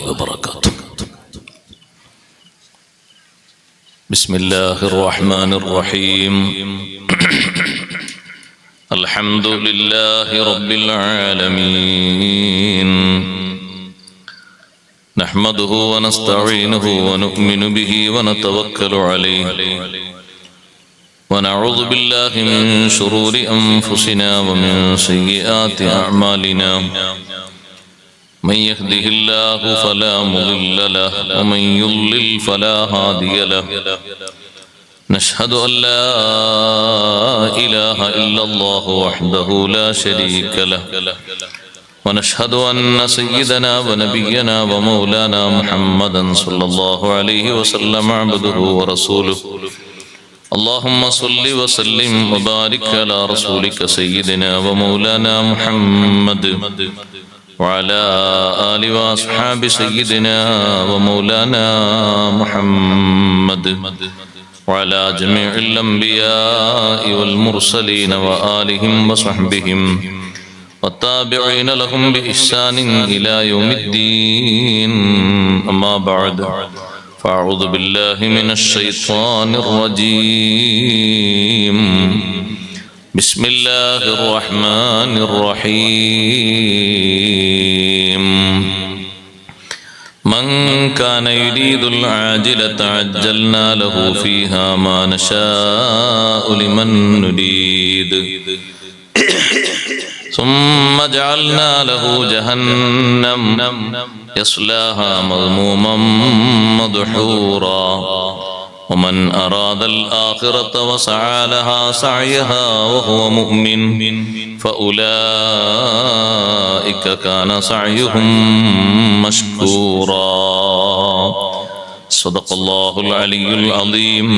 وبركاته. بسم الله الرحمن الرحيم. الحمد لله رب العالمين. نحمده ونستعينه ونؤمن به ونتوكل عليه ونعوذ بالله من شرور أنفسنا ومن سيئات أعمالنا. من يهده الله فلا مضل له ومن يضلل فلا هادي له. نشهد أن لا إله إلا الله وحده لا شريك له ونشهد أن سيدنا ونبينا ومولانا محمدا صلى الله عليه وسلم عبده ورسوله. اللهم صل وسلم وبارك على رسولك سيدنا ومولانا محمد وعلى آل وأصحاب سيدنا ومولانا محمد وعلى جميع الأنبياء والمرسلين وآلهم وصحبهم والتابعين لهم بإحسان إلى يوم الدين. أما بعد، فأعوذ بالله من الشيطان الرجيم. بسم الله الرحمن الرحيم. من كان يريد العاجلة عجلنا له فيها ما نشاء لمن نريد ثم جعلنا له جهنم يصلاها مذموما مدحورا. ومن أراد الآخرة وسعى لها سعيها وهو مؤمن فأولئك كان سعيهم مشكورا. صدق الله العلي العظيم.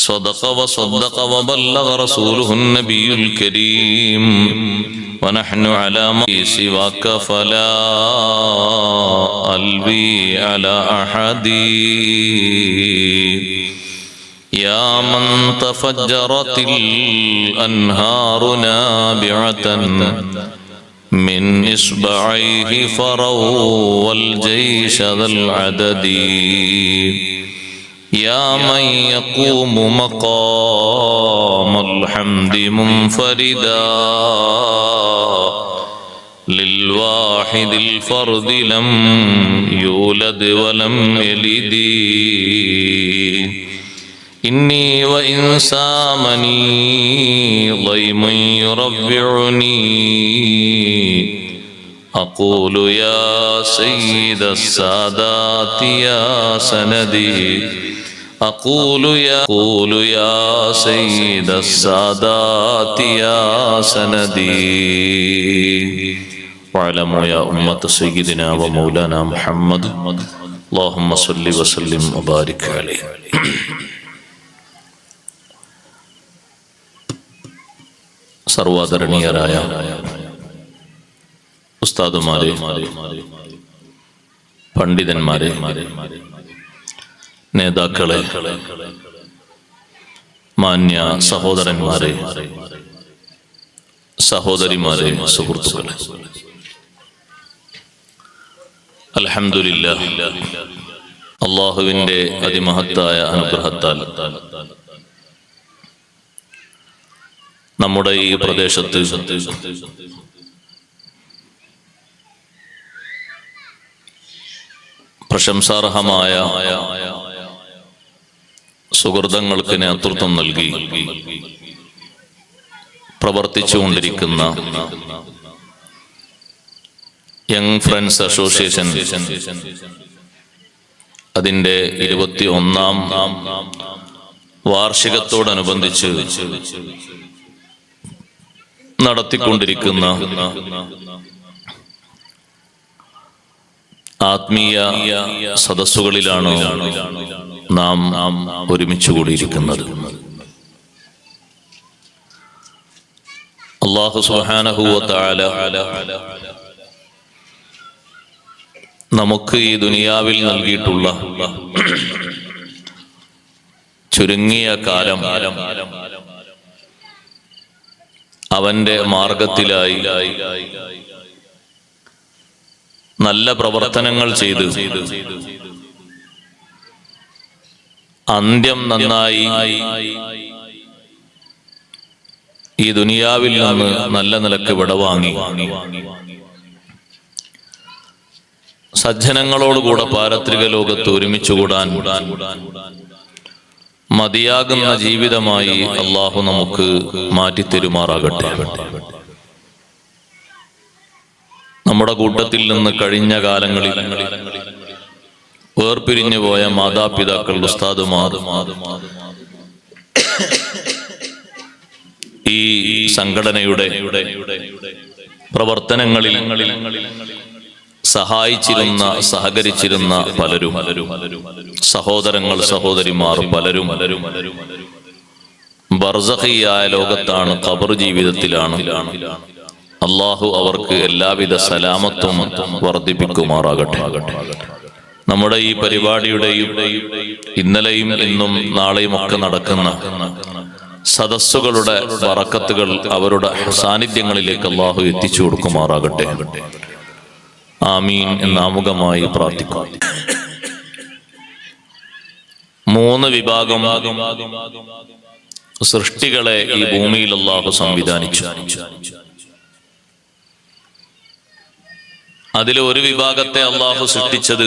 صدق وصدق وبلغ رسوله النبي الكريم. ونحن على ما سواك فلا ألوي على أحد. يا من تفجرت الأنهار نابعة من إصبعيه فروا الجيش ذا العدد. يا من يقوم مقام الحمد منفردا للواحد الفرد لم يولد ولم يلد. إني وإن سامني ضيم يربعني أقول يا سيد السادات يا سندي. أقول يا سيد السادات يا سندي. واعلموا يا أمة سيدنا ومولانا محمد اللهم صل وسلم وبارك عليه. സർവാദരണീയരായ ഉസ്താദുമാരെ, പണ്ഡിതന്മാരെ, നേതാക്കളെ, മാന്യ സഹോദരന്മാരെ, സഹോദരിമാരെ, സുഹൃത്തുക്കളെ, അൽഹംദുലില്ലാഹ്, അല്ലാഹുവിന്റെ അതിമഹത്തായ അനുഗ്രഹത്താൽ നമ്മുടെ ഈ പ്രദേശത്ത് പ്രശംസാർഹമായ സുഹൃതങ്ങൾക്ക് നേതൃത്വം നൽകി പ്രവർത്തിച്ചുകൊണ്ടിരിക്കുന്ന യങ് ഫ്രണ്ട്സ് അസോസിയേഷൻ അതിൻ്റെ 21ാം വാർഷികത്തോടനുബന്ധിച്ച് നടത്തിക്കൊണ്ടിരിക്കുന്ന ആത്മീയ സദസ്സുകളിലാണ് നാം ഒരുമിച്ച് കൂടിയിരിക്കുന്നത്. അല്ലാഹു സുബ്ഹാനഹു വ തആല നമുക്ക് ഈ ദുനിയാവിൽ നൽകിയിട്ടുള്ള ചുരുങ്ങിയ കാലം അവന്റെ മാർഗത്തിലായി നല്ല പ്രവർത്തനങ്ങൾ ചെയ്ത് അന്ത്യം നന്നായി ഈ ദുനിയാവിൽ നിന്ന് നല്ല നിലക്ക് വിടവാങ്ങി സജ്ജനങ്ങളോടുകൂടെ പാരത്രിക ലോകത്ത് ഒരുമിച്ചുകൂടാൻ മതിയാകുന്ന ജീവിതമായി അള്ളാഹു നമുക്ക് മാറ്റിത്തരുമാറാകട്ടെ. നമ്മുടെ കൂട്ടത്തിൽ നിന്ന് കഴിഞ്ഞ കാലങ്ങളിൽ വേർപിരിഞ്ഞു പോയ മാതാപിതാക്കൾ, ഉസ്താദുമാർ, ഈ സംഘടനയുടെ പ്രവർത്തനങ്ങളിൽ സഹായിച്ചിരുന്ന, സഹകരിച്ചിരുന്ന പലരും, സഹോദരങ്ങൾ, സഹോദരിമാർ പലരും ബർസഖിയായ ലോകത്താണ്, ഖബർ ജീവിതത്തിലാണ്. അള്ളാഹു അവർക്ക് എല്ലാവിധ സലാമത്തും വർദ്ധിപ്പിക്കുമാറാകട്ടെ. നമ്മുടെ ഈ പരിപാടിയുടെയും ഇന്നലെയും ഇന്നും നാളെയും ഒക്കെ നടക്കുന്ന സദസ്സുകളുടെ ബറക്കത്തുകൾ അവരുടെ സാന്നിധ്യങ്ങളിലേക്ക് അള്ളാഹു എത്തിച്ചു കൊടുക്കുമാറാകട്ടെ. ആമീൻ എന്ന് ആമുഖമായി പ്രാർത്ഥിക്കാം. 3 വിഭാഗം സൃഷ്ടികളെ ഈ ഭൂമിയിൽ അള്ളാഹു സംവിധാനിച്ചു. അതിൽ ഒരു വിഭാഗത്തെ അള്ളാഹു സൃഷ്ടിച്ചത്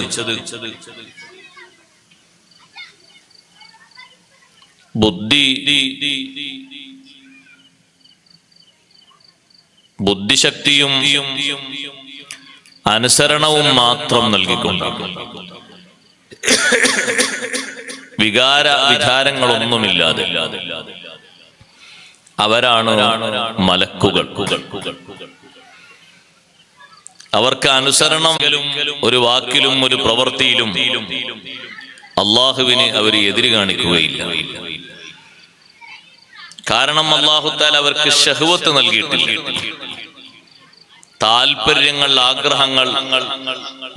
ബുദ്ധിശക്തിയും അനുസരണവും മാത്രം നൽകിക്കൊണ്ട്, വിചാരങ്ങളൊന്നുമില്ലാതെ അവരാണ് മലക്കുകൾ. അവർക്ക് അനുസരണം ഒരു വാക്കിലും ഒരു പ്രവൃത്തിയിലും അള്ളാഹുവിന് അവർ എതിര് കാണിക്കുകയില്ല. കാരണം അല്ലാഹു തആല അവർക്ക് ശഹ്വത്ത് നൽകിയിട്ടില്ല. താല്പര്യങ്ങൾ, ആഗ്രഹങ്ങൾ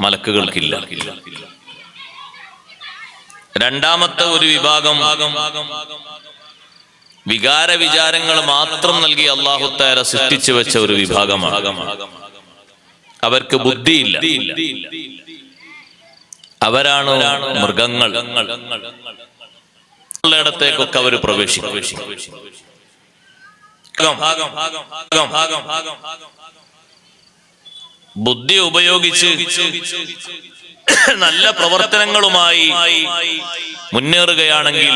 മലക്കുകൾക്കില്ല. രണ്ടാമത്തെ ഒരു വിഭാഗം വിചാരങ്ങൾ മാത്രം നൽകി അല്ലാഹു തആല സൃഷ്ടിച്ചു വെച്ച ഒരു വിഭാഗമാണ്. അവർക്ക് ബുദ്ധിയില്ല. അവരാണ് മൃഗങ്ങൾ. ിടത്തേക്കൊക്കെ അവർ പ്രവേശിക്കും. ബുദ്ധി ഉപയോഗിച്ച് നല്ല പ്രവർത്തനങ്ങളുമായി മുന്നേറുകയാണെങ്കിൽ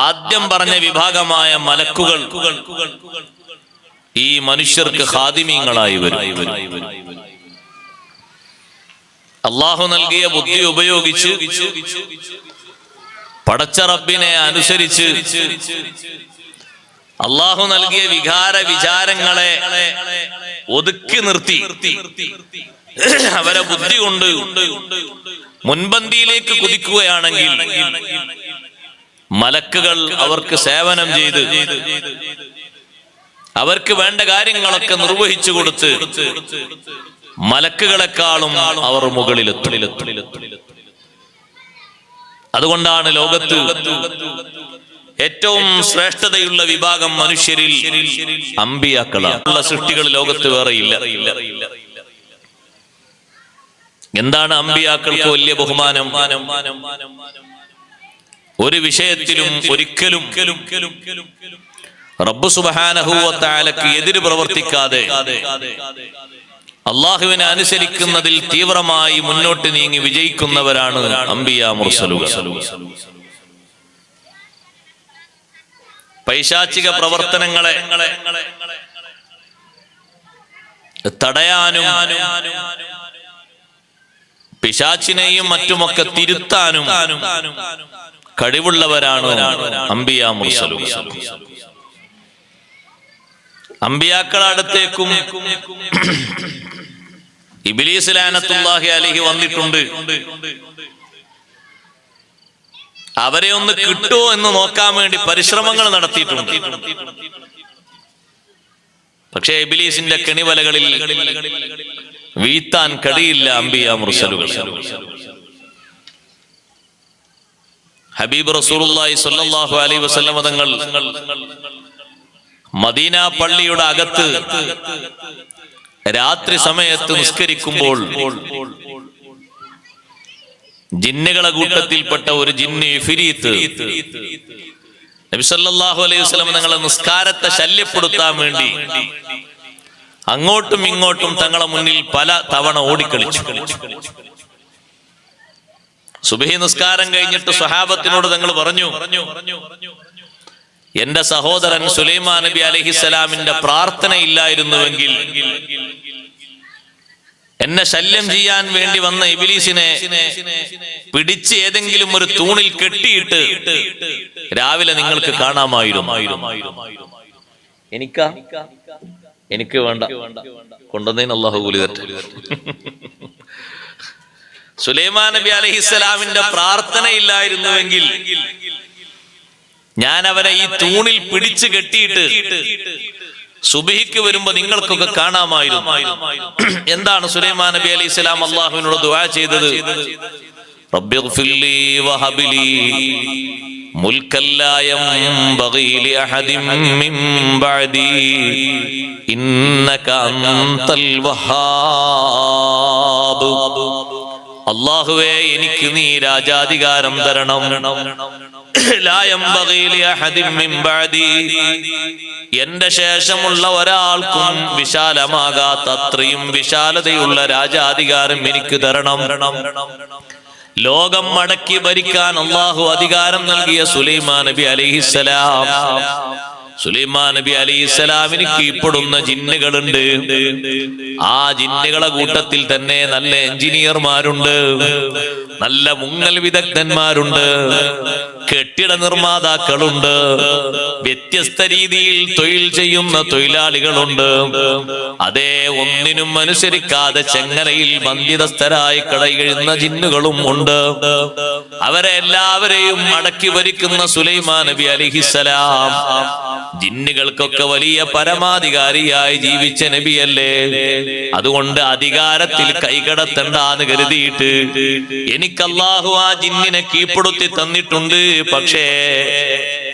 ആദ്യം പറഞ്ഞ വിഭാഗമായ മലക്കുകൾ ഈ മനുഷ്യർക്ക് ഖാദിമീങ്ങളായി വരും. അല്ലാഹു നൽകിയ ബുദ്ധി ഉപയോഗിച്ച് പടച്ച റബ്ബിനെ അനുസരിച്ച് അല്ലാഹു നൽകിയ വിചാരങ്ങളെ ഒതുക്കി നിർത്തി അവരെ ബുദ്ധി കൊണ്ട് മുൻപന്തിയിലേക്ക് കുതിക്കുകയാണെങ്കിൽ മലക്കുകൾ അവർക്ക് സേവനം ചെയ്ത് അവർക്ക് വേണ്ട കാര്യങ്ങളൊക്കെ നിർവഹിച്ചു കൊടുത്ത് മലക്കുകളെക്കാളും അവർ മുകളിലെത്തും. അതുകൊണ്ടാണ് ലോകത്ത് ഏറ്റവും ശ്രേഷ്ഠതയുള്ള വിഭാഗം മനുഷ്യരിൽ അമ്പിയാക്കളാണ്. സൃഷ്ടികൾ ലോകത്ത് വേറെയില്ല. എന്താണ് അമ്പിയാക്കൾക്ക് വലിയ ബഹുമാനം? ഒരു വിഷയത്തിലും ഒരിക്കലും റബ്ബ് സുബ്ഹാനഹു വ തആലക്ക് എതിര് പ്രവർത്തിക്കാതെ അള്ളാഹുവിനെ അനുസരിക്കുന്നതിൽ തീവ്രമായി മുന്നോട്ട് നീങ്ങി വിജയിക്കുന്നവരാണ് അംബിയാ മുർസലുകൾ. പൈശാചിക പ്രവർത്തനങ്ങളെ തടയാനും പിശാചിനെയും മറ്റുമൊക്കെ തിരുത്താനും കഴിവുള്ളവരാണ് അംബിയാ മുർസലുകൾ. അമ്പിയാക്കളുടെ അടുത്തേക്കും ഇബ്ലീസ് ലഅനത്തുല്ലാഹി അലൈഹി വന്നിട്ടുണ്ട്. അവരെ ഒന്ന് കിട്ടുമോ എന്ന് നോക്കാൻ വേണ്ടി പരിശ്രമങ്ങൾ നടത്തിയിട്ടുണ്ട്. പക്ഷേ ഇബ്ലീസിന്റെ കെണിവലകളിൽ വീഴ്ത്താൻ കഴിയില്ല അംബിയാ മുർസലുകൾ. ഹബീബ് റസൂലുള്ളാഹി സ്വല്ലല്ലാഹു അലൈഹി വസല്ലം തങ്ങൾ മദീന പള്ളിയുടെ അകത്ത് രാത്രി സമയത്ത് നിസ്കരിക്കുമ്പോൾ ജിന്നുകളെ കൂട്ടത്തിൽപ്പെട്ട ഒരു ജിന്ന് ഇഫ്രീത്ത് നബി സല്ലല്ലാഹു അലൈഹി വസല്ലം തങ്ങളെ നിസ്കാരത്തെ ശല്യപ്പെടുത്താൻ വേണ്ടി അങ്ങോട്ടും ഇങ്ങോട്ടും തങ്ങളെ മുന്നിൽ പല തവണ ഓടിക്കളിച്ചു. സുബഹി നിസ്കാരം കഴിഞ്ഞിട്ട് സ്വഹാബത്തിനോട് തങ്ങൾ പറഞ്ഞു, എന്റെ സഹോദരൻ സുലൈമാൻ നബി അലൈഹിസ്സലാമിന്റെ പ്രാർത്ഥന ഇല്ലായിരുന്നുവെങ്കിൽ എന്നെ ശല്യം ചെയ്യാൻ വേണ്ടി വന്ന ഇബ്ലീസിനെ പിടിച്ച് ഏതെങ്കിലും ഒരു തൂണിൽ കെട്ടിയിട്ട് രാവിലെ നിങ്ങൾക്ക് കാണാമായിരുന്നു. എനിക്ക് വേണ്ട, കൊണ്ടുവന്നതിന് അല്ലാഹു കൂലി തരട്ടെ. സുലൈമാൻ നബി അലൈഹിസ്സലാമിന്റെ പ്രാർത്ഥന ഇല്ലായിരുന്നുവെങ്കിൽ ഞാൻ അവരെ ഈ തൂണിൽ പിടിച്ചു കെട്ടിയിട്ട് സുബഹിക്ക് വരുമ്പോ നിങ്ങൾക്കൊക്കെ കാണാമായിരുന്നു. എന്താണ് സുലൈമാൻ നബി അലൈഹിസ്സലാം അല്ലാഹുവിനോട് ദുആ ചെയ്തത്? റബ്ബിഗ്ഫിർലി വഹബ്ലി മുൽക്കൻ ലാ യംബഗി ലിഅഹദിൻ മിൻ ബഅദി ഇന്നക അൻതൽ വഹാബ്. അല്ലാഹുവേ, എനിക്ക് നീ രാജാധികാരം തരണം. എന്റെ ശേഷമുള്ള ഒരാൾക്കും വിശാലമാകാത്ത അത്രയും വിശാലതയുള്ള രാജാധികാരം എനിക്ക് തരണം. ലോകം മടക്കി ഭരിക്കാൻ അല്ലാഹു അധികാരം നൽകിയ സുലൈമാൻ നബി അലൈഹിസ്സലാം, സുലൈമാൻ നബി അലൈഹിസ്സലാമിന് കീഴ്പ്പെടുന്ന ജിന്നുകളുണ്ട്. ആ ജിന്നുകളെ കൂട്ടത്തിൽ തന്നെ നല്ല എഞ്ചിനീയർമാരുണ്ട്, നല്ല മുങ്ങൽ വിദഗ്ധന്മാരുണ്ട്, കെട്ടിട നിർമ്മാതാക്കളുണ്ട്, വ്യത്യസ്ത രീതിയിൽ തൊഴിൽ ചെയ്യുന്ന തൊഴിലാളികളുണ്ട്. അതേ, ഒന്നിനും അനുസരിക്കാതെ ചെങ്ങലയിൽ ബന്ധിതസ്ഥരായി കഴിയുന്ന ജിന്നുകളും ഉണ്ട്. അവരെ എല്ലാവരെയും അടക്കി ഭരിക്കുന്ന സുലൈമാൻ നബി അലൈഹിസ്സലാം ജിന്നുകൾക്കൊക്കെ വലിയ പരമാധികാരിയായി ജീവിച്ച നബിയല്ലേ. അതുകൊണ്ട് അധികാരത്തിൽ കൈകടത്തണ്ടെന്ന് കരുതിയിട്ട് എനിക്ക് അല്ലാഹു ആ ജിന്നിനെ കീഴ്പ്പെടുത്തി തന്നിട്ടുണ്ട്. പക്ഷേ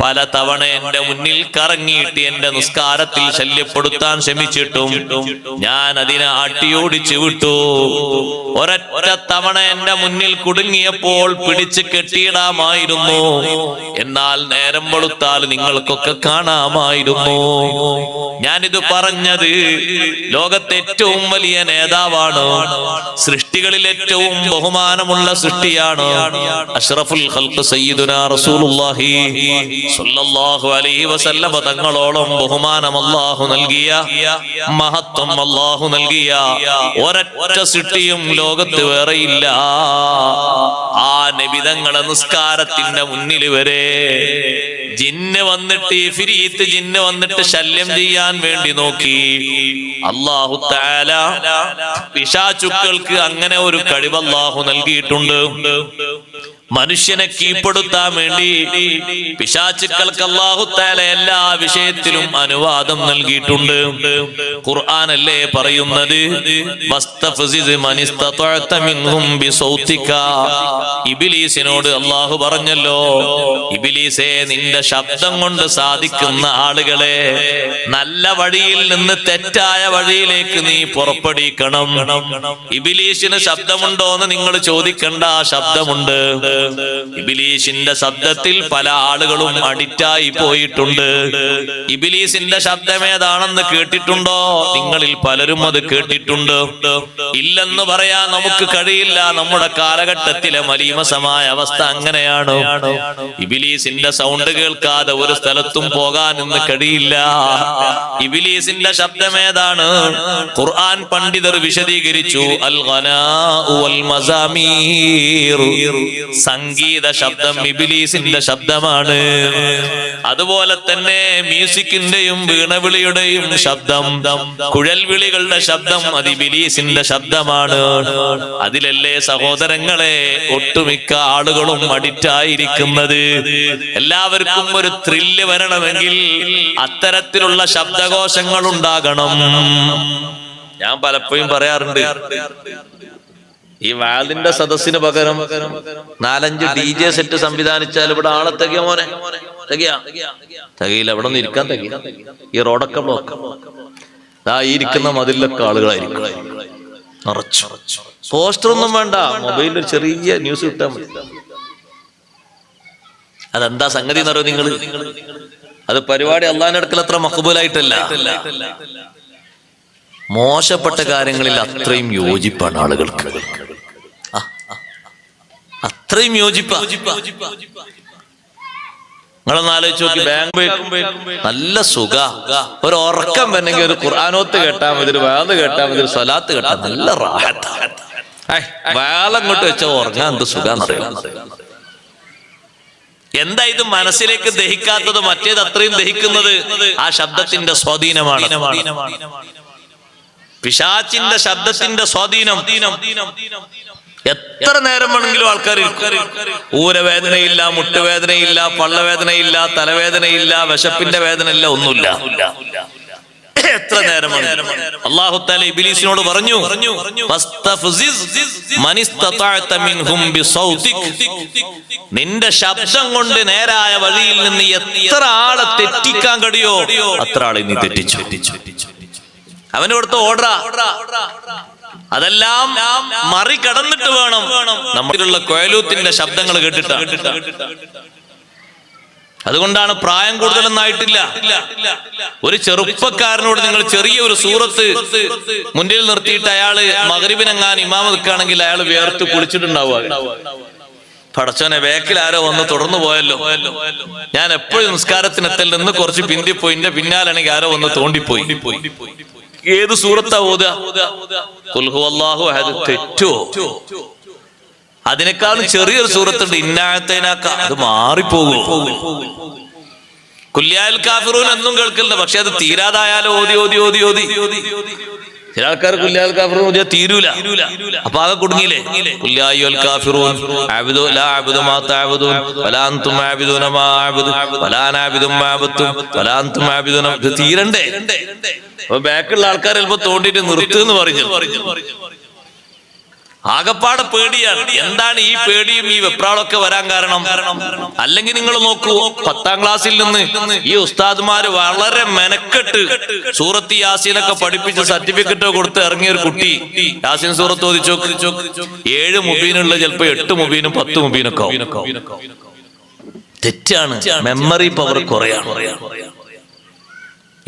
പല തവണ എന്റെ മുന്നിൽ കറങ്ങിയിട്ട് എന്റെ നിസ്കാരത്തിൽ ശല്യപ്പെടുത്താൻ ശ്രമിച്ചിട്ടും ഞാൻ അതിനെ ആട്ടിയോടിച്ചു വിട്ടു. ഒരൊറ്റ തവണ എന്റെ മുന്നിൽ കുടുങ്ങിയപ്പോൾ പിടിച്ച് കെട്ടിയിടാമായിരുന്നു, എന്നാൽ നേരം വെളുത്താൽ നിങ്ങൾക്കൊക്കെ കാണാമായിരുന്നു. ഞാനിത് പറഞ്ഞത് ലോകത്തെ ഏറ്റവും വലിയ നേതാവാണ്, സൃഷ്ടികളിൽ ഏറ്റവും ബഹുമാനമുള്ള സൃഷ്ടിയാണ്. അഷ്റഫുൽ ഖൽഖ് സയ്യിദുനാ റസൂലുള്ളാഹി സ്വല്ലല്ലാഹു അലൈഹി വസല്ലം തങ്ങളോളം ബഹുമാനം അല്ലാഹു നൽകിയ, മഹത്വം അല്ലാഹു നൽകിയ ഒരൊറ്റ സൃഷ്ടിയും ലോകത്ത് വേറെയില്ല. ആ നബി തങ്ങളെ നിസ്കാരത്തിന്റെ മുന്നിൽ വരെ ജിന്ന് വന്നിട്ട്, ഇഫ്രീത്ത് ജിന്ന് വന്നിട്ട് ശല്യം ചെയ്യാൻ വേണ്ടി നോക്കി. അല്ലാഹു തആല പിശാചുക്കൾക്ക് അങ്ങനെ ഒരു കഴിവ് അല്ലാഹു നൽകിയിട്ടുണ്ട്. മനുഷ്യനെ കീഴ്പ്പെടുത്താൻ വേണ്ടി പിശാചുക്കൾക്ക് അല്ലാഹു തആല എല്ലാ വിഷയത്തിലും അനുവാദം നൽകിയിട്ടുണ്ട്. ഖുർആൻ അല്ലേ പറയുന്നത്, വസ്തഫ്സിസ് മനിസ്തതഅത മിൻഹും ബിസൗതിക. ഇബ്ലീസിനോട് അല്ലാഹു പറഞ്ഞല്ലോ, ഇബ്ലീസേ, നിന്റെ ശബ്ദം കൊണ്ട് സാധിക്കുന്ന ആളുകളെ നല്ല വഴിയിൽ നിന്ന് തെറ്റായ വഴിയിലേക്ക് നീ പുറപ്പെടുവിക്കണം. ഇബ്ലീസിന് ശബ്ദമുണ്ടോ എന്ന് നിങ്ങൾ ചോദിക്കണ്ട, ശബ്ദമുണ്ട്. ഇബ്ലീസിന്റെ ശബ്ദത്തിൽ പല ആളുകളും അഡിക്റ്റായി പോയിട്ടുണ്ട്. ഇബ്ലീസിന്റെ ശബ്ദം ഏതാണെന്ന് കേട്ടിട്ടുണ്ടോ? നിങ്ങളിൽ പലരും അത് കേട്ടിട്ടുണ്ട്. ഇല്ലെന്ന് പറയാൻ നമുക്ക് കഴിയില്ല. നമ്മുടെ കാലഘട്ടത്തിലെ മലീമസമായ അവസ്ഥ അങ്ങനെയാണ്. ഇബ്ലീസിന്റെ സൗണ്ട് കേൾക്കാതെ ഒരു സ്ഥലത്തും പോകാനൊന്നും കഴിയില്ല. ഇബ്ലീസിന്റെ ശബ്ദം ഏതാണ്? ഖുർആൻ പണ്ഡിതർ വിശദീകരിച്ചു, അൽ ഗനാഉ വൽ മസാമീർ. സംഗീത ശബ്ദം ഇബ്ലീസിന്റെ ശബ്ദമാണ്. അതുപോലെ തന്നെ മ്യൂസിക്കിന്റെയും വീണവിളിയുടെയും ശബ്ദം, കുഴൽവിളികളുടെ ശബ്ദം, അത് ഇബ്ലീസിന്റെ ശബ്ദമാണ്. അതിലല്ലേ സഹോദരങ്ങളെ ഒട്ടുമിക്ക ആളുകളും അഡിക്റ്റായിരിക്കുന്നത്. എല്ലാവർക്കും ഒരു ത്രില്ല് വരണമെങ്കിൽ അത്തരത്തിലുള്ള ശബ്ദകോശങ്ങൾ ഉണ്ടാകണം. ഞാൻ പലപ്പോഴും പറയാറുണ്ട്, ഈ വാളിന്റെ സദസ്സിന് പകരം 4-5 DJ സെറ്റ് സംവിധാനിച്ചാൽ ഇവിടെ ആളെ തികയോ മോനെ? തികയില്ല. ഇവിടെ നിന്ന് ഇരിക്കാൻ തികയില്ല. ഈ റോഡൊക്കെ ബ്ലോക്ക്. ഇരിക്കുന്ന മതിലൊക്കെ ആളുകളായിരിക്കും നിറച്ചു. പോസ്റ്റർ ഒന്നും വേണ്ട, മൊബൈലിൽ ഒരു ചെറിയ ന്യൂസ് കിട്ടാൻ മതി. അതെന്താ സംഗതി എന്ന് പറയുന്നത് നിങ്ങൾ? അത് പരിപാടി അള്ളാഹിന്റെ അടുക്കൽ അത്ര മഖബൂലായിട്ടല്ല, മോശപ്പെട്ട കാര്യങ്ങളിൽ അത്രയും യോജിപ്പാണ് ആളുകൾക്ക്. അത്രയും യോജിപ്പാ. നിങ്ങളൊന്ന് ആലോചിച്ച് നോക്കി, ബാങ്ക് നല്ല സുഖ, ഒരു ഉറക്കം വരണമെങ്കിൽ ഒരു ഖുർആനോത്ത് കേട്ടാൽ മതി, ഒരു വാദ് കേട്ടാൽ മതി, ഒരു സ്വലാത്ത് കേട്ടാൽ നല്ല റാഹത്ത്. വാലങ്ങോട്ട് വെച്ചാൽ ഉറങ്ങാൻ എന്ത് സുഖാന്നറിയാം. എന്താ ഇത് മനസ്സിലേക്ക് ദഹിക്കാത്തത്? മറ്റേത് അത്രയും ദഹിക്കുന്നത് ആ ശബ്ദത്തിന്റെ സ്വാധീനമാണ്. പിശാചിന്റെ ശബ്ദത്തിന്റെ സ്വാധീനം. എത്ര നേരം വേണമെങ്കിലും ആൾക്കാർ ഊരവേദനയില്ല, മുട്ടുവേദനയില്ല, പള്ളവേദനയില്ല, തലവേദനയില്ല, വിശപ്പിന്റെ വേദന ഇല്ല, ഒന്നുമില്ല. എത്ര നേരം അല്ലാഹു തആല ഇബ്ലീസിനോട് പറഞ്ഞു, നിന്റെ ശബ്ദം കൊണ്ട് നേരായ വഴിയിൽ നിന്ന് എത്ര ആളെ തെറ്റിക്കാൻ കഴിയോ അത്ര ആളെ നീ തെറ്റിച്ചു. അവന് കൊടുത്ത ഓർഡർ അതെല്ലാം മറികടന്നിട്ട് വേണം നമ്മളിലുള്ള കൊയലൂത്തിന്റെ ശബ്ദങ്ങൾ കേട്ടിട്ടാണ്. അതുകൊണ്ടാണ് പ്രായം കൂടുതലൊന്നായിട്ടില്ല. ഒരു ചെറുപ്പക്കാരനോട് നിങ്ങൾ ചെറിയ ഒരു സൂറത്ത് മുന്നിൽ നിർത്തിയിട്ട് അയാള് മഗ്രിബിനെങ്ങാൻ ഇമാമ് നിൽക്കുകയാണെങ്കിൽ അയാൾ വേർത്ത് കുളിച്ചിട്ടുണ്ടാവുക. പടച്ചോനെ, വേക്കിൽ ആരോ വന്ന് തുടർന്നു പോയല്ലോ. ഞാൻ എപ്പോഴും നിസ്കാരത്തിനെത്തൽ നിന്ന് കുറച്ച് പിന്തിപ്പോയി, എന്റെ പിന്നാലാണെങ്കിൽ ആരോ വന്ന് തോണ്ടിപ്പോയി. ഏത് സൂറത്താ ഓതുക? ഖുൽ ഹുവല്ലാഹു അഹദ്. തെറ്റോ? അതിനേക്കാളും ചെറിയൊരു സൂറത്തുണ്ട്, ഇന്നാഅതൈനാക. അത് മാറിപ്പോകും. കുല്യാൽ കാഫിറൂൻ എന്നും കേൾക്കില്ല, പക്ഷെ അത് തീരാതായാലും ഓതി ഓതി ഓതി ഓതി ചില ആൾക്കാർ കുല്യാൽ കാഫിറൂൻ ഓതിയാൽ തീരൂല. അപ്പൊ ആകെ കുടുങ്ങിയില്ലേ? കുല്യായുൽ കാഫിറൂൻ അഅ്ബുദു ലാ അഅ്ബുദു മാ തഅ്ബുദൂൻ വലാ അൻതും അഅ്ബുദൂന മാ അഅ്ബുദു വലാ അന അഅ്ബുദു മാ അഅ്ബുദും വലാ അൻതും അഅ്ബുദൂന. തീരണ്ടേ? അപ്പൊ ബാക്കിലുള്ള ആൾക്കാർ ചിലപ്പോ തോണ്ടിട്ട് നിർത്തുന്ന് പറഞ്ഞു. ആകപ്പാടെ പേടിയാണ്. എന്താണ് ഈ പേടിയും ഈ വെപ്രാളൊക്കെ വരാൻ കാരണം? അല്ലെങ്കിൽ നിങ്ങൾ നോക്കൂ, 10ാം ക്ലാസ്സിൽ നിന്ന് ഈ ഉസ്താദ്മാര് വളരെ മെനക്കെട്ട് സൂറത്ത് യാസീനൊക്കെ പഠിപ്പിച്ച് സർട്ടിഫിക്കറ്റ് കൊടുത്ത് ഇറങ്ങിയ ഒരു കുട്ടി യാസീൻ സൂറത്ത് ഓതിച്ചോ, 7 മുബീനുള്ള ചിലപ്പോ 8 മുബീനും 10 മുബീനൊക്കെ. തെറ്റാണ്. മെമ്മറി പവർ കുറയാണ്.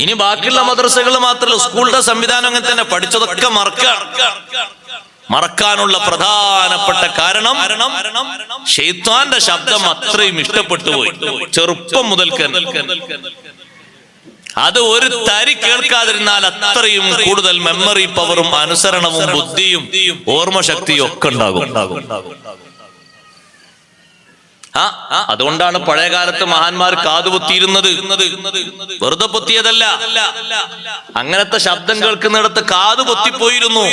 ഇനി ബാക്കിയുള്ള മദ്രസകൾ മാത്രമല്ല, സ്കൂളിന്റെ സംവിധാനം അങ്ങനെ തന്നെ. പഠിച്ചതൊക്കെ മറക്കാനുള്ള പ്രധാനപ്പെട്ട കാരണം ശൈത്താന്റെ ശബ്ദം അത്രയും ഇഷ്ടപ്പെട്ടു പോയി ചെറുപ്പം മുതൽക്ക്. അത് ഒരു തരി കേൾക്കാതിരുന്നാൽ അത്രയും കൂടുതൽ മെമ്മറി പവറും അനുസരണവും ബുദ്ധിയും ഓർമ്മശക്തിയും ഒക്കെ ഉണ്ടാകും. അതുകൊണ്ടാണ് പഴയകാലത്ത് മഹാന്മാർ കാതുപൊത്തിയിരുന്നത്. വെറുതെ പൊത്തിയതല്ല, അങ്ങനത്തെ ശബ്ദം കേൾക്കുന്നിടത്ത് കാതുപൊത്തിപ്പോയിരുന്നു.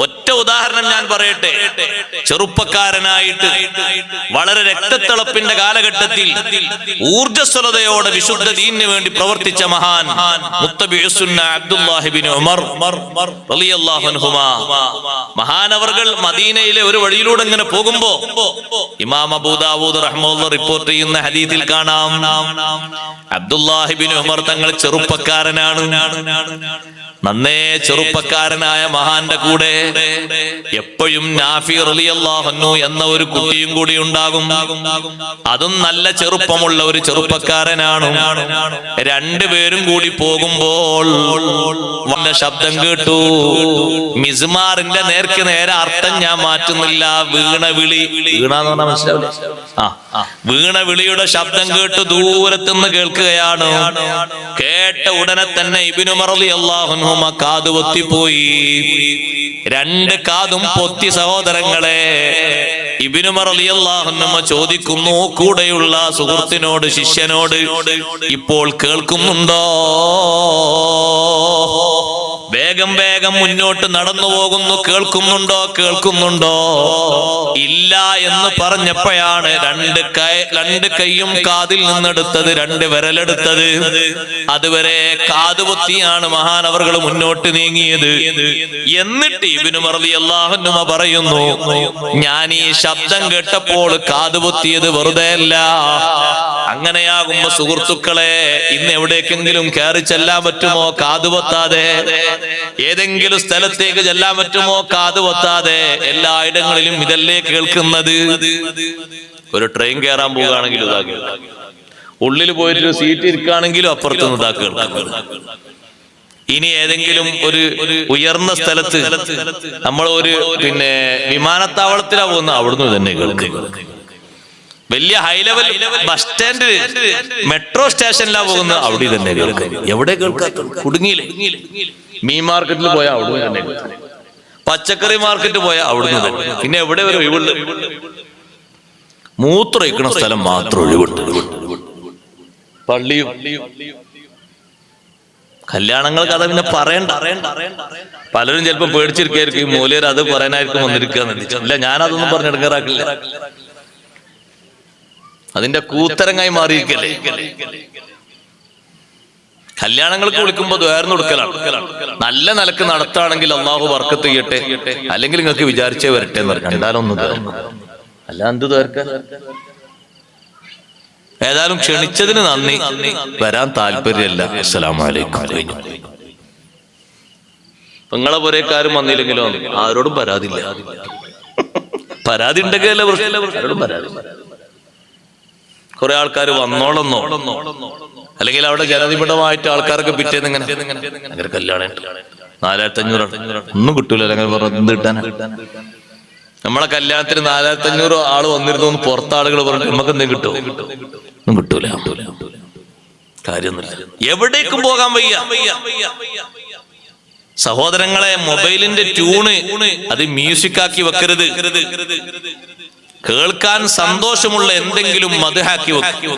ഒറ്റ ഉദാഹരണം ഞാൻ പറയട്ടെ. ചെറുപ്പക്കാരനായിട്ട് വളരെ രക്തത്തിളപ്പിന്റെ കാലഘട്ടത്തിൽ ഊർജ്ജസ്വലതയോടെ വിശുദ്ധ ദീനിന് വേണ്ടി പ്രവർത്തിച്ച മഹാൻ മുത്തബിഉസ്സുന്ന അബ്ദുല്ലാഹി ഇബ്നു ഉമർ റളിയല്ലാഹു അൻഹുമാ. മഹാനവർകൾ മദീനയിലെ ഒരു വഴിയിലൂടെ ഇങ്ങനെ പോകുമ്പോ ഇമാം അബൂ ദാവൂദ് റഹ്മത്തുള്ളാഹി റിപ്പോർട്ട് ചെയ്യുന്ന ഹദീസിൽ കാണാം, അബ്ദുല്ലാഹി ഇബ്നു ഉമർ തങ്ങൾ ചെറുപ്പക്കാരനാണ്. നന്നേ ചെറുപ്പക്കാരനായ മഹാന്റെ കൂടെ എപ്പോഴും നാഫി റളിയല്ലാഹു അൻഹു എന്ന ഒരു കുട്ടിയും കൂടി ഉണ്ടാകും. അതും നല്ല ചെറുപ്പമുള്ള ഒരു ചെറുപ്പക്കാരനാണ്. രണ്ടുപേരും കൂടി പോകുമ്പോൾ വല്ല ശബ്ദം കേട്ടു. മിസ്മാറിന്റെ നേർക്ക് നേരെ അർത്ഥം ഞാൻ മാറ്റുന്നില്ല, വീണവിളി. വീണാന്ന് പറഞ്ഞാൽ മനസ്സിലാവില്ല. വീണ വിളിയുടെ ശബ്ദം കേട്ട് ദൂരത്തുനിന്ന് കേൾക്കുകയാണ്. കേട്ട ഉടനെ തന്നെ ഇബ്നു ഉമർ റളിയല്ലാഹു അൻഹു കാത് പൊത്തിപ്പോയി. 2 കാതും പൊത്തി. സഹോദരങ്ങളെ, ഇബ്നു ഉമർ റളിയല്ലാഹു അൻഹു ചോദിക്കുന്നു കൂടെയുള്ള സുഹൃത്തിനോട്, ശിഷ്യനോട്, ഇപ്പോൾ കേൾക്കുന്നുണ്ടോ? വേഗം വേഗം മുന്നോട്ട് നടന്നു പോകുന്നു. കേൾക്കുന്നുണ്ടോ? ഇല്ല എന്ന് പറഞ്ഞപ്പോഴാണ് 2 കൈയും കാതിൽ നിന്നെടുത്തത്, 2 വിരലെടുത്തത്. അതുവരെ കാതുപൊത്തിയാണ് മഹാനവർകൾ മുന്നോട്ട് നീങ്ങിയത്. എന്നിട്ട് ഇബ്നു ഉമർ റളിയല്ലാഹു അൻഹു പറയുന്നു, ഞാൻ ഈ ശബ്ദം കേട്ടപ്പോൾ കാതുപൊത്തിയത് വെറുതെ അല്ല. അങ്ങനെയാകുമ്പോ സുഹൃത്തുക്കളെ, ഇന്ന് എവിടേക്കെങ്കിലും കയറി ചെല്ലാൻ പറ്റുമോ കാതുപൊത്താതെ? ഏതെങ്കിലും സ്ഥലത്തേക്ക് ചെല്ലാൻ പറ്റുമോ കാതുപൊത്താതെ? എല്ലായിടങ്ങളിലും ഇതല്ലേ കേൾക്കുന്നത്. ഒരു ട്രെയിൻ കയറാൻ പോവുകയാണെങ്കിലും ഇതാ കേൾക്കാം, ഉള്ളിൽ പോയിട്ട് സീറ്റ് ഇരിക്കുകയാണെങ്കിലും അപ്പുറത്തുനിന്ന് ഇതാ കേൾക്കാം. ഇനി ഏതെങ്കിലും ഒരു ഉയർന്ന സ്ഥലത്ത് നമ്മൾ ഒരു വിമാനത്താവളത്തിലാ പോകുന്ന, അവിടുന്ന് തന്നെ കേൾക്കുക. വലിയ high level bus stand metro സ്റ്റേഷനിലാ പോകുന്നത്, അവിടെ തന്നെ കേൾക്കുക. എവിടെ കേൾക്കാത്ത? കുടുങ്ങിയില്ലേ? മീൻ മാർക്കറ്റിൽ പോയാൽ അവിടുന്ന് തന്നെ കേൾക്കുക. പച്ചക്കറി മാർക്കറ്റ് പോയാൽ അവിടുന്ന് തന്നെ. പിന്നെ എവിടെ ഒരു ഒഴിവുണ്ട്? മൂത്രയിക്കണ സ്ഥലം മാത്രം ഒഴിവുണ്ട്. പള്ളിയും കല്യാണങ്ങൾക്ക് അത് പിന്നെ പറയണ്ട. പലരും ചിലപ്പോ പേടിച്ചിരിക്കും, മൂലയർ അത് പറയാനായിരിക്കും വന്നിരിക്കുക. ഇല്ല, ഞാനതൊന്നും പറഞ്ഞെടുക്കാറാക്കില്ല. അതിന്റെ കൂത്തരങ്ങായി മാറിയിരിക്കല്ലേ. കല്യാണങ്ങൾക്ക് വിളിക്കുമ്പോ ദ്വാരന്ന് കൊടുക്കലാണ്. നല്ല നിലക്ക് നടത്താണെങ്കിൽ അള്ളാഹു ബർക്കത്ത് ചെയ്യട്ടെ, അല്ലെങ്കിൽ നിങ്ങൾക്ക് വിചാരിച്ചേ വരട്ടെ എന്ന് പറഞ്ഞു. എന്തായാലും ഒന്നും അല്ല, എന്ത് ദ്വാരക്കാൻ? ഏതായാലും ക്ഷണിച്ചതിന് നന്ദി, വരാൻ താല്പര്യമല്ല, അസ്സലാമു അലൈക്കും. നിങ്ങളെ പുരക്കാരും വന്നില്ലെങ്കിലോ ആരോടും പരാതിയില്ല. പരാതി ഉണ്ടെങ്കിലല്ലേ ആരോടും പരാതി. കുറെ ആൾക്കാർ വന്നോളന്നോ, അല്ലെങ്കിൽ അവിടെ ജനനിബിഡമായിട്ട് ആൾക്കാർക്ക് പിറ്റേന്ന് ഇങ്ങനെ അങ്ങനെ കല്യാണം 4500 ഒന്നും കിട്ടൂല. അല്ലെങ്കിൽ എന്ത് കിട്ടാൻ? നമ്മളെ കല്യാണത്തിന് 4500 ആള് വന്നിരുന്നു എന്ന് പുറത്താളുകൾ പറഞ്ഞു, നമുക്ക് എന്തെങ്കിലും കിട്ടുമോ? ഒന്നും കിട്ടൂല. കാര്യമൊന്നുമില്ല. എവിടേക്കും പോകാൻ വയ്യ. സഹോദരങ്ങളെ, മൊബൈലിന്റെ ട്യൂണ് അത് മ്യൂസിക് ആക്കി വെക്കരുത്. കേൾക്കാൻ സന്തോഷമുള്ള എന്തെങ്കിലും മദ്ഹാക്കി വെക്കും.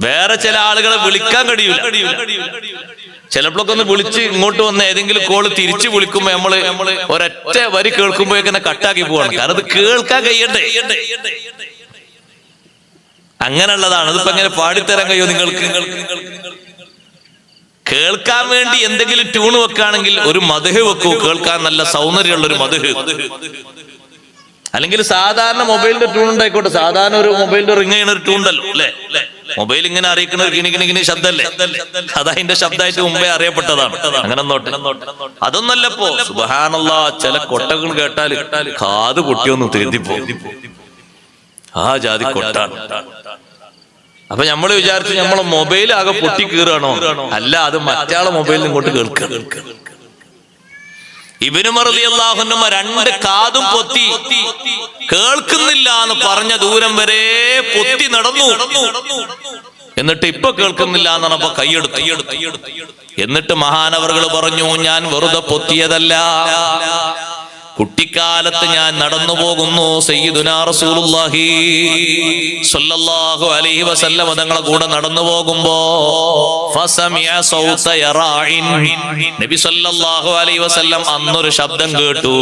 വേറെ ചില ആളുകളെ വിളിക്കാൻ കഴിയൂല. ചിലപ്പോഴൊക്കെ ഒന്ന് വിളിച്ച് ഇങ്ങോട്ട് വന്ന് ഏതെങ്കിലും കോള് തിരിച്ചു വിളിക്കുമ്പോ നമ്മള് ഒരൊറ്റ വരി കേൾക്കുമ്പോഴേക്കന്നെ കട്ടാക്കി പോവാണ്. കാരണം അത് കേൾക്കാൻ കഴിയണ്ടേ. അങ്ങനെയുള്ളതാണ്. അതിപ്പോ എങ്ങനെ പാടിത്തരാൻ കഴിയോ നിങ്ങൾക്ക്? കേൾക്കാൻ വേണ്ടി എന്തെങ്കിലും ട്യൂണ് വെക്കുകയാണെങ്കിൽ ഒരു മദ്ഹ് വെക്കൂ, കേൾക്കാൻ നല്ല സൗന്ദര്യമുള്ള ഒരു മദ്ഹ്. അല്ലെങ്കിൽ സാധാരണ മൊബൈലിന്റെ ട്യൂൺ ഉണ്ടായിക്കോട്ടെ. സാധാരണ ഒരു മൊബൈലിന്റെ റിങ് ചെയ്യുന്ന ഒരു ട്യൂൺ ഉണ്ടല്ലോ അല്ലെ? മൊബൈൽ ഇങ്ങനെ അറിയിക്കുന്ന ഒരു കിണി ശബ്ദമല്ലേ? അതതിന്റെ ശബ്ദമായിട്ട് മുമ്പേ അറിയപ്പെട്ടതാണ്. അങ്ങനെ അതൊന്നല്ലപ്പോ സുബ്ഹാനല്ലാഹ്, ചില കൊട്ടകൾ കേട്ടാൽ കാത് പൊട്ടിയൊന്നും തിരുത്തിപ്പോ. ആ ജാതി കൊട്ടാണ്. അപ്പൊ നമ്മൾ വിചാരിച്ചു നമ്മളെ മൊബൈൽ ആകെ പൊട്ടി കീറാണോ? അല്ല, അത് മറ്റാളെ മൊബൈലിൽ ഇങ്ങോട്ട് കേൾക്കുക. ഇബ്നു ഉമർ റളിയല്ലാഹു അൻഹു 2 കാതും പൊത്തി കേൾക്കുന്നില്ല എന്ന് പറഞ്ഞ ദൂരം വരെ പൊത്തി നടന്നു. എന്നിട്ട് ഇപ്പൊ കേൾക്കുന്നില്ല എന്ന് പറഞ്ഞപ്പോ കൈയെടുത്തു. എന്നിട്ട് മഹാനവറുകൾ പറഞ്ഞു, ഞാൻ വെറുതെ പൊത്തിയതല്ല, കുട്ടിക്കാലത്ത് ഞാൻ നടന്നു പോകുന്നു സയ്യിദുനാ റസൂലുള്ളാഹി സ്വല്ലല്ലാഹു അലൈഹി വസല്ലം തങ്ങളെ കൂടെ നടന്നു പോകുമ്പോ ഫസമിഅ സൗത യറാഇൻ, നബി സ്വല്ലല്ലാഹു അലൈഹി വസല്ലം അന്നൊരു ശബ്ദം കേട്ടു.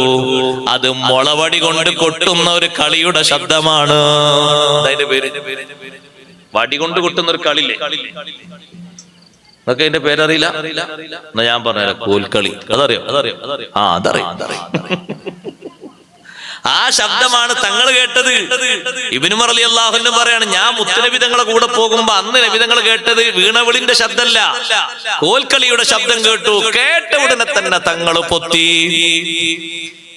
അത് മുളവടി കൊണ്ട് കൊട്ടുന്ന ഒരു കളിയുടെ ശബ്ദമാണ്. അതിന്റെ പേര് വടി കൊണ്ട് കൊട്ടുന്ന ഒരു കളില്ലേ? നിങ്ങൾക്ക് അതിന്റെ പേരറിയില്ല? എന്നാ ഞാൻ പറഞ്ഞ കോൽക്കളി. അതറിയോ? ആ, അതറിയാം. ആ ശബ്ദമാണ് തങ്ങൾ കേട്ടത്. ഇബ്നു ഉമർ റളിയല്ലാഹു അൻഹു പറയാണ്, ഞാൻ മുത്തുനബി തങ്ങളെ കൂടെ പോകുമ്പോ അന്ന് നബി തങ്ങൾ കേട്ടത് വീണവിളിന്റെ ശബ്ദമല്ല, കോൽക്കളിയുടെ ശബ്ദം കേട്ടു. കേട്ട ഉടനെ തന്നെ തങ്ങൾ പൊത്തി,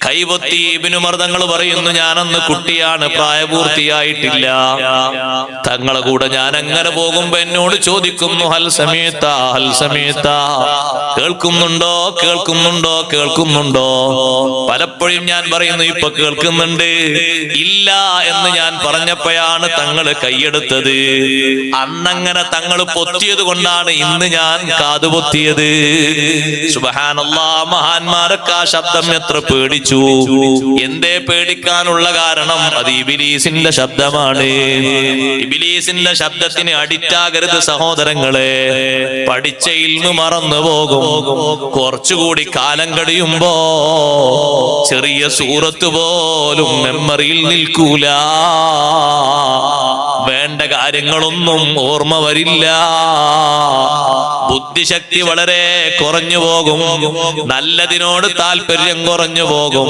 കൈപൊത്തി. ഇബ്നു ഉമർ തങ്ങൾ പറയുന്നു, ഞാനന്ന് കുട്ടിയാണ്, പ്രായപൂർത്തിയായിട്ടില്ല. തങ്ങളെ കൂടെ ഞാൻ അങ്ങനെ പോകുമ്പോ എന്നോട് ചോദിക്കുന്നു, ഹൽ സമീഅത, ഹൽ സമീഅത, കേൾക്കുന്നുണ്ടോ? പലപ്പോഴും ഞാൻ പറയുന്നു ഇപ്പൊ കേൾക്കുന്നുണ്ട്. ഇല്ല എന്ന് ഞാൻ പറഞ്ഞപ്പോഴാണ് തങ്ങൾ കൈയെടുത്തത്. അന്നങ്ങനെ തങ്ങൾ പൊത്തിയത് കൊണ്ടാണ് ഇന്ന് ഞാൻ കാതുപൊത്തിയത്. സുബ്ഹാനല്ലാഹ്, മഹാന്മാരൊക്കെ ആ ശബ്ദം എത്ര പേടിച്ചു. എന്തേ പേടിക്കാനുള്ള കാരണം? അത് ഇബ്ലീസിന്റെ ശബ്ദമാണ്. ഇബ്ലീസിന്റെ ശബ്ദത്തിന് അഡിക്റ്റാകരുത് സഹോദരങ്ങളെ. പഠിച്ച ഇൽമു മറന്നു പോകും. കുറച്ചുകൂടി കാലം കഴിയുമ്പോ ചെറിയ സൂറത്ത് പോലും മെമ്മറിയിൽ നിൽക്കൂല. വേണ്ട കാര്യങ്ങളൊന്നും ഓർമ്മ വരില്ല. ബുദ്ധിശക്തി വളരെ കുറഞ്ഞു പോകും. നല്ലതിനോട് താല്പര്യം കുറഞ്ഞു പോകും.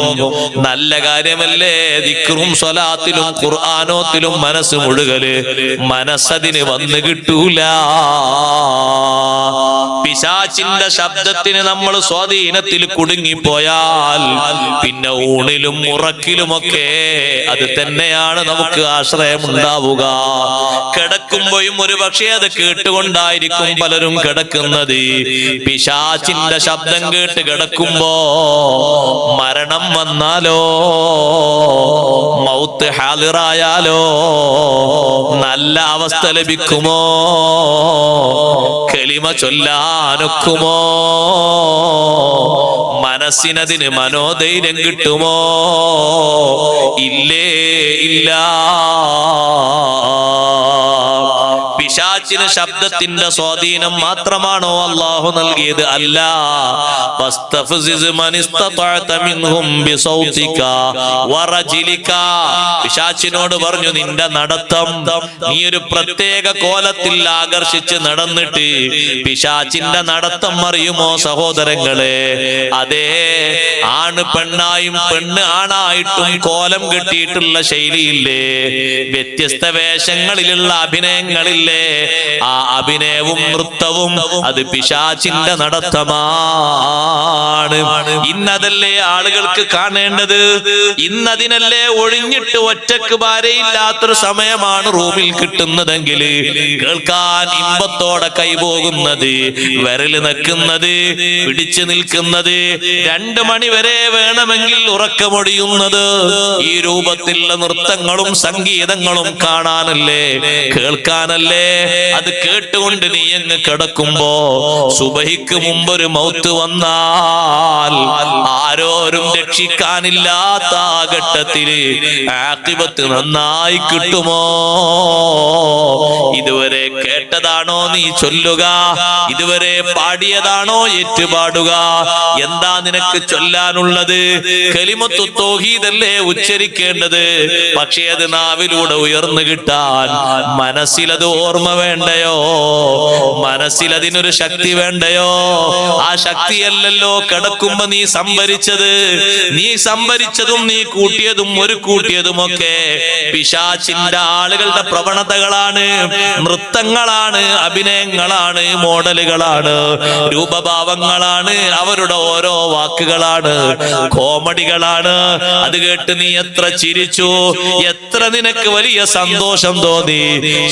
നല്ല കാര്യമല്ലേ ദിക്റും സ്വലാത്തിലും ഖുർആനോത്തിലും മനസ്സ് മുഴുകല്. മനസ്സതിന് വന്നു കിട്ടൂല. പിശാചിന്റെ ശബ്ദത്തിന് നമ്മൾ സ്വാധീനത്തിൽ കുടുങ്ങിപ്പോയാൽ പിന്നെ ഊണിലും ഉറക്കിലുമൊക്കെ അത് തന്നെയാണ് നമുക്ക് ആശ്രയമുണ്ടാവുക. കിടക്കുമ്പോഴും ഒരു പക്ഷേ അത് കേട്ടുകൊണ്ടായിരിക്കും പലരും കിടക്കുന്നത്. പിശാചിന്റെ ശബ്ദം കേട്ട് കിടക്കുമ്പോ മരണം വന്നാലോ, മൗത്ത് ഹാളിറായാലോ നല്ല അവസ്ഥ ലഭിക്കുമോ? കലിമ ചൊല്ലാനൊക്കുമോ? മനസ്സിനതിന് മനോധൈര്യം കിട്ടുമോ? ഇല്ലേ ഇല്ല. പിശാചിന് ശബ്ദത്തിന്റെ സ്വാധീനം മാത്രമാണോ അല്ലാഹു നൽകിയത്? അല്ല. പിശാചിനോട് പറഞ്ഞു, നിന്റെ നടത്തം നീ ഒരു പ്രത്യേക കോലത്തിൽ ആകർഷിച്ച് നടന്നിട്ട് പിശാചിന്റെ നടത്തം അറിയുമോ സഹോദരങ്ങളെ? അതേ, ആണ് പെണ്ണായും പെണ്ണ് ആണായിട്ടും കോലം കെട്ടിയിട്ടുള്ള ശൈലിയില്ലേ, വ്യത്യസ്ത വേഷങ്ങളിലുള്ള അഭിനയങ്ങളില്ലേ, ആ അഭിനയവും നൃത്തവും അത് പിശാചിന്റെ നടത്തമാണ്. ഇന്നതല്ലേ ആളുകൾക്ക് കാണേണ്ടത്? ഇന്നതിനല്ലേ ഒഴിഞ്ഞിട്ട് ഒറ്റക്ക് ഭാര്യയില്ലാത്തൊരു സമയമാണ് റൂമിൽ കിട്ടുന്നതെങ്കിൽ കേൾക്കാൻ ഇമ്പത്തോടെ കൈപോകുന്നത്, വിരല് നിൽക്കുന്നത്, പിടിച്ചു നിൽക്കുന്നത്, 2 മണി വരെ വേണമെങ്കിൽ ഉറക്കമൊടിയുന്നത്, ഈ രൂപത്തിലുള്ള നൃത്തങ്ങളും സംഗീതങ്ങളും കാണാനല്ലേ, കേൾക്കാനല്ലേ? അത് കേട്ടുകൊണ്ട് നീ അങ്ങ് കിടക്കുമ്പോ സുബഹിക്ക് മുമ്പൊരു മൗത്ത് വന്നാൽ ആരോരും രക്ഷിക്കാനില്ലാത്ത ആ ഘട്ടത്തില് ആഖിബത്ത് നന്നായി കിട്ടുമോ? ഇതുവരെ കേട്ടതാണോ നീ ചൊല്ലുക? ഇതുവരെ പാടിയതാണോ ഏറ്റുപാടുക? എന്താ നിനക്ക് ചൊല്ലാനുള്ളത്? കലിമത്തു തൗഹീദല്ലേ ഉച്ചരിക്കേണ്ടത്. പക്ഷേ അത് നാവിലൂടെ ഉയർന്നു കിട്ടാൻ മനസ്സിലത് ഓർമ്മ വേണ്ടയോ? മനസ്സിലതിനൊരു ശക്തി വേണ്ടയോ? ആ ശക്തിയല്ലല്ലോ കിടക്കുമ്പോ നീ സംഭരിച്ചത്. നീ സംഭരിച്ചതും നീ കൂട്ടിയതും ഒരു കൂട്ടിയതുമൊക്കെ പിശാചിന്റെ ആളുകളുടെ പ്രവണതകളാണ്, നൃത്തങ്ങളാണ്, അഭിനയങ്ങളാണ്, മോഡലുകളാണ്, രൂപഭാവങ്ങളാണ്, അവരുടെ ഓരോ വാക്കുകളാണ്, കോമഡികളാണ്. അത് കേട്ട് നീ എത്ര ചിരിച്ചു, എത്ര നിനക്ക് വലിയ സന്തോഷം തോന്നി.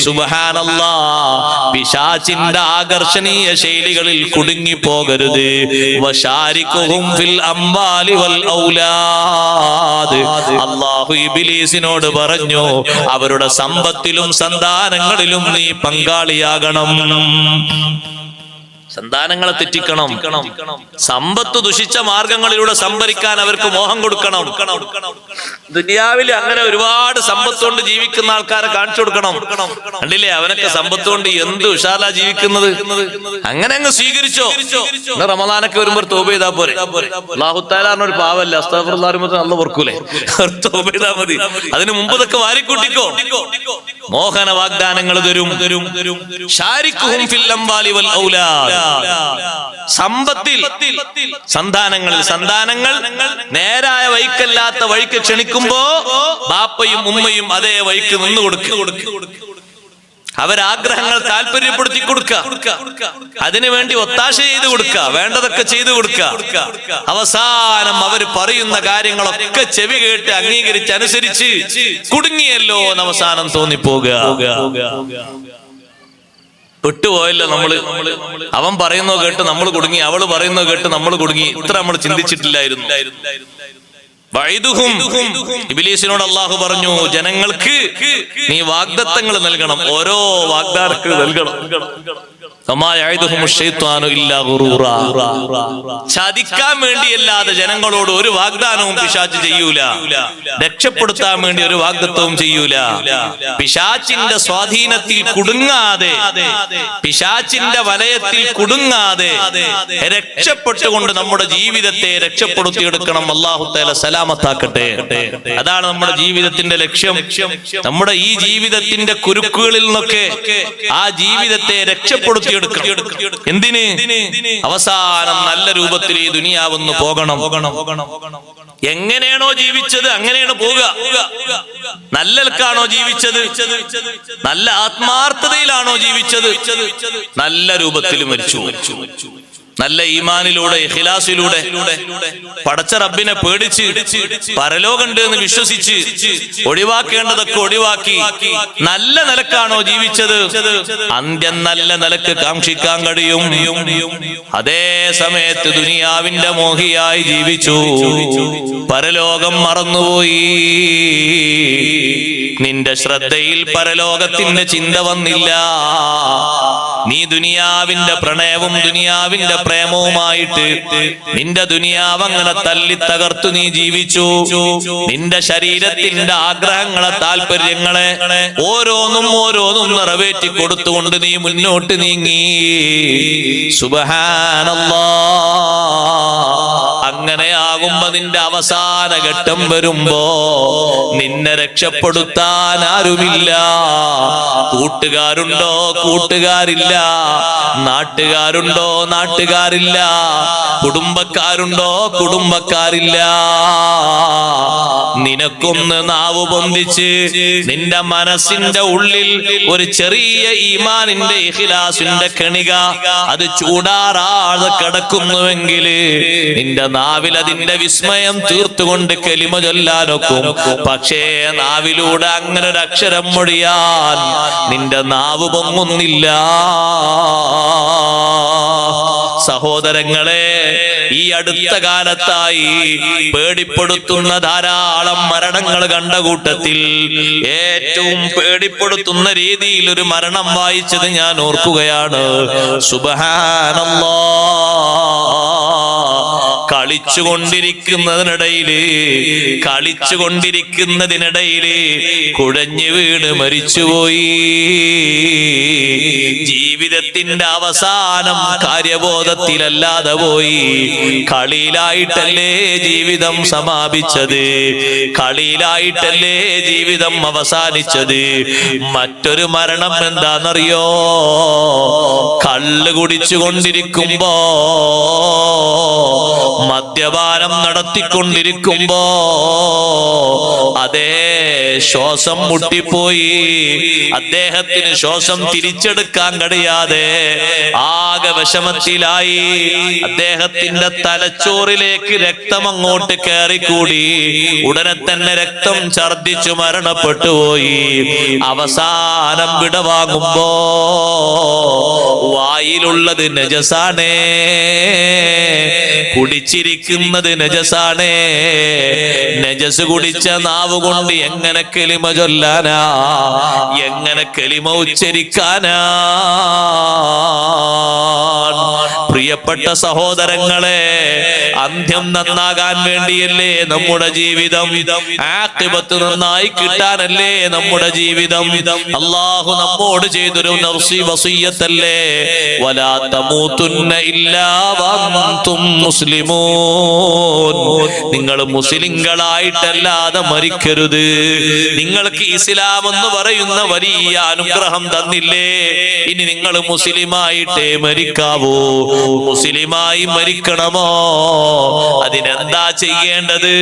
സുബ്ഹാനല്ലാഹ്, പിശാചിന്റെ ആകർഷണീയ ശൈലികളിൽ കുടുങ്ങി പോകരുത്. വശാരികുഹും ഫിൽ അംവാലി വൽ ഔലാദ്. അല്ലാഹു ഇബ്ലീസിനോട് പറഞ്ഞു, അവരുടെ സമ്പത്തിലും സന്താനങ്ങളിലും നീ പങ്കാളിയാകണം. സന്താനങ്ങളെ തെറ്റിക്കണം. സമ്പത്ത് ദുഷിച്ച മാർഗങ്ങളിലൂടെ സംഭരിക്കാൻ അവർക്ക് മോഹം കൊടുക്കണം. ദുനിയാവിൽ അങ്ങനെ ഒരുപാട് സമ്പത്ത് കൊണ്ട് ജീവിക്കുന്ന ആൾക്കാരെ കാണിച്ചു കൊടുക്കണം. കണ്ടില്ലേ, അവനൊക്കെ സമ്പത്ത് കൊണ്ട് എന്ത് ഉഷാറാ ജീവിക്കുന്നത്. അങ്ങനെ അങ്ങ് സ്വീകരിച്ചോ. റമദാനൊക്കെ വരുമ്പോൾ തൗബ ചെയ്താ പോരെ. അല്ലാഹു തആല ഒരു പാവല്ല, അസ്തഗ്ഫിറുല്ലാഹ് അല്ലാഹു ഓർക്കൂലേ, തൗബ ചെയ്താ മതി. അതിനു മുമ്പ് ഇതൊക്കെ വാരിക്കൂട്ടിക്കോ. മോഹന വാഗ്ദാനങ്ങൾ തരും. ശാരിക്കുഹും ഫിൽ അംവാലി വൽ ഔലാദ്. സമ്പത്തിൽ, സന്താനങ്ങളിൽ, സന്താനങ്ങൾ നേരായ വഴിക്കല്ലാത്ത വഴിക്ക് ക്ഷണിക്കുമ്പോ ബാപ്പയും ഉമ്മയും അതേ വഴിക്ക് നിന്ന് കൊടുക്കുക. അവരാഗ്രഹങ്ങൾ താല്പര്യപ്പെടുത്തി കൊടുക്കുക, അതിനുവേണ്ടി ഒത്താശ ചെയ്ത് കൊടുക്കുക, വേണ്ടതൊക്കെ ചെയ്തു കൊടുക്കുക. അവസാനം അവർ പറയുന്ന കാര്യങ്ങളൊക്കെ ചെവി കേട്ട് അംഗീകരിച്ച് അനുസരിച്ച് കുടുങ്ങിയല്ലോ എന്ന് അവസാനം തോന്നിപ്പോകുക. വിട്ടുപോയല്ലോ നമ്മള്. അവൻ പറയുന്നോ കേട്ട് നമ്മൾ കുടുങ്ങി, അവള് പറയുന്നോ കേട്ട് നമ്മൾ കുടുങ്ങി. ഇത്ര നമ്മൾ ചിന്തിച്ചിട്ടില്ലായിരുന്നു. ഇബ്ലീസിനോട് അല്ലാഹു പറഞ്ഞു, ജനങ്ങൾക്ക് നീ വാഗ്ദത്തങ്ങൾ നൽകണം, ഓരോ വാഗ്ദാനങ്ങൾ നൽകണം. ചതിക്കാൻ വേണ്ടിയല്ലാതെ ജനങ്ങളോട് ഒരു വാഗ്ദാനവും പിശാച് ചെയ്യൂല. രക്ഷപ്പെടുത്താൻ വേണ്ടി ഒരു വാഗ്ദത്തവും ചെയ്യൂല. പിശാചിന്റെ സ്വാധീനത്തിൽ കുടുങ്ങാതെ, പിശാചിന്റെ വലയത്തിൽ കുടുങ്ങാതെ രക്ഷപ്പെട്ടുകൊണ്ട് നമ്മുടെ ജീവിതത്തെ രക്ഷപ്പെടുത്തിയെടുക്കണം. അല്ലാഹു തആല സലാം സലാമത്താക്കട്ടെ. അതാണ് നമ്മുടെ ജീവിതത്തിന്റെ ലക്ഷ്യം. നമ്മുടെ ഈ ജീവിതത്തിന്റെ കുരുക്കുകളിൽ നിന്നൊക്കെ ആ ജീവിതത്തെ രക്ഷപ്പെടുത്തിയെടുക്കണം. എന്തിന്? അവസാനം നല്ല രൂപത്തിൽ ഈ ദുനിയാവൊന്ന് പോകണം. എങ്ങനെയാണോ ജീവിച്ചത് അങ്ങനെയാണ് പോവുക. നല്ലൽക്കാണോ ജീവിച്ചത്, നല്ല ആത്മാർത്ഥതയിലാണോ ജീവിച്ചത്, നല്ല രൂപത്തിൽ മരിച്ചു. നല്ല ഈമാനിലൂടെ ഇഖ്ലാസിലൂടെ പടച്ച റബ്ബിനെ പേടിച്ച് പരലോകമുണ്ട് എന്ന് വിശ്വസിച്ച് ഒഴിവാക്കേണ്ടതൊക്കെ ഒഴിവാക്കി നല്ല നിലക്കാണോ ജീവിച്ചത്, അന്ത്യം നല്ല നിലക്ക് കാക്ഷിക്കാൻ കഴിയും. അതേ സമയത്ത് ദുനിയാവിന്റെ മോഹിയായി ജീവിച്ചു, പരലോകം മറന്നുപോയി. നിന്റെ ശ്രദ്ധയിൽ പരലോകത്തിന്റെ ചിന്ത വന്നില്ല. നീ ദുനിയാവിന്റെ പ്രണയവും ദുനിയാവിന്റെ പ്രേമവുമായിട്ട് നിന്റെ ദുനിയാവ് അങ്ങനെ തല്ലി തകർത്തു നീ ജീവിച്ചു. നിന്റെ ശരീരത്തിന്റെ ആഗ്രഹങ്ങളെ താല്പര്യങ്ങളെ ഓരോന്നും നിറവേറ്റി കൊടുത്തുകൊണ്ട് നീ മുന്നോട്ട് നീങ്ങി. സുബ്ഹാനല്ലാഹ്. അങ്ങനെയാകുമ്പോ നിന്റെ അവസാന ഘട്ടം വരുമ്പോ നിന്നെ രക്ഷപ്പെടുത്താൻ ആരുമില്ല. കൂട്ടുകാരുണ്ടോ? കൂട്ടുകാരില്ല. നാട്ടുകാരുണ്ടോ? നാട്ടുകാരില്ല. കുടുംബക്കാരുണ്ടോ? കുടുംബക്കാരില്ല. നിനക്കൊന്ന് നാവ് പൊന്തിച്ച് നിന്റെ മനസ്സിന്റെ ഉള്ളിൽ ഒരു ചെറിയ ഈമാനിന്റെ ഇഖ്ലാസിന്റെ കണിക അത് ചൂടാറാതെ കിടക്കുന്നുവെങ്കിൽ നിന്റെ നാവിൽ അതിന്റെ വിസ്മയം തീർത്തുകൊണ്ട് കലിമ ചൊല്ലാനൊക്കും. പക്ഷേ നാവിലൂടെ അങ്ങനെ ഒരു അക്ഷരം മൊഴിയാൻ നിന്റെ നാവ് പൊങ്ങുന്നില്ല. സഹോദരങ്ങളെ, ഈ അടുത്ത കാലത്തായി പേടിപ്പെടുത്തുന്ന ധാരാളം മരണങ്ങൾ കണ്ട കൂട്ടത്തിൽ ഏറ്റവും പേടിപ്പെടുത്തുന്ന രീതിയിൽ ഒരു മരണം വായിച്ചത് ഞാൻ ഓർക്കുകയാണ്. സുബ്ഹാനല്ലാഹ്. കളിച്ചുകൊണ്ടിരിക്കുന്നതിനിടയില് കുഴഞ്ഞു വീണ് മരിച്ചുപോയി. ജീവിതത്തിന്റെ അവസാനം കാര്യബോധത്തിലല്ലാതെ പോയി. കളിയിലായിട്ടല്ലേ ജീവിതം സമാപിച്ചത്, കളിയിലായിട്ടല്ലേ ജീവിതം അവസാനിച്ചത്. മറ്റൊരു മരണം എന്താണെന്നറിയോ? കള്ള് കുടിച്ചുകൊണ്ടിരിക്കുമ്പോ, മദ്യപാനം നടത്തിക്കൊണ്ടിരിക്കുമ്പോ അതേ ശ്വാസം മുട്ടിപ്പോയി. അദ്ദേഹത്തിന് ശ്വാസം തിരിച്ചെടുക്കാൻ കഴിയാതെ ആകെ വിഷമത്തിലായി. അദ്ദേഹത്തിന്റെ തലച്ചോറിലേക്ക് രക്തം അങ്ങോട്ട് കയറിക്കൂടി. ഉടനെ തന്നെ രക്തം ഛർദിച്ചു മരണപ്പെട്ടുപോയി. അവസാനം വിടവാങ്ങുമ്പോ വായിലുള്ളത് നജസാണേ, കുടിച്ചിരിക്കുന്നത് നജസാണേ. നജസ് കുടിച്ച നാവ് കൊണ്ട് എങ്ങനെ കലിമ ചൊല്ലാനാ, എങ്ങനെ കലിമ ഉച്ചരിക്കാനാ? പ്രിയപ്പെട്ട സഹോദരങ്ങളെ, അന്ത്യം നന്നാകാൻ വേണ്ടിയല്ലേ നമ്മുടെ ജീവിതം, ആഖിബത്ത് നന്നായി കിട്ടാനല്ലേ നമ്മുടെ ജീവിതം. അല്ലാഹു നമ്മോട് ചെയ്തൊരു നഫ്സി വസിയ്യത്തല്ലേ, വലാ തമൂതുന്ന ഇല്ലാ വഅൻതും മുസ്ലിമൂൻ. നിങ്ങൾ മുസ്ലിങ്ങളായിട്ടല്ലാതെ മരിക്കരുത്. നിങ്ങൾക്ക് ഇസ്ലാം എന്ന് പറയുന്ന വലിയ അനുഗ്രഹം തന്നില്ലേ, ഇനി നിങ്ങൾ മുസ്ലിമായിട്ടേ മരിക്കാവൂ. മുസ്ലിമായി മരിക്കണമോ? അതിനെന്താ ചെയ്യേണ്ടത്?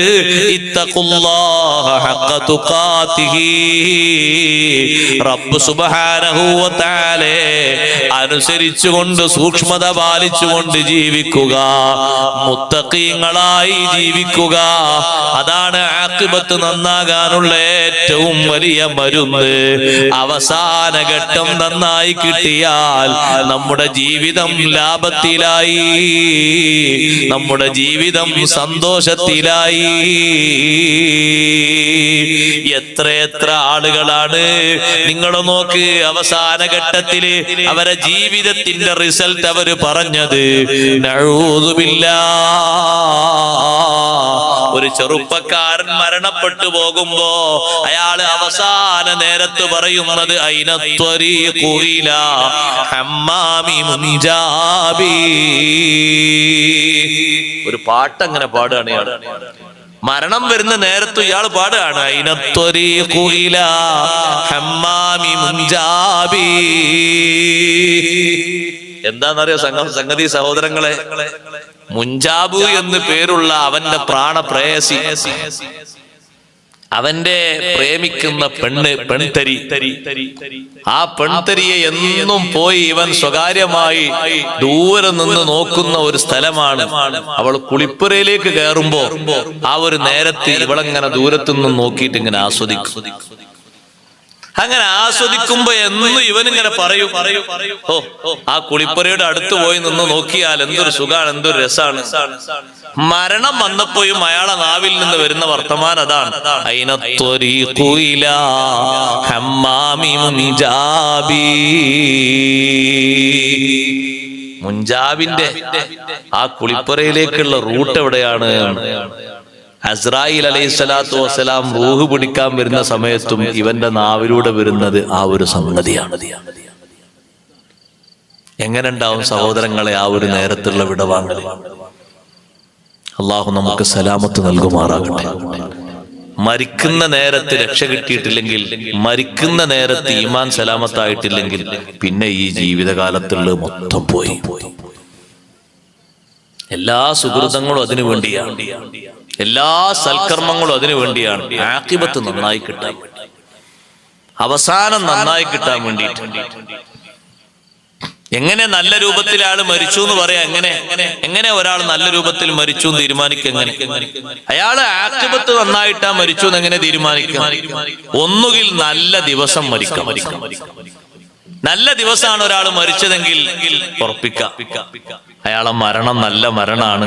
ഇത്തഖുല്ലാഹ ഹഖ തുഖാതിഹി. റബ്ബ് സുബ്ഹാനഹു വ തആല അനുസരിച്ചുകൊണ്ട് സൂക്ഷ്മത പാലിച്ചുകൊണ്ട് ജീവിക്കുക, മുത്തഖീങ്ങളായി ജീവിക്കുക. അതാണ് ആഖിബത്ത് നന്നാകാനുള്ള ഏറ്റവും വലിയ മരുന്ന്. അവസാന ഘട്ടം നന്നായി കിട്ടിയാൽ നമ്മുടെ ജീവിതം ലാഭത്തിലായി, നമ്മുടെ ജീവിതം സന്തോഷത്തിലായി. എത്ര ആളുകളാണ് നിങ്ങൾ നോക്ക്, അവസാന ഘട്ടത്തില് അവരെ ജീവിതത്തിന്റെ റിസൾട്ട് അവര് പറഞ്ഞത് നഊദു ബില്ലാഹ്. ഒരു ചെറുപ്പക്കാരൻ മരണപ്പെട്ടു പോകുമ്പോ അയാള് അവസാന നേരത്ത് പറയുന്നത് ഐന ത്വരീഖു ഇലാ ഹമ്മാമി മുൻജാബി. ഒരു പാട്ടങ്ങനെ പാടുകയാണ്. മരണം വരുന്ന നേരത്തും ഇയാൾ പാടുകയാണ് അയിനത്വരീഖു ഇലാ ഹമ്മാമി മുൻജാബി. എന്താന്നറിയോ സംഗതി സഹോദരങ്ങളെ? മുൻജാബു എന്ന് പേരുള്ള അവന്റെ പ്രാണപ്രേയസി, അവന്റെ പ്രേമിക്കുന്ന പെൺതരി, ആ പെൺതരിയെ എന്നും പോയി ഇവൻ സ്വകാര്യമായി ദൂരെ നിന്ന് നോക്കുന്ന ഒരു സ്ഥലമാണ്. അവൾ കുളിപ്പുരയിലേക്ക് കയറുമ്പോ ആ ഒരു നേരത്ത് ഇവളെങ്ങനെ ദൂരത്തുനിന്ന് നോക്കിയിട്ട് ഇങ്ങനെ ആസ്വദിക്കും. അങ്ങനെ ആസ്വദിക്കുമ്പോ എന്നും ഇവനിങ്ങനെ പറയും, ഓ ആ കുളിപ്പുരയുടെ അടുത്ത് പോയി നിന്ന് നോക്കിയാൽ എന്തൊരു സുഖാണ്, എന്തൊരു രസാണ്. മരണം വന്നപ്പോഴും അയാളെ നാവിൽ നിന്ന് വരുന്ന വർത്തമാനം അതാണ്, അയിനത്വരീഖു ഇലാ ഹമ്മാമി മുൻജാബി. മുൻജാബിന്റെ ആ കുളിപ്പുരയിലേക്കുള്ള റൂട്ട് എവിടെയാണ്? അസ്രായിൽ അലൈഹിസ്സലാത്തു വസ്സലാം റൂഹ് പിടിക്കാൻ വരുന്ന സമയത്തും ഇവന്റെ നാവിലൂടെ വരുന്നത് ആ ഒരു സംഗതിയാണ്. എങ്ങനെ ഉണ്ടാവും സഹോദരങ്ങളെ ആ ഒരു നേരത്തുള്ള വിടവാങ്ങൽ? അള്ളാഹു നമുക്ക് സലാമത്ത് നൽകുമാറാകട്ടെ. മരിക്കുന്ന നേരത്ത് രക്ഷ കിട്ടിയിട്ടില്ലെങ്കിൽ, മരിക്കുന്ന നേരത്ത് ഈമാൻ സലാമത്തായിട്ടില്ലെങ്കിൽ പിന്നെ ഈ ജീവിതകാലത്തുള്ള മൊത്തം പോയി. എല്ലാ സുഹൃതങ്ങളും അതിനു വേണ്ടിയാണ്, എല്ലാ സൽക്കർമ്മങ്ങളും അതിനു വേണ്ടിയാണ്. ആഖിബത്ത് നന്നായി കിട്ടാൻ വേണ്ടി, അവസാനം നന്നായി കിട്ടാൻ വേണ്ടിയിട്ട്. എങ്ങനെ നല്ല രൂപത്തിൽ ആള് മരിച്ചു എന്ന് പറയാ? എങ്ങനെ ഒരാൾ നല്ല രൂപത്തിൽ മരിച്ചു എന്ന് തീരുമാനിക്കുക? അയാള് ആഖിബത്ത് നന്നായിട്ടാ മരിച്ചു എന്ന് എങ്ങനെ തീരുമാനിക്കാം? ഒന്നുകിൽ നല്ല ദിവസം മരിക്കാം. നല്ല ദിവസമാണ് ഒരാൾ മരിച്ചതെങ്കിൽ ഉറപ്പിക്കാം അയാളെ മരണം നല്ല മരണാണ്,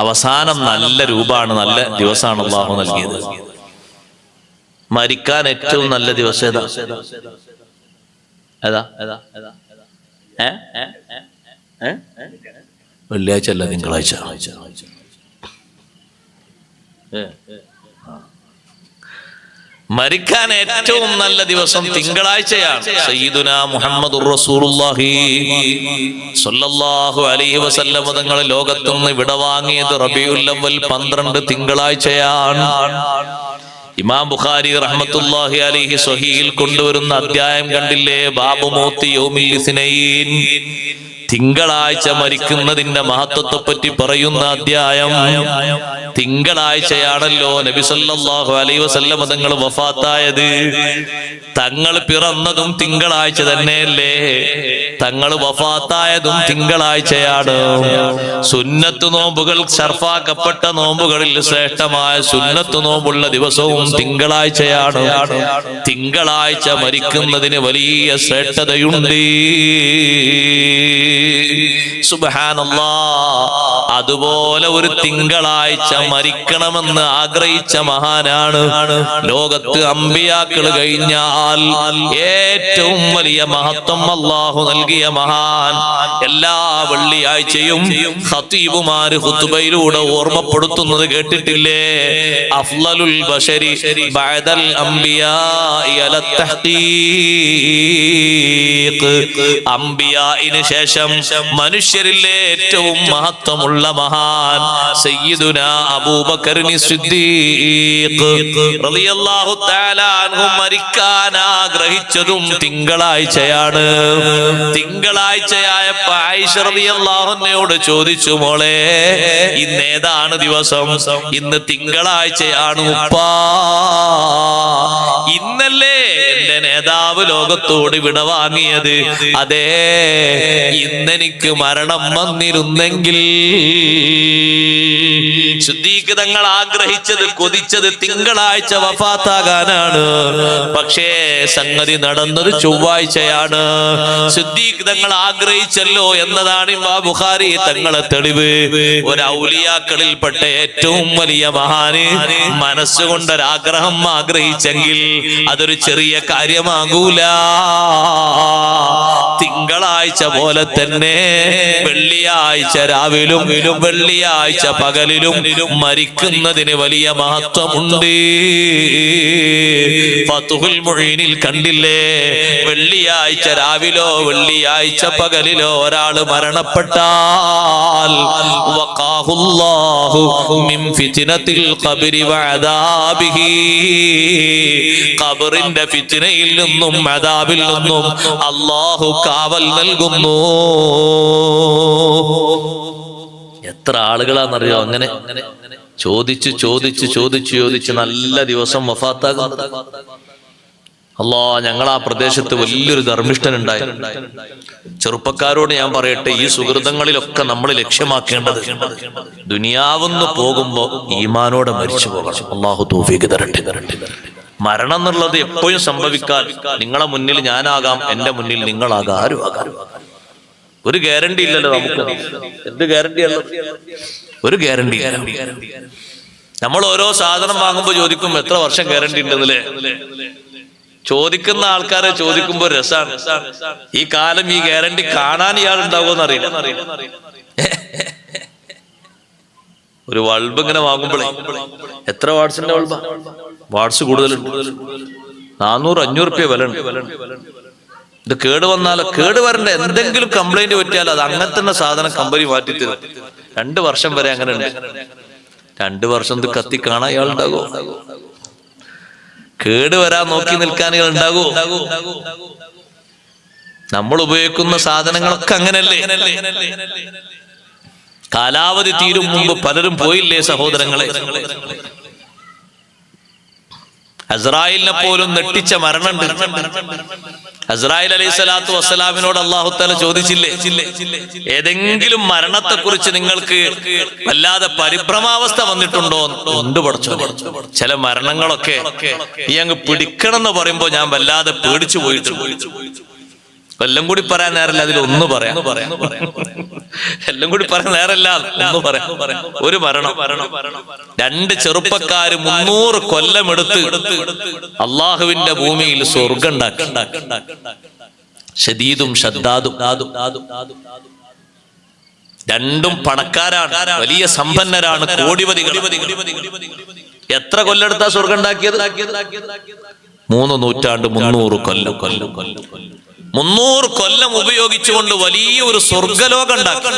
അവസാനം നല്ല രൂപമാണ്, നല്ല ദിവസമാണ് അല്ലാഹു നൽകിയത്. മരിക്കാൻ ഏറ്റവും നല്ല ദിവസം ഏതാ? വെള്ളിയാഴ്ച അല്ല, തിങ്കളാഴ്ച. മരിക്കാൻ ഏറ്റവും നല്ല ദിവസം തിങ്കളാഴ്ചയാണ്. സയ്യിദുനാ മുഹമ്മദുർ റസൂലുള്ളാഹി സ്വല്ലല്ലാഹു അലൈഹി വസല്ലം തങ്ങൾ ലോകത്തുനിന്ന് വിടവാങ്ങിയത് റബീഉൽ അവ്വൽ 12 തിങ്കളാഴ്ചയാണ്. ഇമാം ബുഖാരി റഹ്മത്തുള്ളാഹി അലൈഹി സ്വഹീഹിൽ കൊണ്ടുവരുന്ന അധ്യായം കണ്ടില്ലേ? ബാബു മൗത്തി യൗമിൽ ഇസ്നൈൻ, തിങ്കളാഴ്ച മരിക്കുന്നതിന്റെ മഹത്വത്തെ പറ്റി പറയുന്ന അധ്യായം. തിങ്കളാഴ്ചയാണല്ലോ നബി സല്ലല്ലാഹു അലൈഹി വസല്ലം തങ്ങൾ വഫാത്തായത്. തങ്ങൾ പിറന്നതും തിങ്കളാഴ്ച തന്നെയല്ലേ? തങ്ങൾ വഫാത്തായതും തിങ്കളാഴ്ചയാണ്. സുന്നത്ത് നോമ്പുകൾ ശർഫാക്കപ്പെട്ട നോമ്പുകളിൽ ശ്രേഷ്ഠമായ സുന്നത്ത് നോമ്പുള്ള ദിവസവും തിങ്കളാഴ്ചയാണ്. തിങ്കളാഴ്ച മരിക്കുന്നതിന് വലിയ ശ്രേഷ്ഠതയുണ്ട്. സുബ്ഹാനല്ലാഹ്. അതുപോലെ ഒരു തിങ്കളാഴ്ച മരിക്കണമെന്ന് ആഗ്രഹിച്ച മഹാനാണ് ലോകത്ത് അമ്പിയാക്കൾ കഴിഞ്ഞാൽ ഏറ്റവും വലിയ മഹത്വം അല്ലാഹു നൽകിയ മഹാൻ. എല്ലാ വെള്ളിയാഴ്ചയും ഖതീബുമാര് ഖുതുബയിലൂടെ ഓർമ്മപ്പെടുത്തുന്നത് കേട്ടിട്ടില്ലേ? അഫ്ളലുൽ ബശരി ബഅദൽ അംബിയാഇ അല തഹ്ഖീഖ്. അംബിയാഇന് ശേഷം മനുഷ്യരിലെ ഏറ്റവും മഹത്വമുള്ള മഹാൻ സയ്യിദുനാ അബൂബക്കർ സിദ്ദീഖ് റളിയല്ലാഹു തആല അൻഹു മരിക്കാൻ ആഗ്രഹിച്ചതും തിങ്കളാഴ്ചയാണ്. തിങ്കളാഴ്ചയായപ്പോ ആയിഷ റളിയല്ലാഹു അൻഹയോട് ചോദിച്ചു, മോളെ ഇന്ന് ഏതാണ് ദിവസം? ഇന്ന് തിങ്കളാഴ്ചയാണ് ഉപ്പാ. ഇന്നല്ലേ എന്റെ നേതാവ് ലോകത്തോട് വിടവാങ്ങിയത്. അതേ, ഇന്നെനിക്ക് മരണം വന്നിരുന്നെങ്കിൽ. സിദ്ദീഖ് തങ്ങൾ ആഗ്രഹിച്ചത്, കൊതിച്ചത് തിങ്കളാഴ്ച വഫാത്താകാനാണ്. പക്ഷേ സംഗതി നടന്നത് ചൊവ്വാഴ്ചയാണ്. സിദ്ദീഖ് തങ്ങൾ ആഗ്രഹിച്ചല്ലോ എന്നതാണ് ഇമാം ബുഖാരി തങ്ങളെ തെളിവ്. ഒരു ഔലിയാക്കളിൽപ്പെട്ട ഏറ്റവും വലിയ മഹാന് മനസ്സുകൊണ്ടൊരാഗ്രഹം ആഗ്രഹിച്ചെങ്കിൽ അതൊരു ചെറിയ കാര്യമാകൂല. തിങ്കളാഴ്ച പോലെ തന്നെ വെള്ളിയാഴ്ച രാവിലും വെള്ളിയാഴ്ച പകലിലും മരിക്കുന്നതിന് വലിയ മഹത്വമുണ്ട്. ഫതുഹുൽ മുഈനിൽ കണ്ടില്ലേ, വെള്ളിയാഴ്ച രാവിലോ വെള്ളിയാഴ്ച പകലിലോ ഒരാൾ മരണപ്പെട്ടാൽ വഖാഹുല്ലാഹു മിൻ ഫിത്നത്തിൽ ഖബ്രി വഅദാബിഹി, ഖബറിന്റെ ഫിത്നയിൽ നിന്നും അദാബിൽ നിന്നും അല്ലാഹു കാവൽ നൽകുന്നു. എത്ര ആളുകളാണെന്നറിയോ അങ്ങനെ ചോദിച്ചു ചോദിച്ചു ചോദിച്ചു ചോദിച്ച് നല്ല ദിവസം വഫാത്താകും. അല്ലാ, ഞങ്ങൾ ആ പ്രദേശത്ത് വലിയൊരു ധർമ്മിഷ്ഠൻ ഉണ്ടായിരുന്നു. ചെറുപ്പക്കാരോട് ഞാൻ പറയട്ടെ, ഈ സുഹൃതങ്ങളിലൊക്കെ നമ്മൾ ലക്ഷ്യമാക്കേണ്ടത് ദുനിയാവെന്ന് പോകുമ്പോ ഈമാനോടെ മരിച്ചു പോകണം. അല്ലാഹു തൗഫീഖ് തരട്ടെ. മരണം എന്നുള്ളത് എപ്പോഴും സംഭവിക്കാൻ, നിങ്ങളെ മുന്നിൽ ഞാനാകാം, എന്റെ മുന്നിൽ നിങ്ങളാകാം, ആരും ആകാം. ഒരു ഗ്യാരണ്ടി ഇല്ലല്ലോ നമുക്ക്. എന്ത് ഗ്യാരണ്ടിയല്ലോ? ഒരു ഗ്യാരണ്ടി. നമ്മൾ ഓരോ സാധനം വാങ്ങുമ്പോ ചോദിക്കും എത്ര വർഷം ഗ്യാരണ്ടി ഉണ്ടെന്നല്ലേ. ചോദിക്കുന്ന ആൾക്കാരെ ചോദിക്കുമ്പോ രസാണ്. ഈ കാലം ഈ ഗ്യാരണ്ടി കാണാൻ ഇയാൾ ഉണ്ടാവുമെന്ന് അറിയില്ല. ഒരു ബൾബ് ഇങ്ങനെ വാങ്ങുമ്പോഴേ എത്ര വാട്സിന്റെ ബൾബാ? വാട്സ് കൂടുതലുണ്ട്. 400-500 രൂപ വില ഉണ്ട്. ഇത് കേട് വന്നാലോ, കേട് വരണ്ട, എന്തെങ്കിലും കംപ്ലൈന്റ് പറ്റിയാൽ അത് അങ്ങനെ തന്നെ സാധനം കമ്പനി മാറ്റിത്തരും. 2 വർഷം വരെ അങ്ങനെ ഉണ്ട്. 2 വർഷം ഇത് കത്തി കാണാൻ ഇയാൾ ഉണ്ടാകോ? കേട് വരാൻ നോക്കി നിൽക്കാൻ ഇയാൾ ഉണ്ടാകോ? നമ്മൾ ഉപയോഗിക്കുന്ന സാധനങ്ങളൊക്കെ അങ്ങനല്ലേ? കാലാവധി തീരും മുമ്പ് പലരും പോയില്ലേ സഹോദരങ്ങളെ? അസ്രായിലിനെ പോലും നെട്ടിച്ച മരണമുണ്ട്. അസ്രായിൽ അലൈഹി സ്വലാത്തു വസ്സലാമിനോട് അല്ലാഹു തആല ചോദിച്ചില്ലേ, ഏതെങ്കിലും മരണത്തെ കുറിച്ച് നിങ്ങൾക്ക് വല്ലാതെ പരിഭ്രമാവസ്ഥ വന്നിട്ടുണ്ടോ? ഉണ്ട് പടച്ചോനെ. ചില മരണങ്ങളൊക്കെ ഈ അങ്ങ് പിടിക്കണം എന്ന് പറയുമ്പോ ഞാൻ വല്ലാതെ പേടിച്ചു പോയിട്ടുണ്ട്. എല്ലാം കൂടി പറയാൻ നേരല്ല, അതിലൊന്ന് പറയാം. എല്ലാം കൂടി പറയാൻ നേരല്ല, ഒന്ന് പറയാം. ഒരു മരണം, 2 ചെറുപ്പക്കാര് 300 കൊല്ലമെടുത്ത് അള്ളാഹുവിന്റെ ഭൂമിയിൽ സ്വർഗം ഉണ്ടാക്കി. ഷദീദും ഷദ്ദാദും. 2 പണക്കാരാണ്, വലിയ സമ്പന്നരാണ്, കോടിപതികൾ. എത്ര കൊല്ലെടുത്താ സ്വർഗം ഉണ്ടാക്കിയത്? 3 നൂറ്റാണ്ട്, 300 കൊല്ലം. 300 കൊല്ലം ഉപയോഗിച്ചുകൊണ്ട് വലിയൊരു സ്വർഗലോകം ഉണ്ടാക്കി.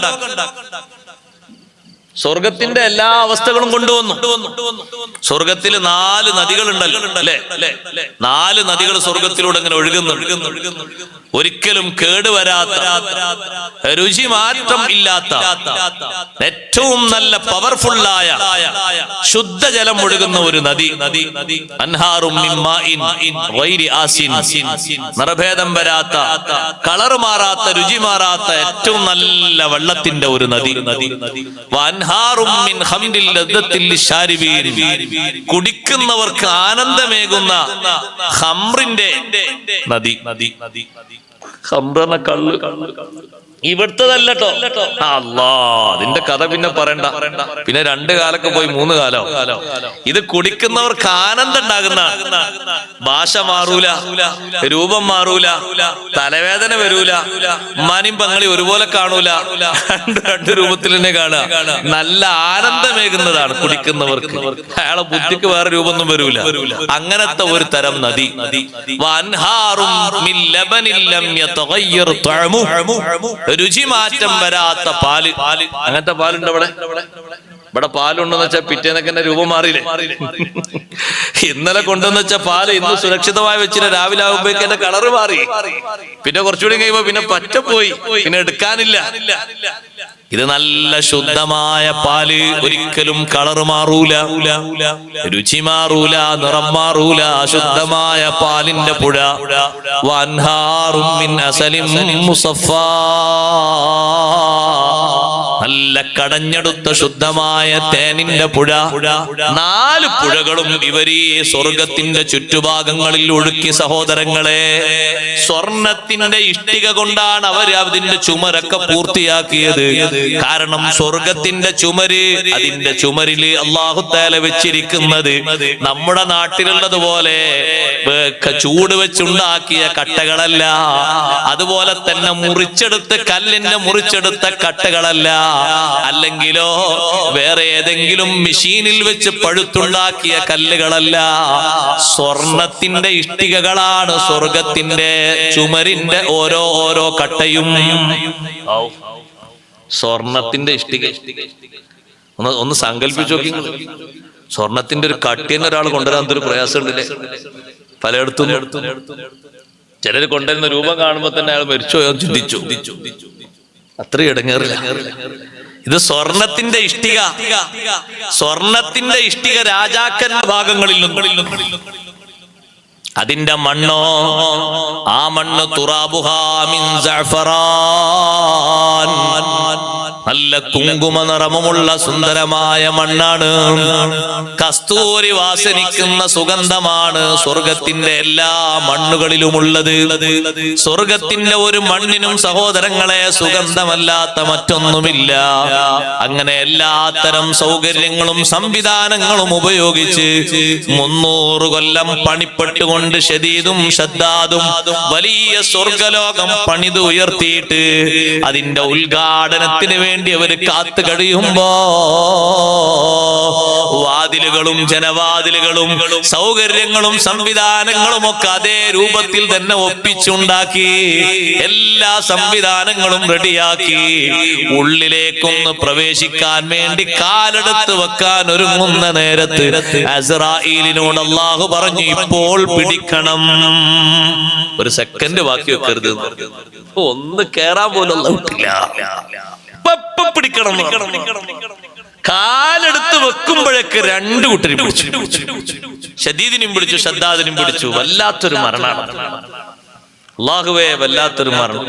സ്വർഗത്തിന്റെ എല്ലാ അവസ്ഥകളും കൊണ്ടുവന്നു. സ്വർഗത്തിൽ 4 നദികളുണ്ടല്ലോ അല്ലെ? 4 നദികൾ സ്വർഗത്തിലൂടെ ഇങ്ങനെ ഒഴുകുന്നു. ഒരിക്കലും കേടുവരാത്ത, രുചി മാറ്റം ഇല്ലാത്ത, ഏറ്റവും നല്ല പവർഫുള്ളായ ശുദ്ധജലം ഒഴുകുന്ന ഒരു നദി. അൻഹാറും മിൻ മാഇൻ ഗൈരി ആസിൻ, നിറഭേദം വരാത്ത, കളർ മാറാത്ത, രുചി മാറാത്ത ഏറ്റവും നല്ല വെള്ളത്തിന്റെ ഒരു നദി. വഅൻഹാറും മിൻ ഖംറിൽ ലദ്ദത്തിൽ ലിശാരിബീൻ, കുടിക്കുന്നവർക്ക് ആനന്ദമേകുന്ന ഖംറിന്റെ നദി. ഖംറെന്ന കള്ള് ഇവിടുത്തതല്ലോ. അല്ലാ, അതിന്റെ കഥ പിന്നെ പറയണ്ട. പിന്നെ 2 കാലൊക്കെ പോയി 3 കാലോ. ഇത് കുടിക്കുന്നവർക്ക് ആനന്ദം ഉണ്ടാകുന്ന, ഭാഷ മാറൂല, രൂപം മാറൂല, തലവേദന വരൂല, ഉമ്മാനും പങ്ങളി ഒരുപോലെ കാണൂല, 2 രൂപത്തിൽ തന്നെ കാണുക. നല്ല ആനന്ദമേകുന്നതാണ് കുടിക്കുന്നവർക്ക്. അയാളെ ബുദ്ധിക്ക് വേറെ രൂപമൊന്നും വരൂല. അങ്ങനത്തെ ഒരു തരം നദി. വഅൻഹാറും മിൻ ലബനിൻ ലം യതഗയ്യർ തഅമുഹു, രുചി മാറ്റം വരാത്ത പാല്. അങ്ങനത്തെ പാലുണ്ട് ഇവിടെ. പാലുണ്ടെന്ന് വെച്ചാൽ പിറ്റേന്നൊക്കെ എന്റെ രൂപം മാറിയില്ലേ? ഇന്നലെ കൊണ്ടുവന്ന് വെച്ച പാല് ഇന്ന് സുരക്ഷിതമായി വെച്ചിട്ട് രാവിലെ ആകുമ്പോഴേക്ക് എന്റെ കളറ് മാറി. പിന്നെ കുറച്ചുകൂടി കഴിയുമ്പോ പിന്നെ പറ്റപ്പോയി, പിന്നെ എടുക്കാനില്ല. ഇത് നല്ല ശുദ്ധമായ പാല്, ഒരിക്കലും കളറ് മാറൂല, രുചി മാറൂല, നിറം മാറൂല. ശുദ്ധമായ പാലിന്റെ പുഴ. വഅൻഹാറും മിൻ അസലിൻ മുസഫാ, നല്ല കടഞ്ഞെടുത്ത ശുദ്ധമായ തേനിന്റെ പുഴ. 4 പുഴകളും ഇവരീ സ്വർഗത്തിന്റെ ചുറ്റുഭാഗങ്ങളിൽ ഒഴുക്കി. സഹോദരങ്ങളെ, സ്വർണത്തിന്റെ ഇഷ്ടിക കൊണ്ടാണ് അവർ അതിന്റെ ചുമരൊക്കെ പൂർത്തിയാക്കിയത്. കാരണം സ്വർഗത്തിന്റെ ചുമര്, അതിന്റെ ചുമരില് അല്ലാഹു തആല വെച്ചിരിക്കുന്നത് നമ്മുടെ നാട്ടിലുള്ളതുപോലെ ചൂട് വെച്ചുണ്ടാക്കിയ കട്ടകളല്ല, അതുപോലെ തന്നെ മുറിച്ചെടുത്ത് കല്ലിന്റെ മുറിച്ചെടുത്ത കട്ടകളല്ല. അല്ലെങ്കിലോ വേറെ ഏതെങ്കിലും മെഷീനിൽ വെച്ച് പഴുത്തുണ്ടാക്കിയ കല്ലുകളല്ല, സ്വർണത്തിന്റെ ഇഷ്ടികകളാണ് സ്വർഗത്തിന്റെ ചുമരിന്റെ ഓരോ കട്ടയും. സ്വർണത്തിന്റെ ഇഷ്ടിക ഒന്ന് സങ്കല്പിച്ചു നോക്കി. സ്വർണത്തിന്റെ ഒരു കട്ടിയെന്ന് ഒരാൾ കൊണ്ടുവരാൻ എന്തൊരു പ്രയാസം ഉണ്ടല്ലേ. പലയിടത്തും ചിലർ കൊണ്ടുവരുന്ന രൂപം കാണുമ്പോ തന്നെ അയാൾ മരിച്ചോയോ ചിന്തിച്ചു. അത്രയും ഇടങ്ങേറില്ല. ഇത് സ്വർണത്തിന്റെ ഇഷ്ടിക. സ്വർണത്തിന്റെ ഇഷ്ടിക രാജാക്കന്റെ ഭാഗങ്ങളിൽ നിന്നും അതിന്റെ മണ്ണോ, ആ മണ്ണ് തുറാബുഹാ മിൻ സഅഫറാൻ, നല്ല കുങ്കുമ നിറമുള്ള സുന്ദരമായ മണ്ണാണ്. കസ്തൂരി വാസനിക്കുന്ന സുഗന്ധമാണ് സ്വർഗത്തിന്റെ എല്ലാ മണ്ണുകളിലുമുള്ളത്. സ്വർഗത്തിന്റെ ഒരു മണ്ണിനും സഹോദരങ്ങളെ സുഗന്ധമല്ലാത്ത മറ്റൊന്നുമില്ല. അങ്ങനെ എല്ലാത്തരം സൗകര്യങ്ങളും സംവിധാനങ്ങളും ഉപയോഗിച്ച് 300 കൊല്ലം പണിപ്പെട്ടുകൊണ്ട് ഷദീദും ഷദ്ദാദും വലിയ സ്വർഗലോകം പണിത് ഉയർത്തിയിട്ട് അതിന്റെ ഉദ്ഘാടനത്തിന് വേണ്ടി അവർ കാത്തു കഴിയുമ്പോ വാതിലുകളും ജനവാതിലുകളും സൗകര്യങ്ങളും സംവിധാനങ്ങളും ഒക്കെ അതേ രൂപത്തിൽ തന്നെ ഒപ്പിച്ചുണ്ടാക്കി എല്ലാ സംവിധാനങ്ങളും റെഡിയാക്കി ഉള്ളിലേക്കൊന്ന് പ്രവേശിക്കാൻ വേണ്ടി കാലെടുത്ത് വെക്കാൻ ഒരുങ്ങുന്ന നേരത്ത് അസ്രാഈലിനോട് അല്ലാഹു പറഞ്ഞു, ഇപ്പോൾ പിടിക്കണം. ഒരു സെക്കൻഡ് ബാക്കി വെക്കരുത്. ഒന്ന് കേറാൻ പോലും പിടിക്കണം. കാലെടുത്ത് വെക്കുമ്പോഴേക്ക് 2 കൂട്ടരും പിടിച്ചു. ഷദീദിനും പിടിച്ചു, ഷദ്ദാദിനും പിടിച്ചു. വല്ലാത്തൊരു മരണമാണ് അല്ലാഹുവേ, വല്ലാത്തൊരു മരണം.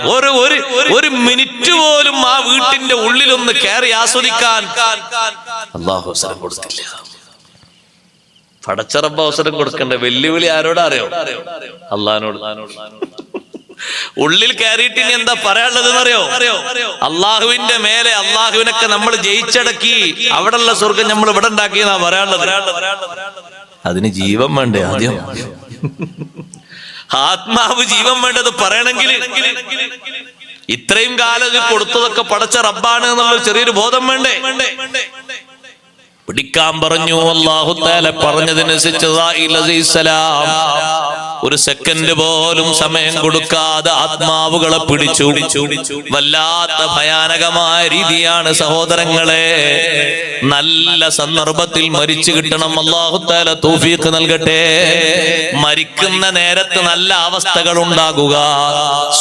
ഒരു മിനിറ്റ് പോലും ആ വീട്ടിന്റെ ഉള്ളിലൊന്ന് കയറി ആസ്വദിക്കാൻ അല്ലാഹു അവസരം കൊടുത്തില്ല. പടച്ചറബ് അവസരം കൊടുക്കണ്ടേ? വെല്ലുവിളി ആരോടാ അറിയോ? അള്ളാഹിനോട്. ഉള്ളിൽ കയറിയിട്ട് ഇനി എന്താ പറയാനുള്ളത് അറിയോ? അള്ളാഹുവിന്റെ മേലെ അള്ളാഹുവിനൊക്കെ നമ്മൾ ജയിച്ചടക്കി അവിടെയുള്ള സ്വർഗം നമ്മൾ ഇവിടെ ഉണ്ടാക്കിയെന്നാ പറയാനുള്ളത്. അതിന് ജീവൻ വേണ്ടേ? ആദ്യം ആത്മാവ് ജീവൻ വേണ്ടത് പറയണമെങ്കിൽ ഇത്രയും കാലം ഇത് കൊടുത്തതൊക്കെ പടച്ച റബ്ബാണ് എന്നുള്ള ചെറിയൊരു ബോധം വേണ്ടേ? പിടിക്കാൻ പറഞ്ഞു. അല്ലാഹു തആല പറഞ്ഞതനുസരിച്ച് ഇസ്രാഈൽ അലൈഹിസ്സലാം ഒരു സെക്കൻഡ് പോലും സമയം കൊടുക്കാതെ ആത്മാവുകളെ പിടിച്ചു. വല്ലാത്ത ഭയാനകമായ രീതിയാണ് സഹോദരങ്ങളെ. നല്ല സന്ദർഭത്തിൽ മരിച്ചു കിട്ടണം. അല്ലാഹു തആല തൗഫീഖ് നൽകട്ടെ. മരിക്കുന്ന നേരത്ത് നല്ല അവസ്ഥകൾ ഉണ്ടാകുക.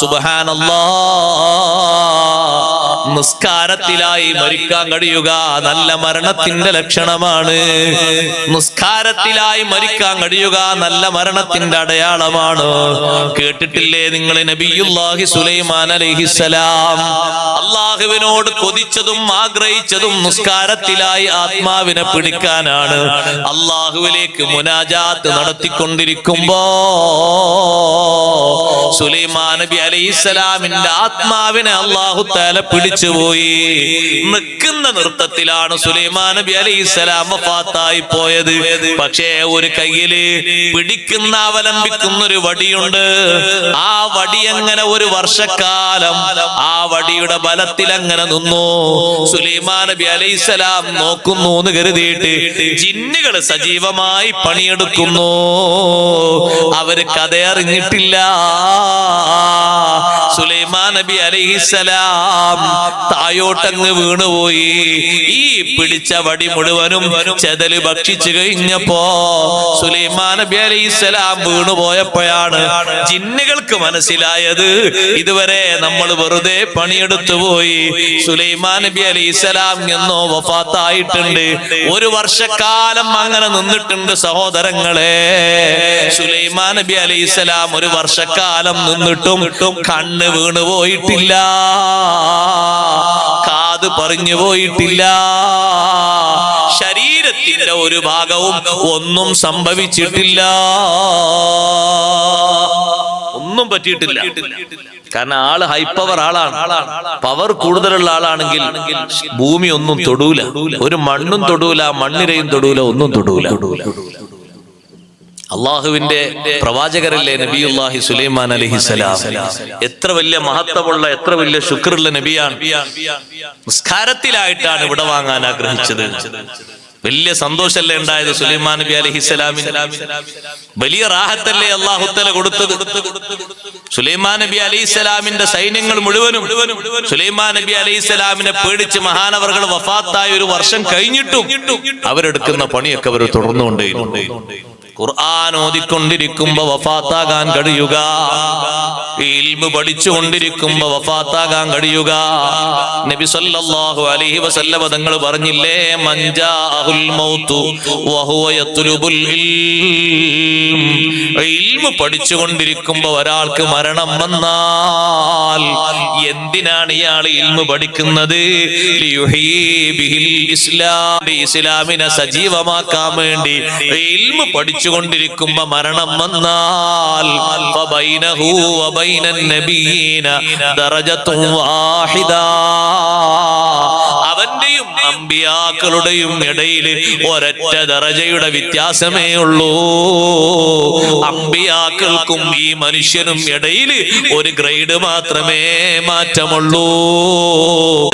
സുബ്ഹാനല്ലാഹ്. നിസ്കാരത്തിലായി മരിക്കാൻ കഴിയുക നല്ല മരണത്തിന്റെ ലക്ഷണമാണ്. നിസ്കാരത്തിലായി മരിക്കാൻ കഴിയുക നല്ല മരണത്തിന്റെ അടയാളമാണ്. കേട്ടിട്ടില്ലേ നിങ്ങൾ നബിയുല്ലാഹി സുലൈമാൻ അലൈഹിസ്സലാം അള്ളാഹുവിനോട് കൊതിച്ചതും ആഗ്രഹിച്ചതും നിസ്കാരത്തിലായി ആത്മാവിനെ പിടിക്കാനാണ്. അള്ളാഹുവിലേക്ക് മുനാജാത്ത് നടത്തിക്കൊണ്ടിരിക്കുമ്പോ സുലൈമാൻ നബി അലൈഹിസ്സലാമിന്റെ ആത്മാവിനെ അല്ലാഹു തആല പിടിച്ചുപോയി. നിൽക്കുന്ന നൃത്തത്തിലാണ് സുലൈമാൻ നബി അലൈഹിസ്സലാം വഫാത്തായി പോയത്. പക്ഷേ ഒരു കയ്യില് പിടിക്കുന്ന അവലംബിക്കുന്ന ഒരു വടിയുണ്ട്. ആ വടി അങ്ങനെ ഒരു വർഷക്കാലം ആ വടിയുടെ ബലത്തിൽ അങ്ങനെ നിന്നു. സുലൈമാൻ നബി അലൈഹിസ്സലാം നോക്കുന്നു എന്ന് കരുതിയിട്ട് ജിന്നുകൾ സജീവമായി പണിയെടുക്കുന്നു. അവര് കഥയറിഞ്ഞിട്ടില്ല. സുലൈമാൻ നബി അലൈഹിസ്സലാം തായോട്ടങ്ങ് വീണുപോയി. ഈ പിടിച്ച വടി മുഴുവനും ചെതല് ഭക്ഷിച്ചു കഴിഞ്ഞപ്പോ സുലൈമാൻ നബി അലൈഹിസ്സലാം വീണുപോയപ്പോഴാണ് ജിന്നുകൾക്ക് മനസ്സിലായത് ഇതുവരെ നമ്മൾ വെറുതെ പണിയെടുത്തു പോയി. സുലൈമാൻ നബി അലൈഹിസ്സലാം എന്നോ വഫാത്തായിട്ടുണ്ട്. ഒരു വർഷക്കാലം അങ്ങനെ നിന്നിട്ടുണ്ട് സഹോദരങ്ങളെ. സുലൈമാൻ നബി അലൈഹിസ്സലാം ഒരു വർഷക്കാലം നിന്നിട്ടും കണ്ണ് വീണു പോയിട്ടില്ല, കാത് പറഞ്ഞു പോയിട്ടില്ല, ശരീരത്തിന്റെ ഒരു ഭാഗവും ഒന്നും സംഭവിച്ചിട്ടില്ല, ഒന്നും പറ്റിയിട്ടില്ല. കാരണം ആള് ഹൈ പവർ ആളാണ്. പവർ കൂടുതലുള്ള ആളാണെങ്കിൽ ഭൂമി ഒന്നും തൊടൂല, ഒരു മണ്ണും തൊടൂല, മണ്ണിരയും തൊടൂല, ഒന്നും തൊടൂല. അള്ളാഹുവിന്റെ പ്രവാചകരല്ലേ നബിയുല്ലാഹി സുലൈമാൻ അലൈഹിസ്സലാം. എത്ര വലിയ മഹത്വമുള്ള, എത്ര വലിയ ശുക്റുള്ള നബിയാണ്. നിസ്കാരത്തിലായിട്ടാണ് ഇവിടെ വാങ്ങാൻ ആഗ്രഹിച്ചത്. വലിയ സന്തോഷല്ലേ ഉണ്ടായത് സുലൈമാൻ നബി അലൈഹിസ്സലാമിന്. വലിയ റാഹത്തല്ലേ അല്ലാഹു തആല കൊടുത്തത്. സുലൈമാൻ നബി അലൈഹിസ്സലാമിന്റെ സൈന്യങ്ങൾ മുഴുവനും സുലൈമാൻ നബി അലൈഹിസ്സലാമിനെ പേടിച്ച് മഹാനവറുകൾ വഫാത്തായ ഒരു വർഷം കഴിഞ്ഞിട്ടും അവരെടുക്കുന്ന പണിയൊക്കെ അവർ തുടർന്നുകൊണ്ടേയിരുന്നു. ഖുർആൻ ഓതിക്കൊണ്ടിരിക്കുമ്പോ വഫാത്താകാൻ കഴിയുക, ഇൽമു പഠിച്ചുകൊണ്ടിരിക്കുമ്പോ വഫാത്താകാൻ കഴിയുക. നബി സല്ലല്ലാഹു അലൈഹി വസല്ലം തങ്ങൾ പറഞ്ഞില്ലേ, മൻജാഅഹുൽ മൗതു വഹുവ യത്ലുബുൽ ഇൽം. ഇൽമു പഠിച്ചുകൊണ്ടിരിക്കുമ്പോ ഒരാൾക്ക് മരണം വന്നാൽ എന്തിനാണ് ഇയാൾ ഇൽമു പഠിക്കുന്നത്? ലിയുഹീ ബിഹിൽ ഇസ്ലാം. ഇസ്ലാമിനെ സജീവമാക്കാൻ വേണ്ടി ഇൽമു പഠിച്ചുകൊണ്ടിരിക്കുമ്പോ മരണം വന്നാൽ ഫബൈനഹു വബൈനൻ നബിയീന ദറജത്തുൻ വാഹിദ. അവന്റെയും അമ്പിയാക്കളുടെയും ഇടയിൽ ഒരൊറ്റ ദറജയുടെ വ്യത്യാസമേ ഉള്ളൂ. അമ്പിയാക്കൾക്കും ഈ മനുഷ്യനും ഇടയിൽ ഒരു ഗ്രേഡ് മാത്രമേ മാറ്റമുള്ളൂ.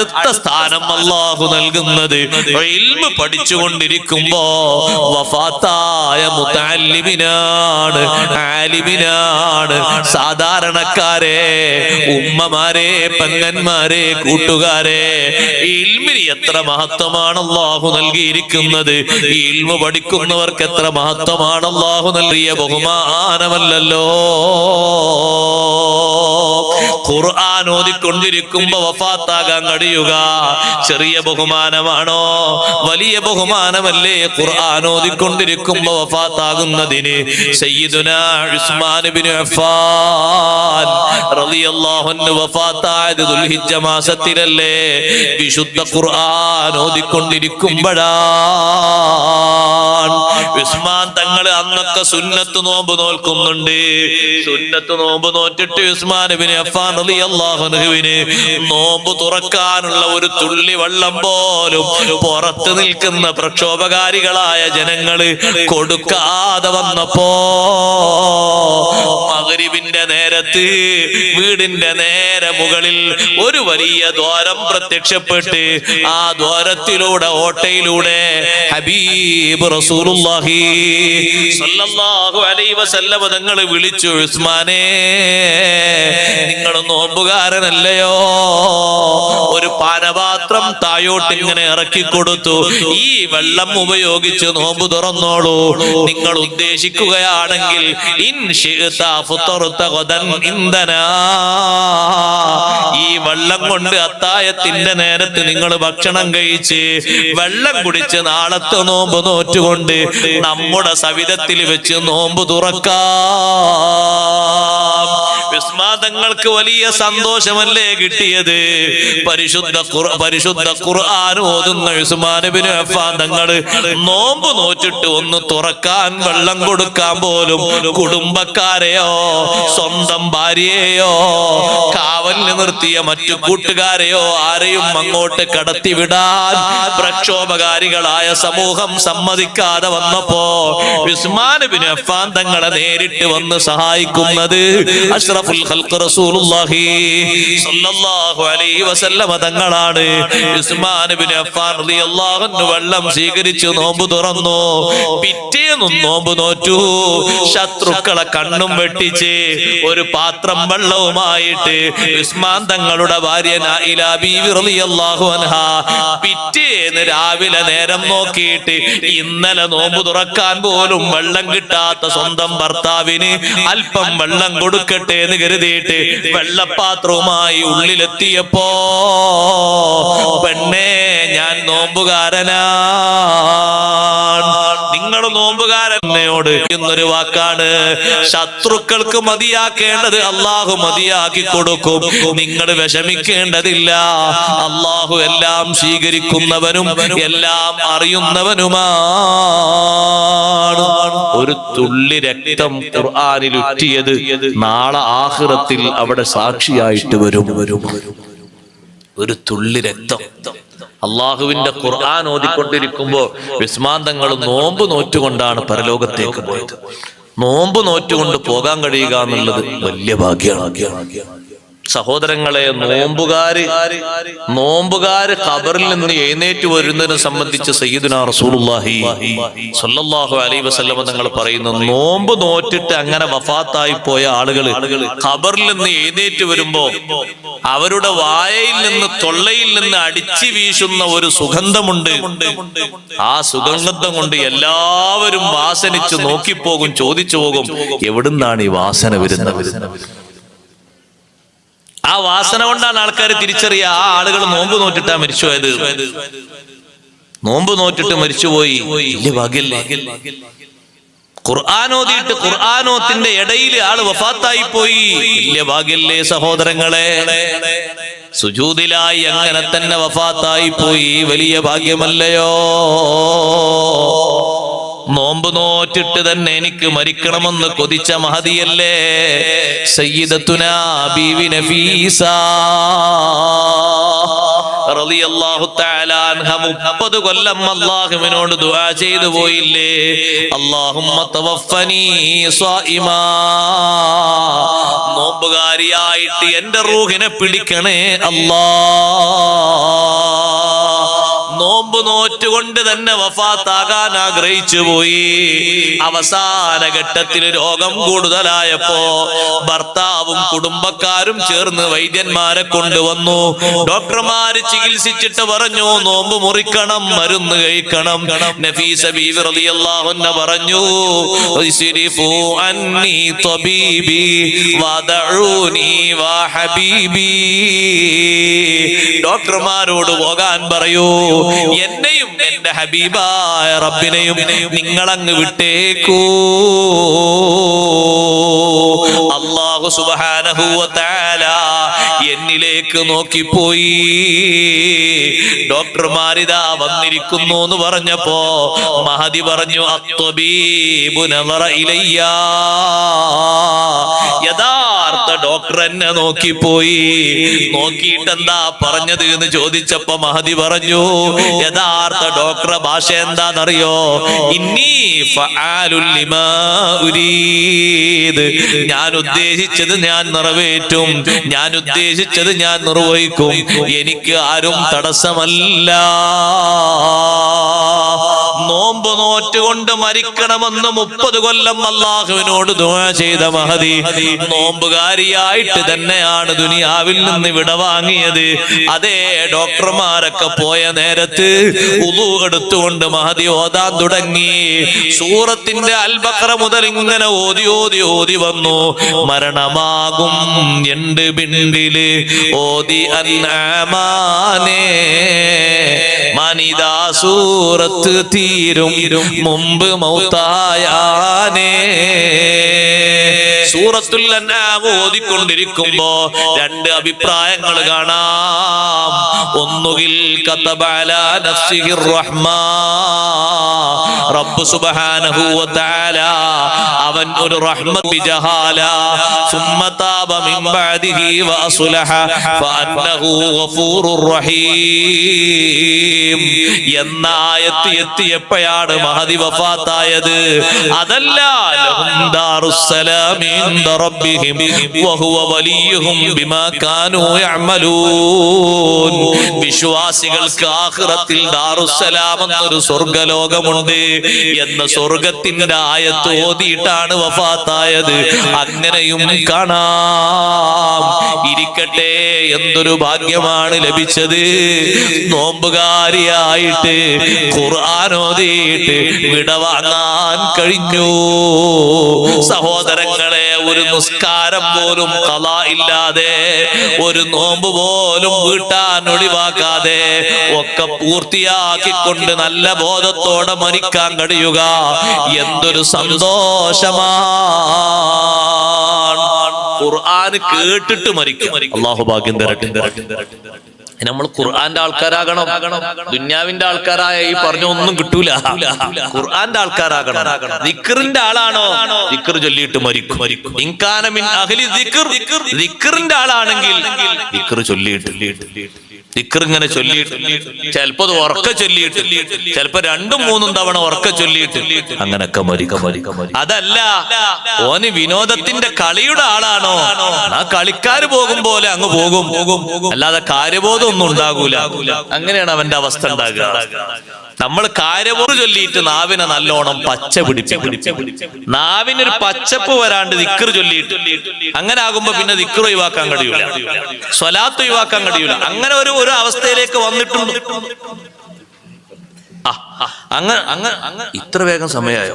അടുത്ത സ്ഥാനം അല്ലാഹു നൽകുന്നത് ഇൽമു പഠിച്ചുകൊണ്ടിരിക്കുമ്പോ വഫാത്തായ മുതഅല്ലിമിനാണ്, ആലിമിനാണ്. സാധാരണക്കാരെ, ഉമ്മമാരെ, പെങ്ങന്മാരെ, കൂട്ടുകാരെ, ഇൽമിന് എത്ര മഹത്വമാണ് അല്ലാഹു നൽകിയിരിക്കുന്നത്. ഈ ഇൽമു പഠിക്കുന്നവർക്ക് എത്ര മഹത്വമാണ് അല്ലാഹു നൽകിയ ബഹുമാനമല്ലല്ലോ. ഖുർആൻ ഓതിക്കൊണ്ടിരിക്കുമ്പോ വഫാത്താകാൻ കഴിയുക ചെറിയ ബഹുമാനമാണോ? വലിയ ബഹുമാനമല്ലേ ഖുർആൻ ഓതിക്കൊണ്ടിരിക്കുമ്പോ വഫാത്താകുന്നതിന്. സയ്യിദുനാ ഉസ്മാൻ ഇബ്നു അഫ്ഫാൻ റളിയല്ലാഹു അൻഹു വഫാത്തായത് ദുൽഹിജ്ജ മാസത്തിലല്ലേ? വിശുദ്ധ ഖുർആൻ ഓതിക്കൊണ്ടിരിക്കുമ്പോഴാണ്. ഉസ്മാൻ തങ്ങൾ അന്നൊക്കെ സുന്നത്ത് നോമ്പ് നോൽക്കുന്നുണ്ട്. സുന്നത്ത് നോമ്പ് നോറ്റിട്ട് ഉസ്മാൻ ഇബ്നു അഫ്ഫാൻ റളിയല്ലാഹു അൻഹുവിന് നോമ്പ് തുറക്കാനുള്ള ഒരു തുള്ളി വെള്ളം പോലും പുറത്ത് നിൽക്കുന്ന പ്രക്ഷോഭകാരികളായ ജനങ്ങള് കൊടുക്കാതെ വന്നപ്പോ മഗ്രിബിന്റെ നേരത്ത് വീടിന്റെ നേരെ മുകളിൽ ഒരു വലിയ ദ്വാരം പ്രത്യക്ഷപ്പെട്ട് ആ ദ്വാരത്തിലൂടെ, ഓട്ടയിലൂടെ ഹബീബ് റസൂലുള്ളാഹി സ്വല്ലല്ലാഹു അലൈഹി വസല്ലം തങ്ങൾ വിളിച്ചു, ഉസ്മാനേ, നിങ്ങൾ നോമ്പുകാരനല്ലയോ? ഒരു പാനപാത്രം തായോട്ട് ഇങ്ങനെ ഇറക്കി കൊടുത്തു. ഈ വെള്ളം ഉപയോഗിച്ച് നോമ്പ് തുറന്നോളൂ. നിങ്ങൾ ഉദ്ദേശിക്കുകയാണെങ്കിൽ ഈ വെള്ളം കൊണ്ട് അത്തായത്തിന്റെ നേരത്ത് നിങ്ങൾ ഭക്ഷണം കഴിച്ച് വെള്ളം കുടിച്ച് നാളത്തെ നോമ്പ് നോറ്റുകൊണ്ട് നമ്മുടെ സവിധത്തിൽ വെച്ച് നോമ്പ് തുറക്കാം. വിസ്മാദങ്ങൾക്ക് വലിയ സന്തോഷമല്ലേ കിട്ടിയത്? പരിശുദ്ധ ഖുർആൻ ഓതുന്ന ഉസ്മാൻ ഇബ്നു അഫ്ഫാൻ തങ്ങൾ നോമ്പ് നോറ്റിട്ട് ഒന്ന് തുറക്കാൻ വെള്ളം കൊടുക്കാൻ പോലും കുടുംബക്കാരെയോ സ്വന്തം ഭാര്യയെയോ കാവലിന് നിർത്തിയ മറ്റു കൂട്ടുകാരെയോ ആരെയും അങ്ങോട്ട് കടത്തിവിടാൻ പ്രക്ഷോഭകാരികളായ സമൂഹം സമ്മതിക്കാതെ വന്നപ്പോ ഉസ്മാൻ ഇബ്നു അഫ്ഫാൻ തങ്ങളെ നേരിട്ട് വന്ന് സഹായിക്കുന്നത് അഷ്റഫുൽ ഖൽഖ് റസൂലുള്ളാഹി സ്വല്ലല്ലാഹു അലൈഹി വസല്ലം തങ്ങളാണ്. ഉസ്മാൻ ഇബ്നു അഫ്ഫാൻ റളിയല്ലാഹു അൻഹു വെള്ളം സ്വീകരിച്ചു നോമ്പ് തുറന്നു. പിറ്റേന്നും നോമ്പ് നോറ്റു. ശത്രുക്കളെ കണ്ണും വെട്ടിച്ച് ഒരു പാത്രം വെള്ളവുമായിട്ട് ഉസ്മാൻ തങ്ങളുടെ ഭാര്യ നായില ബീവി റളിയല്ലാഹു അൻഹാ പിറ്റേന്ന് രാവിലെ നേരം നോക്കിയിട്ട് ഇന്നലെ നോമ്പ് തുറക്കാൻ പോലും വെള്ളം കിട്ടാത്ത സ്വന്തം ഭർത്താവിന് അല്പം വെള്ളം കൊടുക്കട്ടെ എന്ന് കരുതിയിട്ട് വെള്ളപ്പാത്രവുമായി ഉള്ളിലെത്തിയപ്പോ, പെണ്ണേ, ഞാൻ നോമ്പുകാരനാണ്. നിങ്ങൾ നോമ്പുകാരനോട് എന്നൊരു വാക്കാണ്. ശത്രുക്കൾക്ക് മതിയാക്കേണ്ടത് അള്ളാഹു മതിയാക്കി കൊടുക്കും. നിങ്ങൾ വിഷമിക്കേണ്ടതില്ല. അള്ളാഹു എല്ലാം സ്വീകരിക്കുന്നവനും എല്ലാം അറിയുന്നവനുമാണ്. ഒരു തുള്ളി രക്തം ഖുർആനിൽ ഉറ്റിയത് നാളെ ആഖിറത്തിൽ അവിടെ സാക്ഷിയായിട്ട് വരും. ഒരു തുള്ളി രക്തം. അള്ളാഹുവിന്റെ ഖുർആൻ ഓതിക്കൊണ്ടിരിക്കുമ്പോ വിസ്മാന്തങ്ങൾ നോമ്പ് നോറ്റുകൊണ്ടാണ് പരലോകത്തേക്ക് പോയത്. നോമ്പ് നോറ്റുകൊണ്ട് പോകാൻ കഴിയുക എന്നുള്ളത് വലിയ ഭാഗ്യമാണ്. സഹോദരങ്ങളെ, നോമ്പുകാര് ഖബറിൽ നിന്ന് എഴുന്നേറ്റ് വരുന്നതിനെ സംബന്ധിച്ച് സയ്യിദുനാ റസൂലുള്ളാഹി സ്വല്ലല്ലാഹു അലൈഹി വസല്ലം തങ്ങൾ പറയുന്നു, നോമ്പ് നോറ്റിട്ട് അങ്ങനെ വഫാത്തായി പോയ ആളുകൾ ഖബറിൽ നിന്ന് എഴുന്നേറ്റ് വരുമ്പോ അവരുടെ വായയിൽ നിന്ന് തൊള്ളയിൽ നിന്ന് അടിച്ചു വീശുന്ന ഒരു സുഗന്ധമുണ്ട്. ആ സുഗന്ധം കൊണ്ട് എല്ലാവരും വാസനിച്ച് നോക്കിപ്പോകും, ചോദിച്ചു പോകും, എവിടുന്നാണ് ഈ വാസന വരുന്നത്? ആ വാസന കൊണ്ടാണ് ആൾക്കാർ തിരിച്ചറിയുക ആ ആളുകൾ നോമ്പ് നോറ്റിട്ടാ മരിച്ചുപോയത്. നോമ്പ് നോറ്റിട്ട് മരിച്ചുപോയി, വലിയ ഭാഗ്യല്ലേ? ഖുർആനോദിയിട്ട് ഖുർആനോത്തിന്റെ ഇടയിൽ ആള് വഫാത്തായി പോയി, വലിയ ഭാഗ്യല്ലേ സഹോദരങ്ങളെ? സുജൂദിലായി അങ്ങനെ തന്നെ വഫാത്തായി പോയി, വലിയ ഭാഗ്യമല്ലയോ? നോമ്പ് നോറ്റിട്ട് തന്നെ എനിക്ക് മരിക്കണമെന്ന് കൊതിച്ച മഹദിയല്ലേ സയ്യിദത്തുനാ ബീവി നഫീസ റളിയല്ലാഹു തആല അൻഹ 30 കൊല്ലം അല്ലാഹുവിനോട് ദുആ ചെയ്തു പോയില്ലേ? അല്ലാഹുമ്മ തവഫനി സ്വായിമാ, നോമ്പുകാരിയായിട്ട് എന്റെ റൂഹിനെ പിടിക്കണേ അല്ലാഹ്. നോമ്പ് നോറ്റുകൊണ്ട് തന്നെ വഫാത്താകാൻ ആഗ്രഹിച്ചു പോയി. അവസാന ഘട്ടത്തിൽ രോഗം കൂടുതലായപ്പോ ഭർത്താവും കുടുംബക്കാരും ചേർന്ന് വൈദ്യന്മാരെ കൊണ്ടുവന്നു. ഡോക്ടർമാര് ചികിത്സിച്ചിട്ട് പറഞ്ഞു, നോമ്പ് മുറിക്കണം, മരുന്ന് കഴിക്കണം. നഫീസ ബീവി റളിയല്ലാഹു അൻഹ പറഞ്ഞു, ഇസ്രിഫു അന്നി തബീബി വദഊനി വാ ഹബീബി, ഡോക്ടർമാരോട് പോകാൻ പറയൂ, എന്നെയും എന്റെ ഹബീബായ റബ്ബിനെയും നിങ്ങളങ്ങ് വിട്ടേക്കൂ. അല്ലാഹു സുബ്ഹാനഹു വ തആല എന്നിലേക്ക് നോക്കിപ്പോയി. ഡോക്ടർമാരിതാ വന്നിരിക്കുന്നു എന്ന് പറഞ്ഞപ്പോ മഹദി പറഞ്ഞു, അത്വബീബു നദറ ഇലയ്യ, യഥാർത്ഥ ഡോക്ടർ എന്നെ നോക്കിപ്പോയി. നോക്കിയിട്ട് എന്താ പറഞ്ഞത് എന്ന് ചോദിച്ചപ്പോ മഹദി പറഞ്ഞു, യഥാർത്ഥ ഡോക്ടറെ ഭാഷ എന്താണെന്നറിയോ? ഇന്നി ഫഅലുൽ ലിമാ ഉരീദ്, ഞാൻ ഉദ്ദേശിച്ചത് ഞാൻ നിറവേറ്റും, ഞാൻ ഉദ്ദേശിച്ചത് ഞാൻ നിർവഹിക്കും, എനിക്ക് ആരും തടസ്സമല്ല. നോമ്പ് നോറ്റുകൊണ്ട് മരിക്കണമെന്ന് 30 കൊല്ലം അല്ലാഹുവിനോട് ദുആ ചെയ്ത മഹദി നോമ്പുകാരിയായിട്ട് തന്നെയാണ് ദുനിയാവിൽ നിന്ന് വിടവാങ്ങിയത്. അതേ ഡോക്ടർമാരൊക്കെ പോയ നേരത്ത് വുളു എടുത്തുകൊണ്ട് മഹദി ഓതാൻ തുടങ്ങി. സൂറത്തിന്റെ അൽ ബഖറ മുതൽ ഇങ്ങനെ ഓതി ഓതി ഓതി വന്നു. മരണമാകും എണ്ട് ബിണ്ടില് ഓതി അൻആമാനേ, മനിദാ സൂറത്ത് തീരും മുമ്പ് മൗതായാനേ. സൂറത്തുൽ അൻആം ഓതിക്കൊണ്ടിരിക്കുമ്പോ 2 അഭിപ്രായങ്ങൾ കാണാം. ഒന്നുകിൽ കതബ അലാ നഫ്സിഹിർ റഹ്മാ, റബ്ബ് സുബ്ഹാനഹു വ തആല അവൻ ഒരു റഹ്മത്ത് ബിജഹാല സുമ്മ താബ മിൻ ബഅദിഹി വ അസ്ലഹ ഫഅന്നഹു ഗഫൂറുർ റഹീം എന്ന ആയത്ത് എത്തിയപ്പോഴാണ് മഹദി വഫാത്തായത്. അതല്ല, ലഹും ദാറുസ്സലാമി ഇൻദ റബ്ബിഹിം വഹുവ വലിയുഹും ബിമാ കാനൂ യഅമലൂൻ. വിശ്വാസികൾക്ക് ആഖിറത്തിൽ ദാറുസ്സലാം എന്നൊരു സ്വർഗ്ഗലോകമുണ്ട് എന്ന സ്വർഗത്തിന്റെ ആയത്ത് ഓതിയിട്ടാണ് വഫാത്തായത്. അങ്ങനെയും കാണാം. ഇരിക്കട്ടെ, എന്തൊരു ഭാഗ്യമാണ് ലഭിച്ചത്. നോമ്പുകാരിയായിട്ട് ഖുർആൻ ഓതിയിട്ട് വിടവാങ്ങാൻ കഴിഞ്ഞു. സഹോദരങ്ങളെ, ഒരു നിസ്കാരം പോലും ഖളാ ഇല്ലാതെ, ഒരു നോമ്പ് പോലും വീട്ടാൻ ഒഴിവാക്കാതെ ഒക്കെ പൂർത്തിയാക്കിക്കൊണ്ട് നല്ല ബോധത്തോടെ മരിക്കാൻ കഴിയുക എന്തൊരു സന്തോഷമാണ്. ഖുർആൻ കേട്ടിട്ട് മരിക്കും. അല്ലാഹു ഭാഗ്യം തരട്ടെ. നമ്മൾ ഖുർആന്റെ ആൾക്കാരാകണം. ദുന്യാവിന്റെ ആൾക്കാരായ ഈ പറഞ്ഞ ഒന്നും കിട്ടൂല. ഖുർആന്റെ ആൾക്കാരാകണം. ദിക്റിന്റെ ആളാണോ, ദിക്ർ ചൊല്ലിയിട്ട് മരിക്കും. ഇൻകാന മിൻ അഹ്ലി ദിക്ർ, ദിക്റിന്റെ ആളാണെങ്കിൽ ദിക്ർ ചൊല്ലിയിട്ട് ദിക്ർ ഇങ്ങനെ ചൊല്ലിയിട്ട്, ചിലപ്പോ അത് ഉറക്ക ചൊല്ലിയിട്ട്, ചിലപ്പോ 2-3 തവണ ഉറക്ക ചൊല്ലിയിട്ട് അങ്ങനൊക്കെ മരിക്കും. അതല്ല, ഓന് വിനോദത്തിന്റെ കളിയുടെ ആളാണോ, ആ കളിക്കാര് പോകും പോലെ അങ്ങ് പോകും, അല്ലാതെ കാര്യബോധം ഒന്നും ഉണ്ടാകൂല. അങ്ങനെയാണ് അവന്റെ അവസ്ഥ ഉണ്ടാകുക. നമ്മൾ കാര്യബോധം ചൊല്ലിയിട്ട് നാവിനെ നല്ലോണം പച്ച പിടിപ്പിക്കും. നാവിനൊരു പച്ചപ്പ് വരാണ്ട് ദിക്ർ ചൊല്ലിയിട്ട് അങ്ങനെ ആകുമ്പോ പിന്നെ ദിക്ർ ഒഴിവാക്കാൻ കഴിയൂല, സ്വലാത്ത് ഒഴിവാക്കാൻ കഴിയൂല. അങ്ങനെ ഒരു അവസ്ഥയിലേക്ക് വന്നിട്ടുണ്ട്. അങ്ങ് ഇത്ര വേഗം സമയമായോ?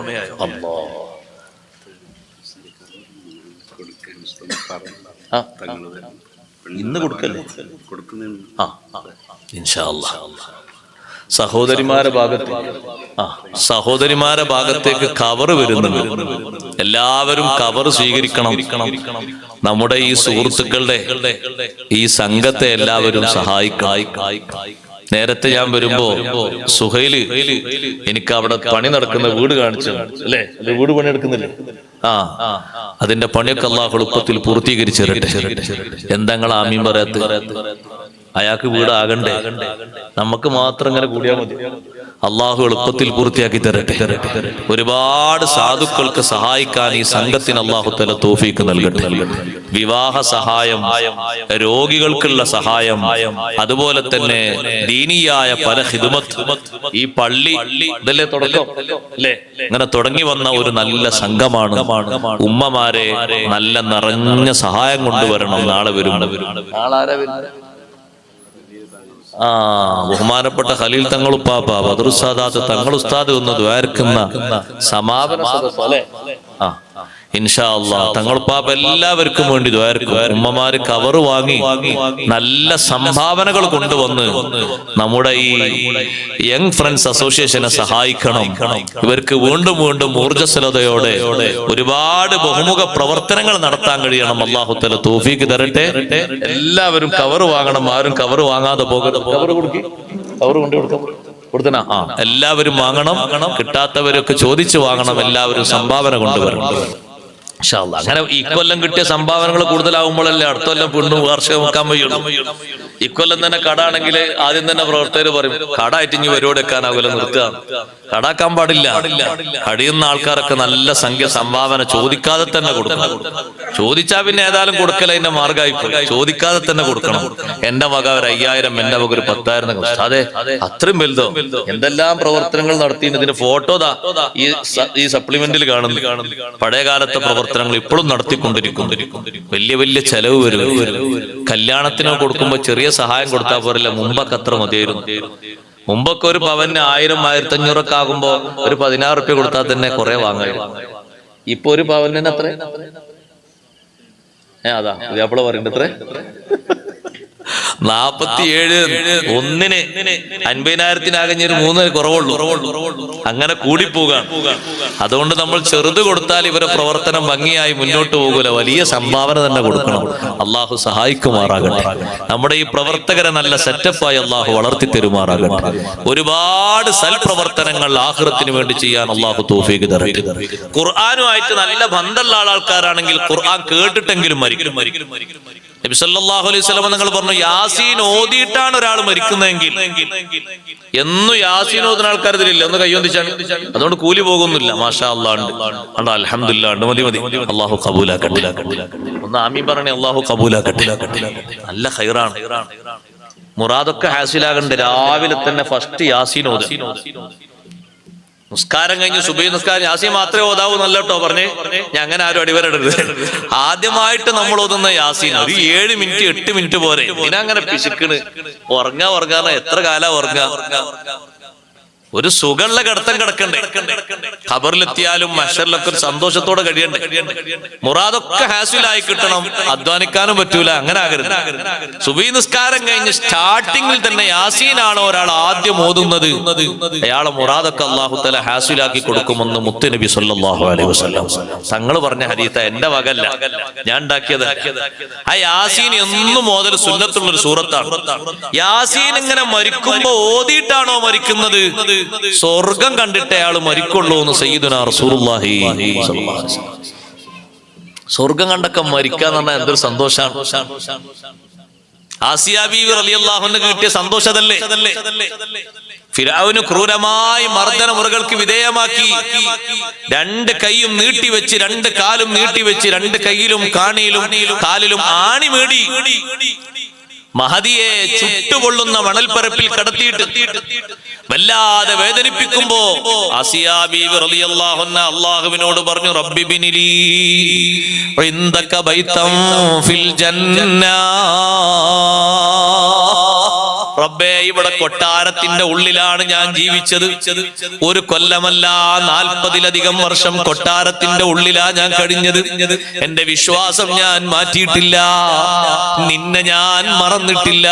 ഇന്ന് കൊടുക്കല്ലേ? ഇൻഷാ അല്ലാഹ്. സഹോദരിമാരെ ഭാഗത്തേക്ക് കവർ വരുന്നുണ്ട്. എല്ലാവരും കവർ സ്വീകരിക്കണം. നമ്മുടെ ഈ സുഹൃത്തുക്കളുടെ ഈ സംഘത്തെ എല്ലാവരും സഹായിക്കണം. നേരത്തെ ഞാൻ വരുമ്പോ സുഹൈല് എനിക്ക് അവിടെ പണി നടക്കുന്ന വീട് കാണിച്ചു അല്ലേ? വീട് പണിയെടുക്കുന്നില്ലേ? അതിന്റെ പണിയൊക്കെ അല്ലാഹു എളുപ്പത്തിൽ പൂർത്തീകരിച്ചു തരട്ടെ. എന്താ നിങ്ങൾ ആമീൻ പറയാത്ത? അയാൾക്ക് വീടാകണ്ടേ? നമുക്ക് മാത്രം ഇങ്ങനെ കൂടിയാൽ മതി. അള്ളാഹു എളുപ്പത്തിൽ പൂർത്തിയാക്കി തരട്ടെ. ഒരുപാട് സാധുക്കൾക്ക് സഹായിക്കാൻ ഈ സംഘത്തിന് അള്ളാഹു തആല തൗഫീഖ് നൽകട്ടെ. വിവാഹ സഹായം, രോഗികൾക്കുള്ള സഹായം, അതുപോലെ തന്നെ ദീനിയായ പല ഖിദ്മത്ത്. ഈ പള്ളി ഇതല്ലേ തുടക്കം അല്ലേ? ഇങ്ങനെ തുടങ്ങി വന്ന ഒരു നല്ല സംഘമാണ്. ഉമ്മമാരെ നല്ല നിറഞ്ഞ സഹായം കൊണ്ടുവരണം. നാളെ വരും. ബഹുമാനപ്പെട്ട ഖലീൽ തങ്ങൾ ഉപ്പാപ്പ, ബദറുസ്സാദാത്ത് തങ്ങൾ ഉസ്താദ് ഒന്ന് ദ്വാരക്കുന്ന സമാപന സദസ്സ് അല്ലേ? ഇൻഷാ അല്ലാഹ് തങ്ങൾ ഉപ്പാപ്പ എല്ലാവർക്കും വേണ്ടി ദ്വാരക്കും. ഉമ്മമാര് കവർ വാങ്ങി നല്ല സംഭാവനകൾ കൊണ്ടുവന്ന് നമ്മുടെ ഈ യങ് ഫ്രണ്ട്സ് അസോസിയേഷനെ സഹായിക്കണം. ഇവർക്ക് വീണ്ടും വീണ്ടും ഊർജ്ജസ്വലതയോടെ ഒരുപാട് ബഹുമുഖ പ്രവർത്തനങ്ങൾ നടത്താൻ കഴിയണം. അല്ലാഹു തആല തൗഫീഖ് തരട്ടെ. എല്ലാവരും കവർ വാങ്ങണം. ആരും കവർ വാങ്ങാതെ പോകരുത്. കവർ കൊണ്ട് കൊടുത്തനാ. എല്ലാവരും വാങ്ങണം. കിട്ടാത്തവരൊക്കെ ചോദിച്ചു വാങ്ങണം. എല്ലാവരും സംഭാവന കൊണ്ടുവരണം. അങ്ങനെ ഇക്കൊല്ലം കിട്ടിയ സംഭാവനകൾ കൂടുതലാവുമ്പോഴല്ലേ അടുത്ത കൊല്ലം വീണ്ടും വാർഷികം വെക്കാൻ കഴിയുള്ളൂ. ഇക്കൊല്ലം തന്നെ കട ആണെങ്കിൽ ആദ്യം തന്നെ പ്രവർത്തകർ പറയും കടായിട്ട് ഇനി പരിപാടി വെക്കാനാവില്ല, നിർത്തുക, കടാക്കാൻ പാടില്ല. കടിയുന്ന ആൾക്കാരൊക്കെ നല്ല സംഖ്യ സംഭാവന ചോദിക്കാതെ തന്നെ കൊടുക്കണം. ചോദിച്ചാ പിന്നെ ഏതായാലും കൊടുക്കല അതിന്റെ മാർഗമായി പോയി. ചോദിക്കാതെ തന്നെ കൊടുക്കണം. എന്റെ വക ഒരു 5000, എന്റെ വക ഒരു 10,000. അതെ, അത്രയും വലുതോ? എന്തെല്ലാം പ്രവർത്തനങ്ങൾ നടത്തി. ഇതിന്റെ ഫോട്ടോ ഈ സപ്ലിമെന്റിൽ കാണുന്നു. പഴയ കാലത്തെ പ്രവർത്തനങ്ങൾ ഇപ്പോഴും നടത്തിക്കൊണ്ടിരിക്കുന്നു. വലിയ വലിയ ചെലവ് വരും. കല്യാണത്തിന് കൊടുക്കുമ്പോ ചെറിയ സഹായം കൊടുത്താൽ പോരല്ല. മുമ്പൊക്കെ അത്ര മതിയായിരുന്നു. മുമ്പൊക്കെ ഒരു പവന് 1000, 1500 ആകുമ്പോ ഒരു 16 റുപ്യ കൊടുത്താൽ തന്നെ കുറെ വാങ്ങായിരുന്നു. ഇപ്പൊ ഒരു പവന് അത്ര അതാ ഇതേപ്പോഴെ പറയുന്നത് അത്ര 47 ഒന്നിന് 50,000 ഒരു 3 കുറവുള്ളൂ. അങ്ങനെ കൂടിപ്പോകാൻ. അതുകൊണ്ട് നമ്മൾ ചെറുത് കൊടുത്താൽ ഇവരെ പ്രവർത്തനം ഭംഗിയായി മുന്നോട്ട് പോകൂല. വലിയ സംഭാവന തന്നെ കൊടുക്കണം. അള്ളാഹു സഹായിക്കുമാറാകട്ടെ. നമ്മുടെ ഈ പ്രവർത്തകരെ നല്ല സെറ്റപ്പായി അള്ളാഹു വളർത്തി തരുമാറാകട്ടെ. ഒരുപാട് സൽപ്രവർത്തനങ്ങൾ ആഖിറത്തിന് വേണ്ടി ചെയ്യാൻ അള്ളാഹു തൗഫീഖ് തരട്ടെ. ഖുർആനുമായിട്ട് നല്ല ബന്ധമുള്ള ആൾക്കാരാണെങ്കിൽ ഖുർആൻ കേട്ടിട്ടെങ്കിലും മരിക്കും. നബി സല്ലല്ലാഹു അലൈഹി വസല്ലം നിങ്ങൾ പറഞ്ഞു, യാസീൻ ഓതിയിട്ടാണ് ഒരാൾ മരിക്കുന്നതെങ്കിൽ, എന്നും യാസീൻ ഓതുന്ന ആൾക്കാർ ഇതിലില്ല. ഒന്ന് കയ്യൊന്നിച്ചാണ്. അതുകൊണ്ട് കൂലി പോകുന്നില്ല. മാഷാ അല്ലാഹ് ഉണ്ട്, അൽഹംദുലില്ലാഹ് ഉണ്ട്. മതി. അല്ലാഹു ഖബൂലാക്കട്ടെ. ഒന്ന് ആമീൻ പറഞ്ഞേ. അല്ലാഹു ഖബൂലാക്കട്ടെ. നല്ല ഖൈറാണ്. മുറാദൊക്കെ ഹാസിലാകണ്ടേ. രാവിലെ തന്നെ ഫസ്റ്റ് യാസീൻ ഓതുക. നിസ്കാരം കഴിഞ്ഞ് സുബഹി നിസ്കാരം യാസീൻ മാത്രമേ ഓതാവൂ നല്ലട്ടോ പറഞ്ഞേ. ഞാൻ അങ്ങനെ ആരും അടിവരടരുത്. ആദ്യമായിട്ട് നമ്മൾ ഓതുന്ന യാസീൻ ഒരു 7 മിനിറ്റ് 8 മിനിറ്റ് പോരെ. ഇതിനങ്ങനെ പിശുക്കണ്. ഉറങ്ങാ എത്ര കാലം ഉറങ്ങാ? ഒരു സുഖമുള്ള കിടത്തം കിടക്കണ്ടേ? ഖബറിലെത്തിയാലും മഹ്ശറിലൊക്കെ ഒരു സന്തോഷത്തോടെ കഴിയണ്ടേ? മുറാദൊക്കെ ഹാസിലായി കിട്ടണം. അധ്വാനിക്കാനും പറ്റൂല. അങ്ങനെ ആകരുത്. സുബഹി നിസ്കാരം കഴിഞ്ഞ് സ്റ്റാർട്ടിങ്ങിൽ തന്നെ യാസീനാണോ ഒരാൾ ആദ്യം ഓതുന്നത്, അയാളെ മുറാദൊക്കെ അല്ലാഹു തആല ഹാസിലാക്കി കൊടുക്കുമെന്ന് മുത്തുനബി സല്ലല്ലാഹു അലൈഹി വസല്ലം തങ്ങൾ പറഞ്ഞ ഹദീസ്. എന്റെ വകല്ല, ഞാൻ ഉണ്ടാക്കിയത്. ആ യാസീൻ എന്നും ഓതൽ സുന്നത്തുള്ള ഒരു സൂറത്താണ്. യാസീൻ ഇങ്ങനെ മരിക്കുമ്പോ ഓതിയിട്ടാണോ മരിക്കുന്നത്? സ്വർഗം കണ്ടിട്ട് അയാൾ മരിക്കുള്ളൂ എന്ന് സയ്യിദുനാ റസൂലുള്ളാഹി സ്വല്ലല്ലാഹു അലൈഹി വസല്ലം. സ്വർഗം കണ്ടൊക്കെ മരിക്കാന്ന് പറഞ്ഞാൽ എന്തൊരു സന്തോഷാണ്. ആസിയ ബീവി റളിയല്ലാഹു അൻഹ കിട്ടിയ സന്തോഷതല്ലേ? ഫിർഔന് ക്രൂരമായി മർദ്ദന മുറകൾക്ക് വിധേയമാക്കി, രണ്ട് കൈയും നീട്ടിവെച്ച്, രണ്ട് കാലും നീട്ടിവെച്ച്, രണ്ട് കൈയിലും കാണിയിലും കാലിലും ആണി മേടി മഹദിയെ ചുട്ടുകൊള്ളുന്ന മണൽപ്പരപ്പിൽ കടത്തിയിട്ട് വല്ലാതെ വേദനിപ്പിക്കുമ്പോ ആസിയ ബീവി റളിയല്ലാഹു അൻഹ അല്ലാഹുവിനോട് പറഞ്ഞു, റബ്ബി ബിനിലി ഇൻദക ബൈതൻ ഫിൽ ജന്ന. റബ്ബേ, ഇവിടെ കൊട്ടാരത്തിന്റെ ഉള്ളിലാണ് ഞാൻ ജീവിച്ചത്. ഒരു കൊല്ലമല്ല, 40-ലധികം വർഷം കൊട്ടാരത്തിന്റെ ഉള്ളിലാ ഞാൻ കഴിഞ്ഞത്. എന്റെ വിശ്വാസം ഞാൻ മാറ്റിയിട്ടില്ല, നിന്നെ ഞാൻ മറന്നിട്ടില്ല.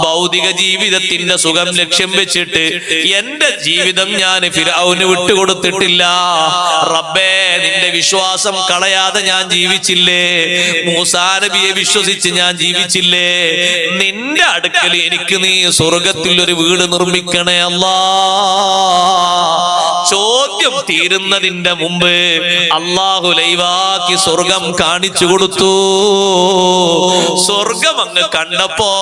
ഭൗതിക ജീവിതത്തിന്റെ സുഖം ലക്ഷ്യം വെച്ചിട്ട് എന്റെ ജീവിതം ഞാൻ ഫിർഔന് വിട്ടുകൊടുത്തിട്ടില്ല. റബ്ബേ, നിന്റെ വിശ്വാസം കളയാതെ ഞാൻ ജീവിച്ചില്ലേ? മൂസാ നബിയെ വിശ്വസിച്ച് ഞാൻ ജീവിച്ചില്ലേ? നിന്റെ അടുക്കൽ എനിക്ക് നീ സ്വർഗത്തിൽ ഒരു വീട് നിർമ്മിക്കണേ അല്ലാ. ചോദ്യം തീരുന്നതിന്റെ മുമ്പ് അല്ലാഹു ലൈവാക്കി സ്വർഗം കാണിച്ചു കൊടുത്തു. സ്വർഗം അങ്ങ് കണ്ടപ്പോ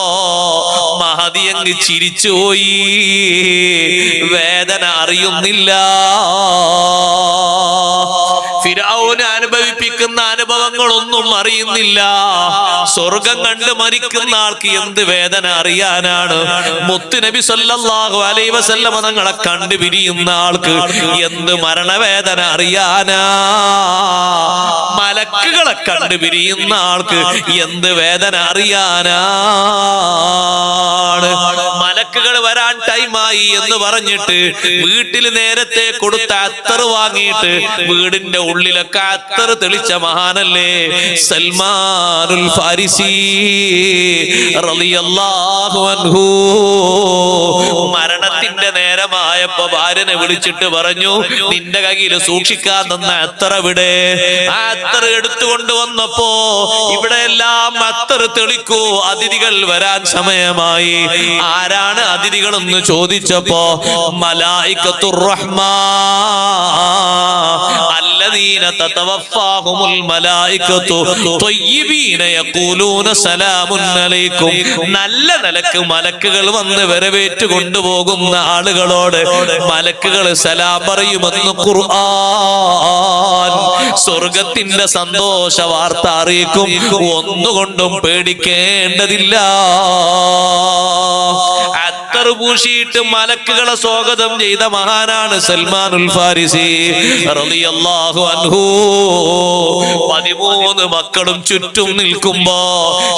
മഹദി അങ്ങ് ചിരിച്ചുപോയി, വേദന അറിയുന്നില്ല. ഫിർഔന് അനുഭവിപ്പിക്കുന്ന അനുഭവങ്ങളൊന്നും അറിയുന്നില്ല. സ്വർഗം കണ്ട് മരിക്കുന്ന ആൾക്ക് എന്ത് വേദന അറിയാനാണ്? മുത്ത് നബി സല്ലല്ലാഹു അലൈഹി വസല്ലമ തങ്ങളെ കണ്ടു പിരിയുന്ന ആൾക്ക് എന്ത് മരണവേദന അറിയാനാ? മലക്കുകളെ കണ്ടു പിരിയുന്ന ആൾക്ക് എന്ത് വേദന അറിയാനാണ്? മലക്കുകൾ വരാൻ ടൈമായി എന്ന് പറഞ്ഞിട്ട് വീട്ടിൽ നേരത്തെ കൊടുത്ത അത്തർ വാങ്ങിയിട്ട് വീടിന്റെ ഉള്ളിലൊക്കെ അത്തർ തെളിച്ച മഹാനല്ലേ സൽമാനുൽ ഫാരിസി റളിയല്ലാഹു അൻഹു. മരണത്തിന്റെ നേരമായപ്പോ ഭാര്യനെ വിളിച്ചിട്ട് പറഞ്ഞു, നിന്റെ കയ്യിൽ സൂക്ഷിക്കാൻ തന്ന അത്തർ എവിടെ? ആ അത്തർ എടുത്തുകൊണ്ട് വന്നപ്പോ ഇവിടെ എല്ലാം അത്തർ തെളിക്കൂ, അതിഥികൾ വരാൻ സമയമായി. ആരാണ് അതിഥികൾ എന്ന് ചോദിച്ചപ്പോ മലായികത്തുർ റഹ്മാൻ അല്ലദീന തതവഫാഹുമുൽ മലായികത്തു ത്വയ്യിബീന യഖൂലൂന സലാമുൻ അലൈക്കും. നല്ല നിലക്ക് മലക്കുകൾ വന്ന് വരവേറ്റ് കൊണ്ടുപോകുന്ന ആളുകളോട് മലക്കുകൾ സലാം പറയുമെന്ന് ഖുർആൻ. സ്വർഗത്തിന്റെ സന്തോഷ വാർത്ത അറിയിക്കും, ഒന്നുകൊണ്ടും പേടിക്കേണ്ടതില്ല. അത്തർ പൂശിയിട്ട് മലക്കുകളെ സ്വാഗതം ചെയ്ത മഹാനാണ് സൽമാനുൽ ഫാരിസി റളിയല്ലാഹു അൻഹു. 13 മക്കളും ചുറ്റും നിൽക്കുമ്പോ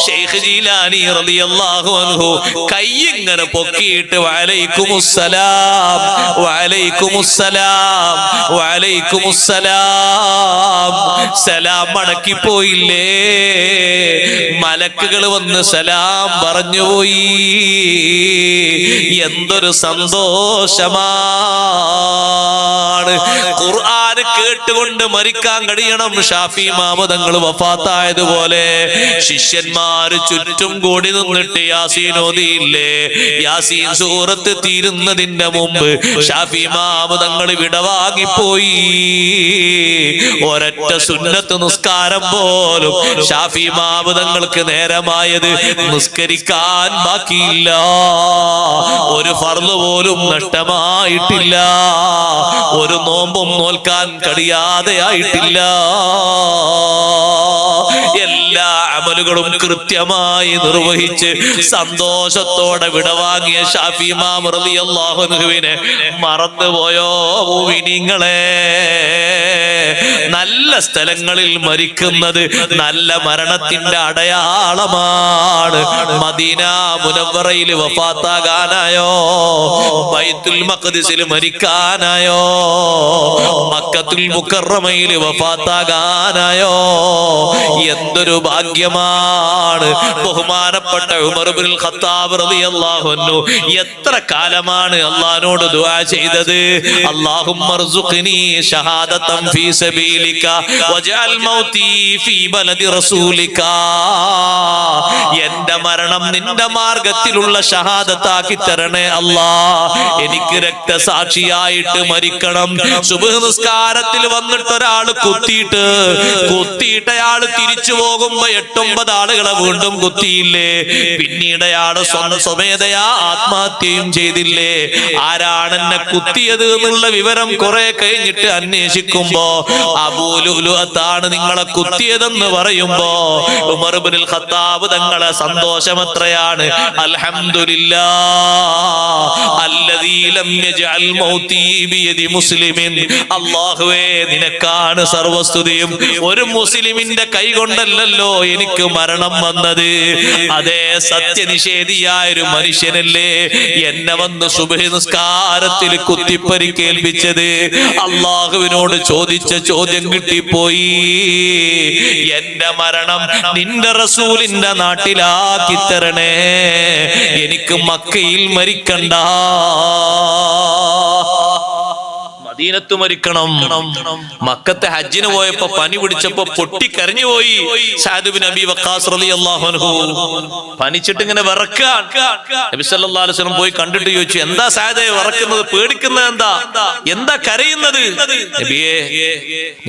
ശൈഖ് ജീലാനി റളിയല്ലാഹു അൻഹു കൈ ഇങ്ങനെ പൊക്കിയിട്ട് വഅലൈക്കുമുസ്സലാം വഅലൈക്കുമുസ്സലാം വഅലൈക്കുമുസ്സലാം സലാം മടക്കി പോയില്ലേ? മലക്കുകൾ വന്ന് സലാം പറഞ്ഞു പോയി. എന്തൊരു സന്തോഷമാണ്! ഖുർആൻ കേട്ടുകൊണ്ട് മരിക്കാൻ കഴിയണം. ഷാഫി ഇമാം തങ്ങൾ വഫാത്തായതുപോലെ ശിഷ്യന്മാര് ചുറ്റും കൂടി നിന്നിട്ട് യാസീൻ ഓതിയില്ലേ? യാസീൻ സൂറത്ത് തീരുന്നതിന്റെ മുമ്പ് ഷാഫി ഇമാം തങ്ങൾ വിടവാങ്ങിപ്പോയി. ഒരൊറ്റ സുന്നത്ത് നിസ്കാരം പോലും ഷാഫി ഇമാം തങ്ങൾക്ക് നേരമായത് നിസ്കരിക്കാൻ ബാക്കിയില്ല. ഒരു ഫർള് പോലും നഷ്ടമായിട്ടില്ല. ഒരു നോമ്പും നോൽക്കാൻ കഴിയാതെ ആയിട്ടില്ല. എല്ലാ അമലുകളും കൃത്യമായി നിർവഹിച്ച് സന്തോഷത്തോടെ വിടവാങ്ങിയ ഷാഫി ഇമാം റളിയല്ലാഹു അൻഹുവിനെ മറന്നുപോയോ മുഅ്മിനീങ്ങളെ? നല്ല സ്ഥലങ്ങളിൽ മരിക്കുന്നത് നല്ല മരണത്തിന്റെ അടയാളമാണ്. മദീന മുനവ്വറയിൽ വഫാത്താകാനായോ? ബൈത്തുൽ മഖ്ദിസിൽ മരിക്കാനായോ? മക്കത്തുൽ മുക്കറമയിൽ വഫാത്താകാനായോ? എന്തൊരു ഭാഗ്യമാണ്! ബഹുമാനപ്പെട്ട ഉമർ ഇബ്നുൽ ഖത്താബ് റളിയല്ലാഹു അൻഹു എത്ര കാലമാണ് അല്ലാഹുവോട് ദുആ ചെയ്തത്? അല്ലാഹുമ്മർസുഖ്നി ഷഹാദതൻ ഫീ സബീലിക വജഅൽ മൗതി ഫീ ബലദി റസൂലിക. എന്റെ മരണം നിന്റെ മാർഗത്തിലുള്ള ഷഹാദത്താക്കി തരണേ അല്ലാ. എനിക്ക് രക്തസാക്ഷിയായിട്ട് മരിക്കണം. സുബ്ഹ് നിസ്കാരത്തിൽ വന്നിട്ട് ഒരാൾ കുത്തിയിട്ട് അയാൾ തിരിച്ചു പോകുമ്പോ 8 89 ആളുകളെ വീണ്ടും കുത്തിയില്ലേ? പിന്നീട് അയാള് സ്വമേധയാ ആത്മഹത്യയും ചെയ്തില്ലേ? ആരാണ് എന്നെ കുത്തിയത് എന്നുള്ള വിവരം കുറെ കഴിഞ്ഞിട്ട് അന്വേഷിക്കുമ്പോ അബൂ ലുഅ്ലുഅത്താണ് നിങ്ങളെ കുത്തിയതെന്ന് പറയുമ്പോ ഉമർ ഇബ്നുൽ ഖത്താബ് തങ്ങളെ സന്തോഷം എത്രയാണ്! അൽഹംദുലില്ലാഹ് അല്ലദീ ലം യജ്അൽ മൗതി ബിയദി മുസ്ലിമിൻ. അല്ലാഹുവേ, നിനക്കാണ് സർവസ്തുതിയും. ഒരു മുസ്ലിമിന്റെ കൈ കൊണ്ടല്ലല്ലോ എനിക്ക് മരണം വന്നത്. അതേ, സത്യനിഷേധിയായ ഒരു മനുഷ്യനല്ലേ എന്നെ വന്ന് സുബ്ഹി നിസ്കാരത്തിൽ കുത്തിപ്പരിക്കേൽപ്പിച്ചത്. അള്ളാഹുവിനോട് ചോദിച്ച ചോദ്യം കിട്ടിപ്പോയി. എന്റെ മരണം നിന്റെ റസൂലിന്റെ നാട്ടിലാക്കി തരണേ, എനിക്ക് മക്കയിൽ മരിക്കണ്ട, മദീനത്ത് മരിക്കണം. മക്കത്തെ ഹജ്ജിന് പോയപ്പോ പനി പിടിച്ചപ്പോ പൊട്ടിക്കരഞ്ഞു പോയി സഅദ് ഇബ്നു അബീ വഖാസ് റളിയല്ലാഹു അൻഹു. പനിച്ചിട്ട് ഇങ്ങനെ വിറക്കാൻ നബി സല്ലല്ലാഹു അലൈഹി വസല്ലം പോയി കണ്ടിട്ട് ചോദിച്ചു, എന്താ സഅദേ വിറക്കുന്നത്, പേടിക്കുന്നത് എന്താ കരയുന്നത്? നബിയേ,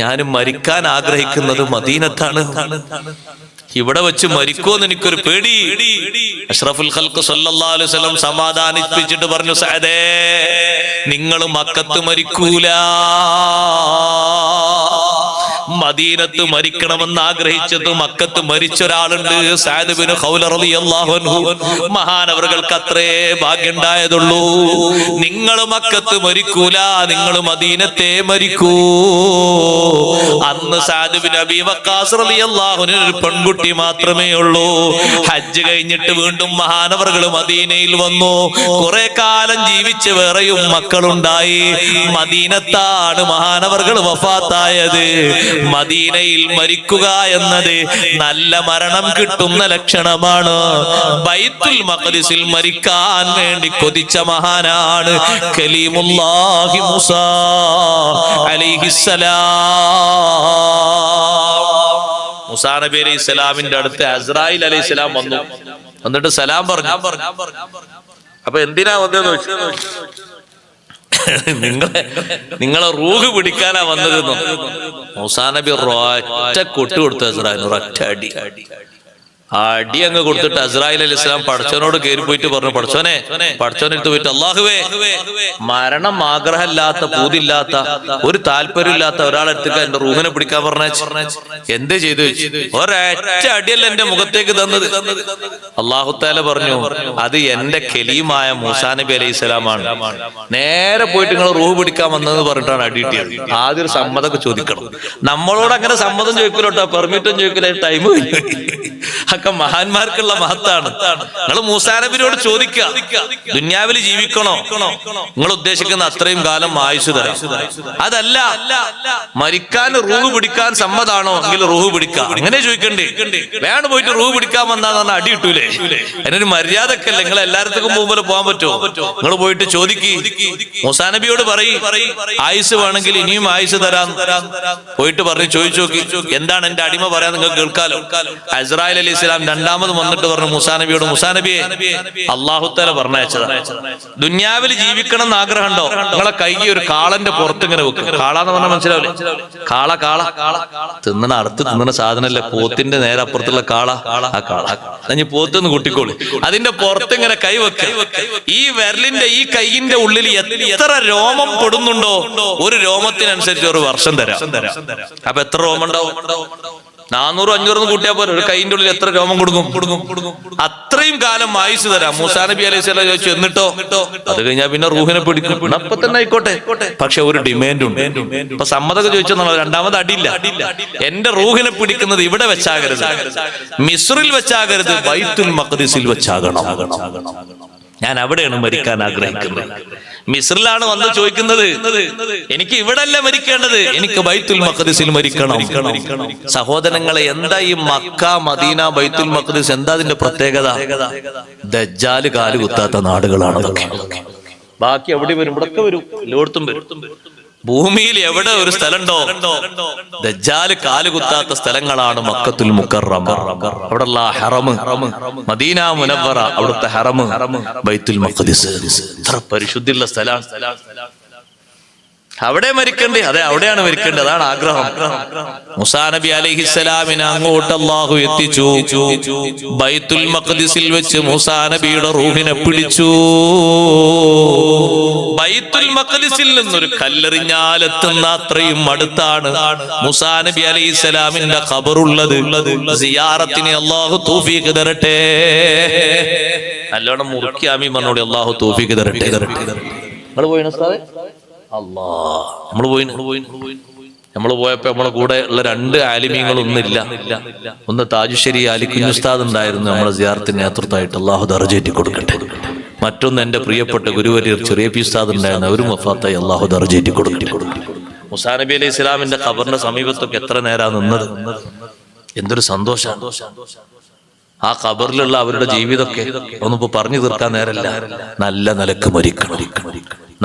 ഞാനും മരിക്കാൻ ആഗ്രഹിക്കുന്നത് മദീനത്താണ്, ഇവിടെ വെച്ച് മരിക്കുമെന്ന് എനിക്കൊരു പേടി. അഷ്റഫുൽ ഖൽഖ് സല്ലല്ലാഹു അലൈഹി വസല്ലം സമാധാനിപ്പിച്ചിട്ട് പറഞ്ഞു, സഅദേ, നിങ്ങൾ മക്കത്ത് മരിക്കൂല, മദീനത്ത് മരിക്കണമെന്ന് ആഗ്രഹിച്ചത് മക്കത്ത് മരിച്ച ഒരാളുണ്ട്, സഅദ് ഇബ്നു ഖൗല റളിയല്ലാഹു അൻഹു. മഹാനവറുകൾക്ക് അത്രേ ഭാഗ്യമുണ്ടായതുള്ളൂ. നിങ്ങൾ മക്കത്ത് മരിക്കൂല, നിങ്ങൾ മദീനത്തെ മരിക്കൂ. അന്ന് സഅദ് ഇബ്നു അബീ വഖാസ് റളിയല്ലാഹു അൻഹു ഒരു പെൺകുട്ടി മാത്രമേ ഉള്ളൂ. ഹജ്ജ് കഴിഞ്ഞിട്ട് വീണ്ടും മഹാനവറുകൾ മദീനയിൽ വന്നു. കുറെ കാലം ജീവിച്ച് വേറെയും മക്കളുണ്ടായി. മദീനത്താണ് മഹാനവറുകൾ വഫാത്തായത്. മദീനയിൽ മരിക്കുക എന്നത് നല്ല മരണം കിട്ടുന്ന ലക്ഷണമാണ്. ബൈത്തുൽ മഖ്ദിസിൽ മരിക്കാൻ വേണ്ടി കൊതിച്ച മഹാനാണ് കലീമുല്ലാഹി മൂസാ അലൈഹിസ്സലാം. മൂസാ നബി അലൈഹിസ്സലാമിന്റെ അടുത്ത് അസ്രായിൽ അലൈഹിസ്സലാം വന്നു. എന്നിട്ട് സലാം പറഞ്ഞു. അപ്പൊ എന്തിനാ വന്നതെന്ന് വെച്ചു, നിങ്ങളെ റൂഹ് പിടിക്കാനാ വന്നതെന്നോ. മൂസാ നബി ഒറ്റ കൊട്ടു കൊടുത്തു അസ്രായിൽ, ഒറ്റ അടി അങ്ങ് കൊടുത്തിട്ട് അസ്രായിൽ അലൈഹി സ്വലാം പടച്ചവനോട് കയറി പോയിട്ട് പറഞ്ഞു, പടച്ചവനെടുത്ത് പോയിട്ട്, അല്ലാഹുവേ, മരണം ആഗ്രഹമില്ലാത്ത, പൂതില്ലാത്ത, ഒരു താല്പര്യമില്ലാത്ത ഒരാളെടുത്തേക്ക് എന്റെ റൂഹിനെ പിടിക്കാൻ പറഞ്ഞ എന്ത് ചെയ്തു? ഒരൊറ്റ അടിയല്ല എന്റെ മുഖത്തേക്ക് തന്നത്. അല്ലാഹു തആല പറഞ്ഞു, അത് എന്റെ കലീമായ മൂസാ നബി അലൈഹി സ്വലാമാണ്. നേരെ പോയിട്ട് നിങ്ങൾ റൂഹ് പിടിക്കാൻ വന്നതെന്ന് പറഞ്ഞിട്ടാണ് അടി കിട്ടിയത്. ആദ്യം ഒരു സമ്മതമൊക്കെ ചോദിക്കണം. നമ്മളോട് അങ്ങനെ സമ്മതം ചോദിക്കലോട്ടോ, പെർമിറ്റും ചോദിക്കലോ, ടൈം ഒക്കെ മഹാന്മാർക്കുള്ള മഹത്താണ്. നിങ്ങൾ മൂസാ നബിയോട് ചോദിക്കുക, ദുനിയാവിൽ ജീവിക്കണോ, നിങ്ങൾ ഉദ്ദേശിക്കുന്ന അത്രയും കാലം ആയുസ് തരാം. അതല്ല, മരിക്കാൻ റൂഹ് പിടിക്കാൻ സമ്മതാണോ എങ്കിൽ റൂഹ് പിടിക്കാം, അങ്ങനെ ചോദിക്കണ്ടേ. വേണം പോയിട്ട് റൂഹ് പിടിക്കാൻ വന്നാന്ന് പറഞ്ഞാൽ അടി കിട്ടൂലേ. അതിനൊരു മര്യാദക്കല്ലേ. നിങ്ങൾ എല്ലായിടത്തേക്കും പോകുമ്പോൾ പോകാൻ പറ്റുമോ? നിങ്ങൾ പോയിട്ട് ചോദിക്ക്, മൂസാ നബിയോട് പറയും, ആയുസ് വേണമെങ്കിൽ ഇനിയും ആയുസ് തരാം. പോയിട്ട് പറഞ്ഞു, ചോദിച്ചു നോക്കി, എന്താണ് എന്റെ അടിമ പറയാൻ നിങ്ങൾക്ക് കേൾക്കാലോ. അസ്രായിൽ അലൈഹി സ്വലാം രണ്ടാമത് വന്നിട്ട് പറഞ്ഞു മൂസാ നബിയോട്, മൂസാ നബിയെ, അല്ലാഹു തആല പറഞ്ഞയച്ചതാ. ദുനിയാവിൽ ജീവിക്കണം എന്ന് ആഗ്രഹമുണ്ടോ? നിങ്ങളെ കൈ ഒരു കാളന്റെ പുറത്ത് ഇങ്ങനെ വെക്കും. കാളാന്ന് പറഞ്ഞാൽ മനസ്സിലാവില്ലേ? കാള തിന്നണ അറുത്ത് തിന്നണ സാധനല്ലേ, പോത്തിന്റെ നേരെ അപ്പുറത്തുള്ള കാള. ആ കാള പോത്തൊന്ന് കൂട്ടിക്കോളി. അതിന്റെ പുറത്ത് ഇങ്ങനെ കൈ വെക്ക. ഈ വിരലിന്റെ ഈ കൈയിന്റെ ഉള്ളിൽ എത്ര രോമം പെടുന്നുണ്ടോ, ഒരു രോമത്തിനനുസരിച്ച് ഒരു വർഷം തരാം. അപ്പൊ എത്ര രോമം ഉണ്ടാവും? 400-500 കൂട്ടിയാൽ പോലെ. ഒരു കൈന്റെ ഉള്ളിൽ എത്ര രോമം കൊടുക്കും? അത്രയും കാലം ആയുസ് തരാം. മൂസാ നബി അലൈഹി സ്വലാം ചോദിച്ചു, എന്നിട്ടോ? അത് കഴിഞ്ഞാൽ പിന്നെ റൂഹിനെ പിടിക്കും. അപ്പൊ തന്നെ ആയിക്കോട്ടെ, പക്ഷെ ഒരു ഡിമാൻഡ് ഉണ്ട്. ഇപ്പൊ സമ്മതമൊക്കെ ചോദിച്ചെന്നുള്ള രണ്ടാമത് അടിയില്ല. എന്റെ റൂഹിനെ പിടിക്കുന്നത് ഇവിടെ വെച്ചാകരുത്, മിസ്റിൽ വെച്ചാകരുത്, ബൈത്തുൽ മഖ്ദിസിൽ വെച്ചാകണം. ഞാൻ അവിടെയാണ് മരിക്കാൻ ആഗ്രഹിക്കുന്നത്. മിസ്റിലാണ് വന്ന് ചോദിക്കുന്നത്, എനിക്ക് ഇവിടെ അല്ല മരിക്കേണ്ടത്, എനിക്ക് ബൈത്തുൽ മഖ്ദിസിൽ മരിക്കണം. സഹോദരങ്ങളെ, എന്താ ഈ മക്ക, മദീന, ബൈത്തുൽ മഖ്ദിസ്, എന്താ അതിന്റെ പ്രത്യേകത? ദജ്ജാല് കാല് കുത്താത്ത നാടുകളാണ് അതൊക്കെ. ബാക്കി എവിടെ വരും? ഇവിടൊക്കെ വരും, എല്ലായിടത്തും വരും. ഭൂമിയിൽ എവിടെ ഒരു സ്ഥലമുണ്ടോ ദജ്ജാല് കാലുകുത്താത്ത സ്ഥലങ്ങളാണ് മക്കത്തുൽ മുക്കറമ. അവിടെയുള്ള ഹറം, മദീന മുനവ്വറ, അവിടുത്തെ ഹറം, ബൈത്തുൽ മഖ്ദിസ്. എത്ര പരിശുദ്ധിയുള്ള സ്ഥലമാണ്. അവിടെ മരിക്കണ്ടേ? അതെ, അവിടെയാണ് മരിക്കേണ്ടത്. അതാണ് ആഗ്രഹം. മൂസാ നബി അലൈഹിസ്സലാമിനെ അങ്ങോട്ട് അല്ലാഹു എത്തിച്ചു. ബൈത്തുൽ മഖ്ദിസിൽ വെച്ച് മൂസാ നബിയുടെ റൂഹിനെ പിടിച്ചു. ബൈത്തുൽ മഖ്ദിസിൽ നിന്നൊരു കല്ലെറിഞ്ഞാലെത്തുന്ന അത്രയും അടുത്താണ് മൂസാ നബി അലൈഹിസ്സലാമിന്റെ ഖബറുള്ളത്. സിയാറത്തിന് അല്ലാഹു തൗഫീഖ് തരട്ടെ. നല്ലോണം മുറുക്കി ആമീൻ പറഞ്ഞോളി. അല്ലാഹു തൗഫീഖ് തരട്ടെ. നിങ്ങൾ പോയിനോ ഉസ്താദേ? നമ്മള് പോയപ്പോ നമ്മളെ കൂടെ ഉള്ള 2 ആലിമീങ്ങളൊന്നില്ല. ഒന്ന് താജുശ്ശേരി അലിക്കുഞ്ഞ് ഉസ്താദ് ഉണ്ടായിരുന്നു നമ്മളെ സിയാറത്തിന് നേതൃത്വമായിട്ട്, അല്ലാഹു ദർജയേറ്റി കൊടുക്കട്ടെ. മറ്റൊന്ന് എന്റെ പ്രിയപ്പെട്ട ഗുരുവര്യർ ചെറിയ പി ഉസ്താദ് ഉണ്ടായിരുന്നു, അവരും വഫാത്തായി, അല്ലാഹു ദർജയേറ്റി കൊടുക്കട്ടെ. മൂസാ നബി അലൈഹി സ്വലാമിന്റെ ഖബറിന്റെ സമീപത്തൊക്കെ എത്ര നേരാ നിന്നത്. എന്തൊരു സന്തോഷമാണ്. ആ ഖബറിലുള്ള അവരുടെ ജീവിതമൊക്കെ ഒന്നിപ്പോ പറഞ്ഞു തീർക്കാൻ നേരല്ല. നല്ല നിലക്ക് മരിക്കണം,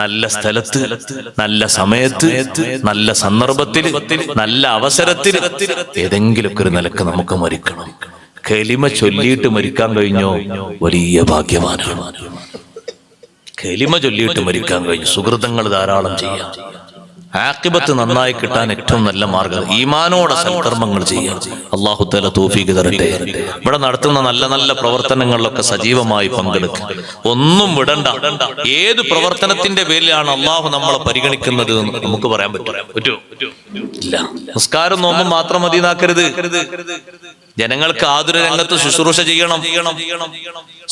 നല്ല സ്ഥലത്ത്, നല്ല സമയത്ത്, നല്ല സന്ദർഭത്തിൽ, നല്ല അവസരത്തിൽ, ഏതെങ്കിലുമൊക്കെ ഒരു നിലക്ക് നമുക്ക് മരിക്കണം. കലിമ ചൊല്ലിയിട്ട് മരിക്കാൻ കഴിഞ്ഞോ വലിയ ഭാഗ്യവാനാണ്. കലിമ ചൊല്ലിയിട്ട് മരിക്കാൻ കഴിഞ്ഞു. സുഹൃതങ്ങൾ ധാരാളം ചെയ്യാം. ആഖിബത്ത് നന്നായി കിട്ടാൻ ഏറ്റവും നല്ല മാർഗം ഈമാനോടെ സൽക്കർമ്മങ്ങൾ ചെയ്യാം. അല്ലാഹു തആല തൗഫീഖ് തരട്ടെ. ഇവിടെ നടത്തുന്ന നല്ല നല്ല പ്രവർത്തനങ്ങളിലൊക്കെ സജീവമായി പങ്കെടുക്കുക. ഒന്നും വിടണ്ട. ഏത് പ്രവർത്തനത്തിന്റെ പേരിലാണ് അല്ലാഹു നമ്മളെ പരിഗണിക്കുന്നത് എന്ന് നമുക്ക് പറയാൻ പറ്റുമോ? ഇല്ല. നിസ്കാരം നോമ്പും മാത്രം മതിയാക്കരുത്. ജനങ്ങൾക്ക് ആതുര രംഗത്ത് ശുശ്രൂഷ ചെയ്യണം.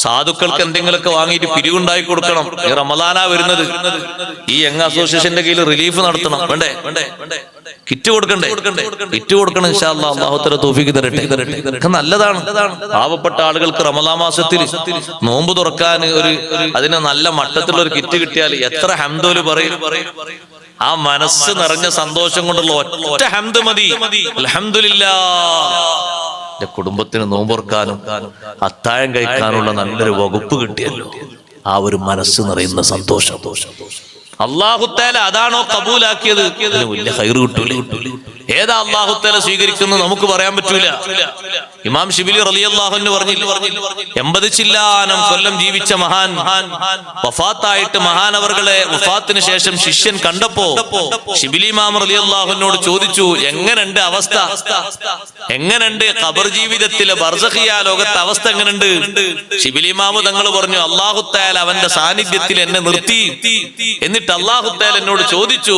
സാധുക്കൾക്ക് എന്തെങ്കിലുമൊക്കെ വാങ്ങിയിട്ട് പിരിവുണ്ടായി കൊടുക്കണം. ഈ റമദാനാ വരുന്നത്. ഈ യങ് അസോസിയേഷന്റെ കീഴിൽ റിലീഫ് നടത്തണം. വേണ്ടേ? കിറ്റ് കൊടുക്കണ്ടേ? കിറ്റ് കൊടുക്കണം. ഇൻഷാ അല്ലാഹ് അല്ലാഹു തആല തൗഫീഖ് തരട്ടെ. ഇതൊക്കെ നല്ലതാണ്. പാവപ്പെട്ട ആളുകൾക്ക് റമദാൻ മാസത്തിൽ നോമ്പ് തുറക്കാൻ അതിന് നല്ല മട്ടത്തിലുള്ള ഒരു കിറ്റ് കിട്ടിയാൽ എത്ര ഹംദോല് പറയും. ആ മനസ്സ് നിറഞ്ഞ സന്തോഷം കൊണ്ടുള്ള ഒറ്റ ഹംദ് മതി. അൽഹംദുലില്ലാഹ്, കുടുംബത്തിന് നോമ്പുറക്കാനും അത്താഴം കഴിക്കാനുള്ള നല്ലൊരു വകുപ്പ് കിട്ടിയല്ലോ. ആ ഒരു മനസ്സ് നിറയുന്ന സന്തോഷം അല്ലാഹു തആല അതാണോ കബൂലാക്കിയത്? വലിയ ഖൈർ കിട്ടൂല. ഏതാ അല്ലാഹു തആല സ്വീകരിക്കുന്നത് നമുക്ക് പറയാൻ പറ്റൂല. ഇമാം ശിബിലി റളിയല്ലാഹു അൻഹു പറഞ്ഞില്ല, 80 ചില്ലാനം കൊല്ലം ജീവിച്ച മഹാൻ വഫാത്തായിട്ട് മഹാനവർകളെ വഫാത്തിന് ശേഷം ശിഷ്യൻ കണ്ടപ്പോ ശിബിലി ഇമാം റളിയല്ലാഹു അൻഹുവോട് ചോദിച്ചു, എങ്ങനെയുണ്ട് അവസ്ഥ? എങ്ങനെയുണ്ട് ഖബർ ജീവിതത്തിലെ ബർസഖിയ ലോകത്തെ അവസ്ഥ എങ്ങനെയുണ്ട്? ശിബിലി ഇമാം തങ്ങൾ പറഞ്ഞു, അല്ലാഹു തആല അവന്റെ സാന്നിധ്യത്തിൽ എന്നെ നിർത്തി. എന്നിട്ട് അല്ലാഹു തആല എന്നോട് ചോദിച്ചു,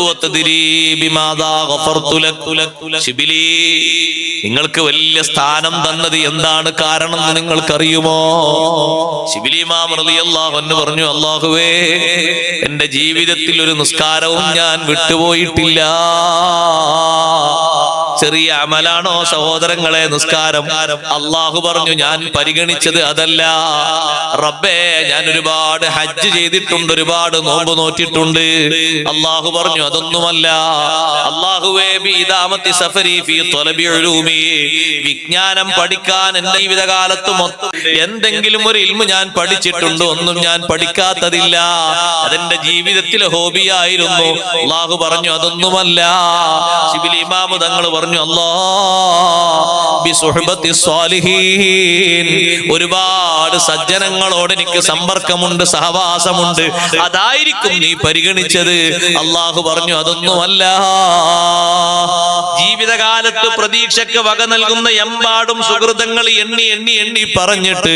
ശിബിലി, നിങ്ങൾക്ക് വലിയ സ്ഥാനം തന്നത് എന്താണ് കാരണം എന്ന് നിങ്ങൾക്കറിയുമോ? ശിബിലി ഇമാം റളിയല്ലാഹു അൻഹു പറഞ്ഞു, അല്ലാഹുവേ, എന്റെ ജീവിതത്തിൽ ഒരു നിസ്കാരവും ഞാൻ വിട്ടുപോയിട്ടില്ല. ചെറിയ അമലാണോ സഹോദരങ്ങളെ നിസ്കാരം? അല്ലാഹു പറഞ്ഞു, ഞാൻ പരിഗണിച്ചത് അതല്ല. റബ്ബേ, ഞാൻ ഒരുപാട് ഹജ്ജ് ചെയ്തിട്ടുണ്ട്, ഒരുപാട് നോമ്പ് നോറ്റിട്ടുണ്ട്. അല്ലാഹു പറഞ്ഞു, അതൊന്നുമല്ല. അല്ലാഹുവേ, ബിദാമത്തി സഫരി ഫീ ത്വലബി ഉലൂമി, വിജ്ഞാനം പഠിക്കാൻ എന്റെ ജീവിതകാലത്ത് എന്തെങ്കിലും ഒരു ഇൽമു ഞാൻ പഠിച്ചിട്ടുണ്ട്, ഒന്നും ഞാൻ പഠിക്കാത്തതില്ല. അതെന്റെ ജീവിതത്തിലെ ഹോബിയായിരുന്നു. അല്ലാഹു പറഞ്ഞു, അതൊന്നുമല്ല. ശിബിലി ഇമാം തങ്ങൾ പറഞ്ഞു, ഒരുപാട് സജ്ജനങ്ങളോട് എനിക്ക് സമ്പർക്കമുണ്ട്, സഹവാസമുണ്ട്, അതായിരിക്കും നീ പരിഗണിച്ചത്. അല്ലാഹു പറഞ്ഞു, അതൊന്നുമല്ല. ജീവിതകാലത്ത് പ്രതീക്ഷയ്ക്ക് വക നൽകുന്ന എമ്പാടും സുഹൃതങ്ങൾ എണ്ണി എണ്ണി എണ്ണി പറഞ്ഞിട്ട്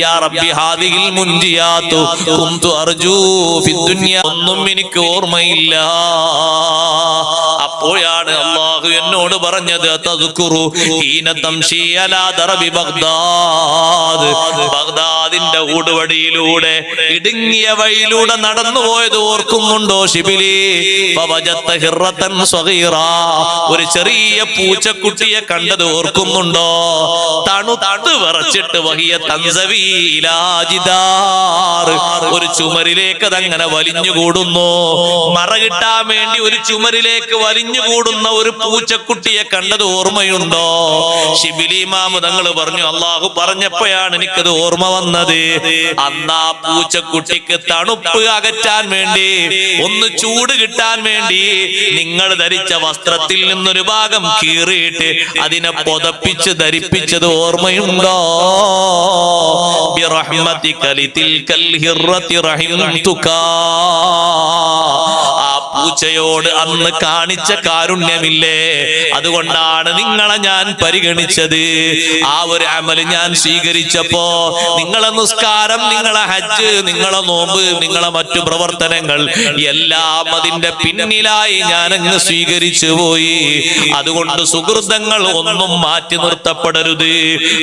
യാ റബ്ബി ഹാദിഹിൽ മുൻജിയാതു കുന്തു അർജൂ ഫിദ്ദുനിയ, ഒന്നും എനിക്ക് ഓർമ്മയില്ല. അപ്പോഴാണ് അല്ലാഹു എന്നോട് പറഞ്ഞത്, തദ്കുറു ഹീന തംശി അലാ ദർബി ബഗ്ദാദ്, ബഗ്ദാദിന്റെ ഊടുവഴിയിലൂടെ ഇടുങ്ങിയ വഴിയിലൂടെ നടന്നു പോയത് ഓർക്കുന്നുണ്ടോ ശിബിലി? ഫവജത്ത ഹിറതൻ സഗീറാ, ഒരു ചെറിയ പൂച്ചക്കുട്ടിയെ കണ്ടത് ഓർക്കുന്നുണ്ടോ? തണുത്ത് വിറച്ചിട്ട് വഹിയ തൻസവി ഇലാ ജിദാർ, ഒരു ചുമരിലേക്ക് അതങ്ങനെ വലിഞ്ഞുകൂടുന്നു. മറ കിട്ടാൻ വേണ്ടി ഒരു ചുമരിലേക്ക് വലിഞ്ഞുകൂടുന്ന ഒരു പൂച്ചക്കുട്ടിയെ കണ്ടത് ഓർമ്മയുണ്ടോ? ശിബിലി ഇമാം തങ്ങൾ പറഞ്ഞു, അല്ലാഹു പറഞ്ഞപ്പോഴാണ് എനിക്കത് ഓർമ്മ വന്നത്. അന്ന് ആ പൂച്ചക്കുട്ടിക്ക് തണുപ്പ് അകറ്റാൻ വേണ്ടി, ഒന്ന് ചൂട് കിട്ടാൻ വേണ്ടി നിങ്ങൾ ധരിച്ച വസ്ത്രത്തിൽ നിന്നൊരു ഭാഗം കീറിയിട്ട് അതിനെ പുതപ്പിച്ച് ധരിപ്പിച്ചത് ഓർമ്മയുണ്ടോ? ബിറഹ്മതിക ലിതിൽകൽ ഹിറതി റഹിംതുക, ആ പൂച്ചയോട് അന്ന് കാണിച്ച കാരുണ്യമില്ലേ, അതുകൊണ്ടാണ് നിങ്ങളെ ഞാൻ പരിഗണിച്ചത്. ആ ഒരു അമല് ഞാൻ സ്വീകരിച്ചപ്പോ നിങ്ങളെ നിസ്കാരം, നിങ്ങളെ ഹജ്ജ്, നിങ്ങളെ നോമ്പ്, നിങ്ങളെ മറ്റു പ്രവർത്തനങ്ങൾ എല്ലാം അതിന്റെ പിന്നിലായി ഞാൻ അങ്ങ് സ്വീകരിച്ചു പോയി. അതുകൊണ്ട് സുഹൃതങ്ങൾ ഒന്നും മാറ്റി നിർത്തപ്പെടരുത്.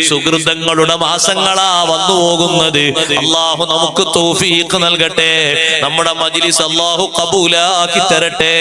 സുഹൃതങ്ങളുടെ മാസങ്ങളാ വന്നു പോകുന്നത്. അള്ളാഹു നമുക്ക് തൗഫീഖ് നൽകട്ടെ. നമ്മുടെ മജ്ലിസ് അള്ളാഹു ഖബൂലാക്കി തരട്ടെ.